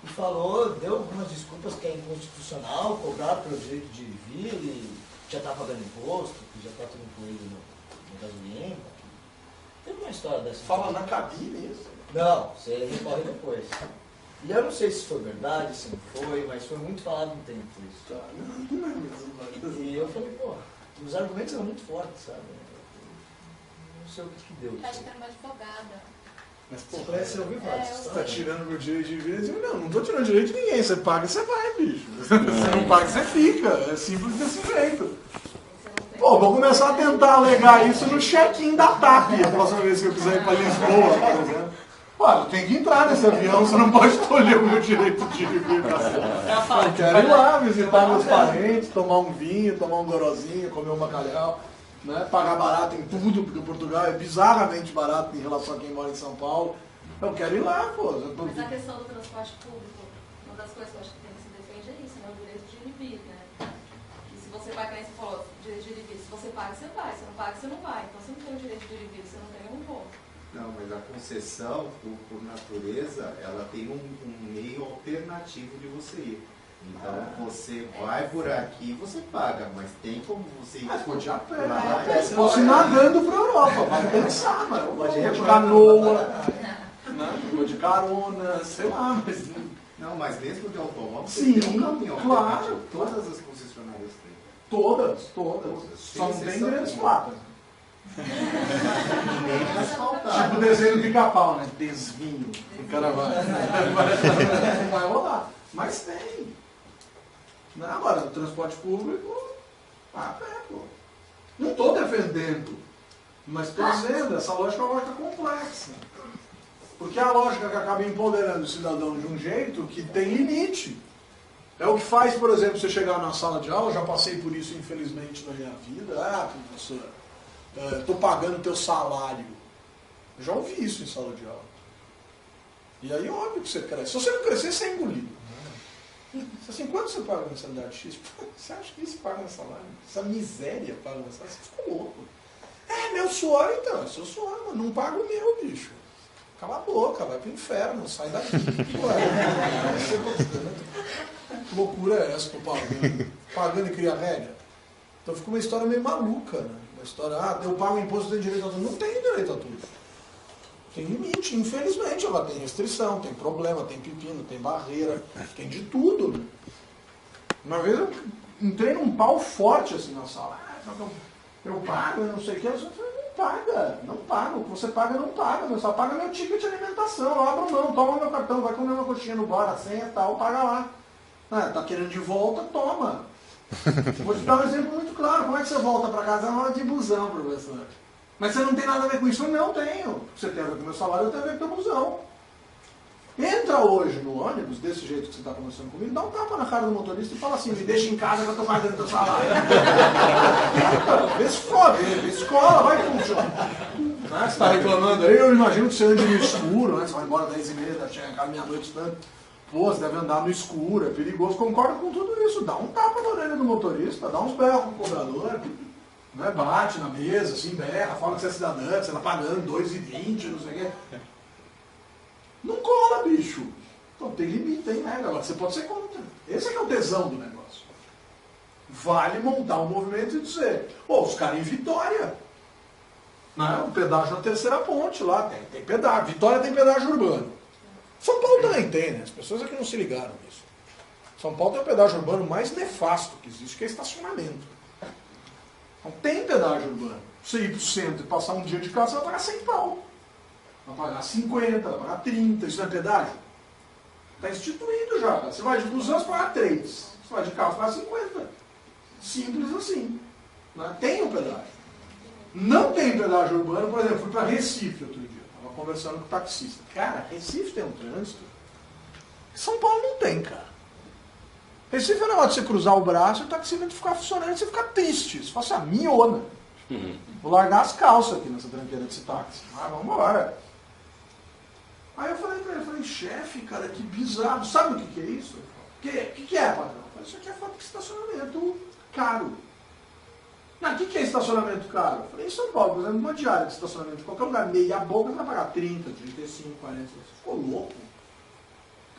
Speaker 14: E falou, deu algumas desculpas que é inconstitucional, cobrar pelo direito de vir e já está pagando imposto, que já está tudo incluído no gasolina. Teve uma história dessa.
Speaker 1: Fala na cabine isso?
Speaker 14: Não, você recorre depois. E eu não sei se foi verdade, se não foi, mas foi muito falado no tempo isso.
Speaker 1: Tá, não é mesmo.
Speaker 14: E eu falei, pô, os argumentos eram muito fortes, sabe? Não sei o que deu.
Speaker 10: Acho que era uma advogada.
Speaker 1: Mas, porra, você ouviu falar? Você está tirando meu direito de vir? Eu digo, não estou tirando direito de ninguém. Você paga, você vai, bicho. Você não paga, você fica. É simples desse jeito. Pô, vou começar a tentar alegar isso no check-in da TAP, a próxima vez que eu quiser ir para Lisboa, por exemplo. Olha, tem que entrar nesse avião, você não pode escolher o meu direito de vir para cima. Eu quero ir lá, visitar meus parentes, tomar um vinho, tomar um gorozinho, comer um bacalhau. Né, pagar barato em tudo, porque Portugal é bizarramente barato em relação a quem mora em São Paulo. Eu quero ir lá, pô.
Speaker 10: Mas a questão do transporte público, uma das coisas que eu acho que tem que se defender é isso, né? O direito de ir e vir, né? E se você vai, como você falou, direito de ir e vir, se você paga, você vai. Se não paga, você não vai. Então, você não tem o direito de ir e vir, você não tem, eu não vou.
Speaker 11: Não, mas a concessão, por natureza, ela tem um meio alternativo de você ir. Então, você vai por aqui, você paga, mas tem como você ir.
Speaker 1: Mas pode ir a pé.
Speaker 11: Você
Speaker 1: pode ir nadando para a Europa, vai pensar, mano. Pode ir de canoa, né? De carona, sei lá. Mas...
Speaker 11: Não, mas mesmo de automóvel,
Speaker 1: sim,
Speaker 11: tem um caminho.
Speaker 1: Claro.
Speaker 11: Todas as concessionárias têm.
Speaker 1: Todas. Só não tem grandes placas. Tipo desenho do Pica-Pau, né? Desvinho. O cara vai. Não vai rolar. Mas tem. Agora, no transporte público, a pé, pô. Não estou defendendo. Mas estou dizendo, essa lógica é uma lógica complexa. Porque é a lógica que acaba empoderando o cidadão de um jeito que tem limite. É o que faz, por exemplo, você chegar na sala de aula, já passei por isso infelizmente na minha vida. Professor, estou pagando teu salário. Eu já ouvi isso em sala de aula. E aí, óbvio que você cresce. Se você não crescer, você é engolido. Assim, quanto você paga na mensalidade X? Você acha que isso paga no salário? Essa miséria paga no salário? Você ficou louco. Meu suor então. É seu suor, mas não paga o meu, bicho. Cala a boca, vai pro inferno, sai daqui. Que loucura é essa que eu tô pagando? Pagando e cria média? Então fica uma história meio maluca, né? Uma história, eu pago imposto, tenho direito a tudo. Não tem direito a tudo. Tem limite, infelizmente, ela tem restrição, tem problema, tem pepino, tem barreira, tem de tudo. Né? Uma vez eu entrei num pau forte assim na sala. Eu pago, eu não sei o que. Eu falei, não paga. O que você paga, não paga. Você só paga meu ticket de alimentação. Eu abro mão, toma meu cartão, vai comer uma coxinha no bar, a senha e tal, paga lá. Tá querendo de volta, toma. Vou te dar um exemplo muito claro. Como é que você volta para casa? Na hora de busão, professor. Mas você não tem nada a ver com isso? Não tenho. Você tem a ver com o meu salário, eu tenho a ver com o teu busão. Entra hoje no ônibus, desse jeito que você está conversando comigo, dá um tapa na cara do motorista e fala assim, me deixa em casa que eu estou pagando teu salário. Vê se fode, vê se cola, vai que funciona. Você está reclamando aí, eu imagino que você ande no escuro, né? Você vai embora 10h30, chega em casa meia-noite estudando. Pô, você deve andar no escuro, é perigoso. Concordo com tudo isso. Dá um tapa na orelha do motorista, dá uns berros pro cobrador. Né? Bate na mesa, assim, berra, fala que você é cidadã, que você está pagando 2,20, não sei o quê. Não cola, bicho. Então tem limite, tem regra. Agora você pode ser contra. Esse é que é o tesão do negócio. Vale montar um movimento e dizer, os caras em Vitória. Né? O pedágio na Terceira Ponte lá, tem pedágio. Vitória tem pedágio urbano. São Paulo também tem, né? As pessoas aqui não se ligaram nisso. São Paulo tem o pedágio urbano mais nefasto que existe, que é estacionamento. Não tem pedágio urbano. Você ir para o centro e passar um dia de casa, você vai pagar 100 pau. Vai pagar 50, vai pagar 30. Isso não é pedágio? Está instituído já. Você vai de busão, você paga 3. Você vai de carro, você paga 50. Simples assim. Né? Tem o pedágio. Não tem pedágio urbano, por exemplo, fui para Recife outro dia. Estava conversando com o taxista. Cara, Recife tem um trânsito. São Paulo não tem, cara. Recife é o negócio de você cruzar o braço e o taxímetro ficar funcionando e você ficar triste. Você fala assim, miona. Vou largar as calças aqui nessa tranqueira desse táxi. Vamos embora. Aí eu falei pra ele, chefe, cara, que bizarro. Sabe o que é isso? O que é, patrão? Eu falei, isso aqui é falta de estacionamento caro. Não, o que é estacionamento caro? Eu falei, em São Paulo, por exemplo, uma diária de estacionamento de qualquer lugar, meia boca, você vai pagar 30, 35, 40. Você ficou louco?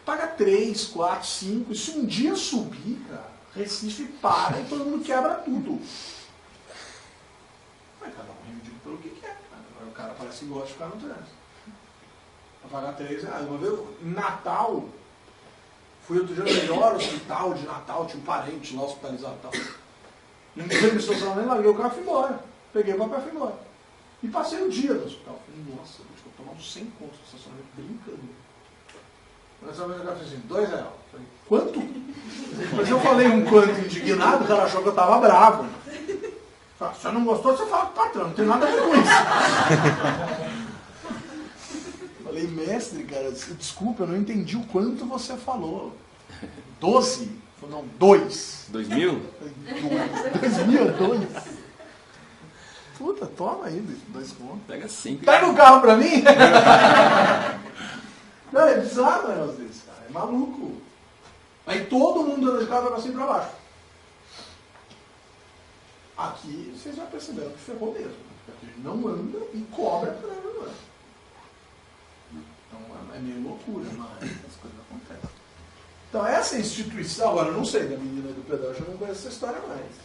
Speaker 1: Paga 3, 4, 5. E se um dia subir, cara, Recife para e todo mundo quebra tudo. Mas cada um reivindica pelo que quer. Agora o cara parece que gosta de ficar no trânsito. Vai pagar 3 reais. Uma vez, em Natal, fui outro dia no melhor hospital de Natal, tinha um parente lá hospitalizado e tal. Não me estacionamento, larguei o carro e fui embora. Peguei o papel e fui embora. E passei o dia no hospital. Falei, nossa, eu vou tomar uns 100 contos de estacionamento brincando. Nessa vez o cara fez assim, 2 reais. Falei, quanto? Mas eu falei um quanto indignado, o cara achou que eu estava bravo. Falei, se você não gostou, você fala com o patrão, não tem nada a ver com isso. Falei, mestre, cara, desculpa, eu não entendi o quanto você falou. 12? Falei, não, 2.
Speaker 2: 2.000?
Speaker 1: 2.000, 2. Puta, toma aí, 2 contos.
Speaker 2: Pega 5.
Speaker 1: Pega o carro pra mim. Não, é bizarro o negócio desse, cara. É maluco. Aí todo mundo anda de casa pra cima e pra baixo. Aqui vocês já perceberam que ferrou mesmo. Aqui não anda e cobra pra não anda. Então é meio loucura, mas as coisas acontecem. Então essa instituição, agora eu não sei da menina do pedágio, eu não conheço essa história mais.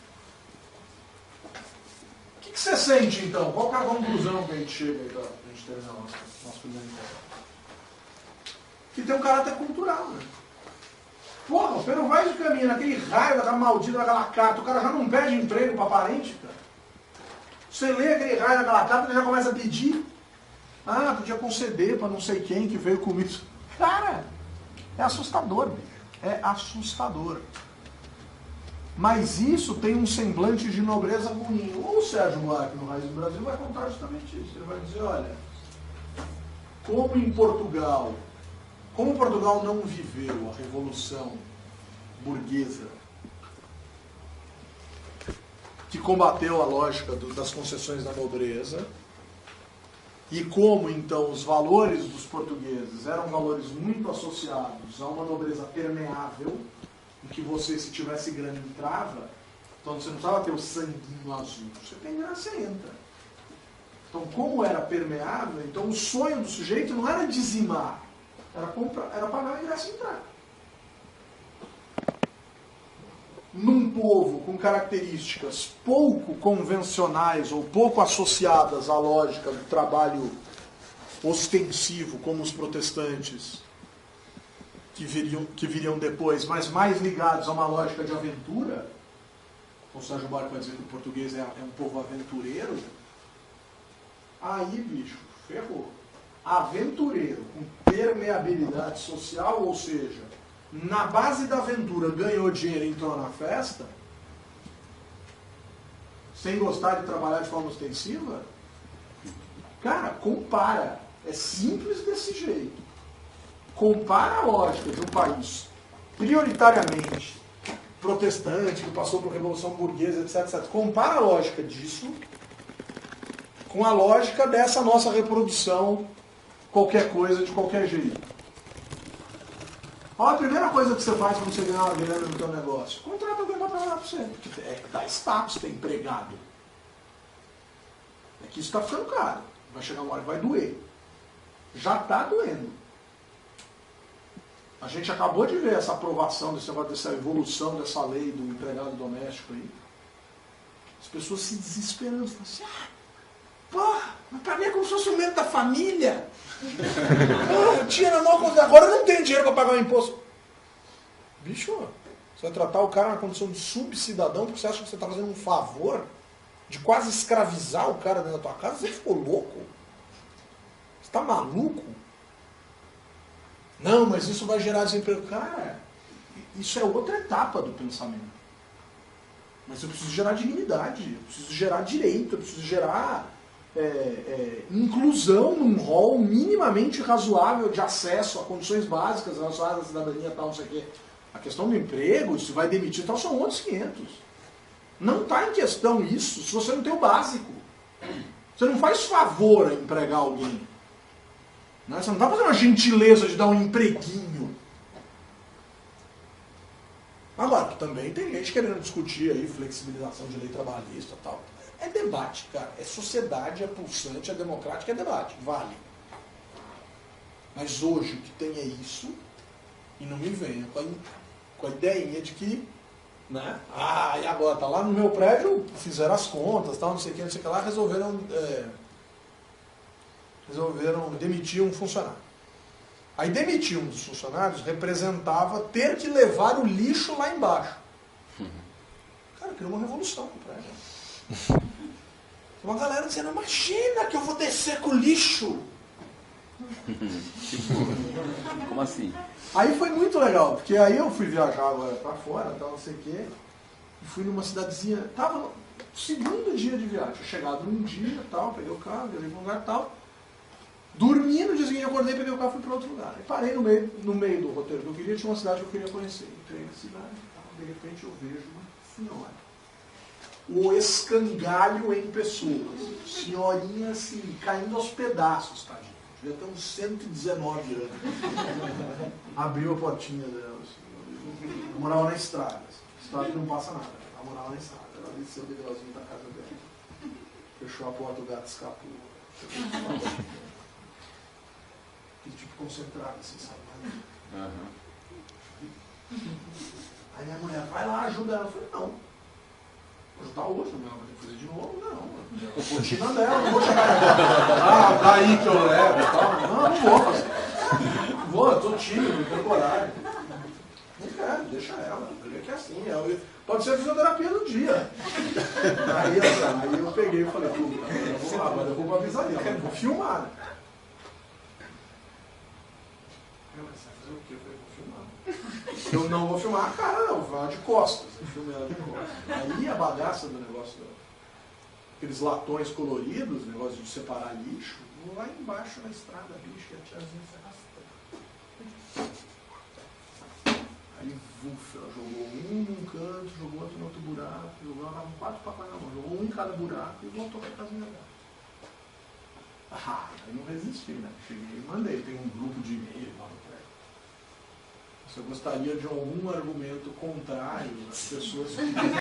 Speaker 1: O que você sente então? Qual que é a conclusão que a gente chega aí pra gente terminar o nosso primeiro encontro? Que tem um caráter cultural, né? Porra, o Pedro vai de caminho naquele raio daquela maldita daquela carta, o cara já não pede emprego para parente, cara. Você lê aquele raio daquela carta, ele já começa a pedir. Ah, podia conceder para não sei quem que veio comigo. Cara, é assustador, bicho. É assustador. Mas isso tem um semblante de nobreza ruim. O Sérgio Buarque, no Raiz do Brasil, vai contar justamente isso. Ele vai dizer, olha, como Portugal não viveu a revolução burguesa que combateu a lógica das concessões da nobreza, e como então os valores dos portugueses eram valores muito associados a uma nobreza permeável, em que você, se tivesse grana, entrava, então você não precisava ter o sanguinho azul, você tem grana, você entra. Então, como era permeável, então o sonho do sujeito não era dizimar, era pagar o ingresso e entrar. Num povo com características pouco convencionais ou pouco associadas à lógica do trabalho ostensivo, como os protestantes, que viriam depois, mas mais ligados a uma lógica de aventura, o Sérgio Buarque vai dizer que o português é um povo aventureiro, aí, bicho, ferrou. Aventureiro com permeabilidade social, ou seja, na base da aventura ganhou dinheiro e entrou na festa, sem gostar de trabalhar de forma ostensiva, cara, compara. É simples desse jeito. Compara a lógica de um país prioritariamente protestante, que passou por revolução burguesa, etc, etc. Compara a lógica disso com a lógica dessa nossa reprodução, qualquer coisa, de qualquer jeito. Olha, a primeira coisa que você faz quando você ganhar uma grana no teu negócio, contrata alguém para trabalhar para você. Porque dá status ter empregado. É que isso está ficando caro. Vai chegar uma hora que vai doer. Já está doendo. A gente acabou de ver essa aprovação, dessa evolução dessa lei do empregado doméstico aí. As pessoas se desesperando, falando assim, porra, mas para mim é como se fosse um membro da família. Eu tinha na mão, agora eu não tenho dinheiro para pagar o imposto. Bicho, você vai tratar o cara na condição de subcidadão porque você acha que você está fazendo um favor de quase escravizar o cara dentro da tua casa? Você ficou louco? Você está maluco? Não, mas isso vai gerar desemprego. Cara, isso é outra etapa do pensamento. Mas eu preciso gerar dignidade, eu preciso gerar direito, eu preciso gerar inclusão num rol minimamente razoável de acesso a condições básicas relacionadas à cidadania, tal, não sei o quê. A questão do emprego, se vai demitir, tal, são outros 500. Não está em questão isso se você não tem o básico. Você não faz favor a empregar alguém. Né? Você não está fazendo uma gentileza de dar um empreguinho. Agora, também tem gente querendo discutir aí flexibilização de lei trabalhista e tal. É debate, cara. É sociedade, é pulsante, é democrática, é debate. Vale. Mas hoje o que tem é isso, e não me venha com a ideinha de que, né? E agora, tá lá no meu prédio, fizeram as contas, tal, não sei o que, não sei o que lá, resolveram demitir um funcionário. Aí demitir um dos funcionários representava ter que levar o lixo lá embaixo. Cara, criou uma revolução no prédio. Uma galera dizendo, imagina que eu vou descer com o lixo.
Speaker 2: Como assim?
Speaker 1: Aí foi muito legal, porque aí eu fui viajar agora pra fora, tal, não sei o quê, e fui numa cidadezinha, tava no segundo dia de viagem, tinha chegado num dia, tal, peguei o carro, viajei pra um lugar, tal, dormi, no dia seguinte eu acordei, peguei o carro e fui pra outro lugar. Aí parei no meio do roteiro que eu queria, tinha uma cidade que eu queria conhecer. Entrei na cidade, tal, de repente eu vejo uma senhora. O escangalho em pessoas. Senhorinha assim, caindo aos pedaços, tadinha. devia ter uns 119 anos. Abriu a portinha dela. Assim. Eu morava na estrada. Assim. Estrada que não passa nada. Ela morava na estrada. Ela desceu o degrauzinho da casa dela. Fechou a porta, o gato escapou. Aquele tipo concentrado, assim, sabe? Aí minha mulher, vai lá, ajuda ela. Eu falei, não. Vou ajudar hoje, não vai ter que fazer de novo, não. Eu vou tirando dela, não vou chegar ela. Daí que eu levo e tal. Não vou fazer. Não vou, eu tô tímido, não tenho coragem. Não quero, deixa ela. Vê que é assim. Pode ser a fisioterapia do dia. Aí eu peguei e falei, vamos lá, mas eu vou pra avisaria, eu vou filmar. Você vai fazer o quê? Eu falei, vou filmar. Eu não vou filmar a cara, não, vou filmar de costas. Eu filmei ela de costas. Aí a bagaça do negócio, aqueles latões coloridos, negócio de separar lixo, vou lá embaixo na estrada, bicho, e a tiazinha se arrastando. Aí, ela jogou um num canto, jogou outro no outro buraco, jogou, ela tava com 4 papéis na mão, jogou um em cada buraco e voltou pra casinha dela. Aí não resisti, né? Cheguei e mandei, tem um grupo de e-mail lá no prédio. Se eu gostaria de algum argumento contrário às pessoas que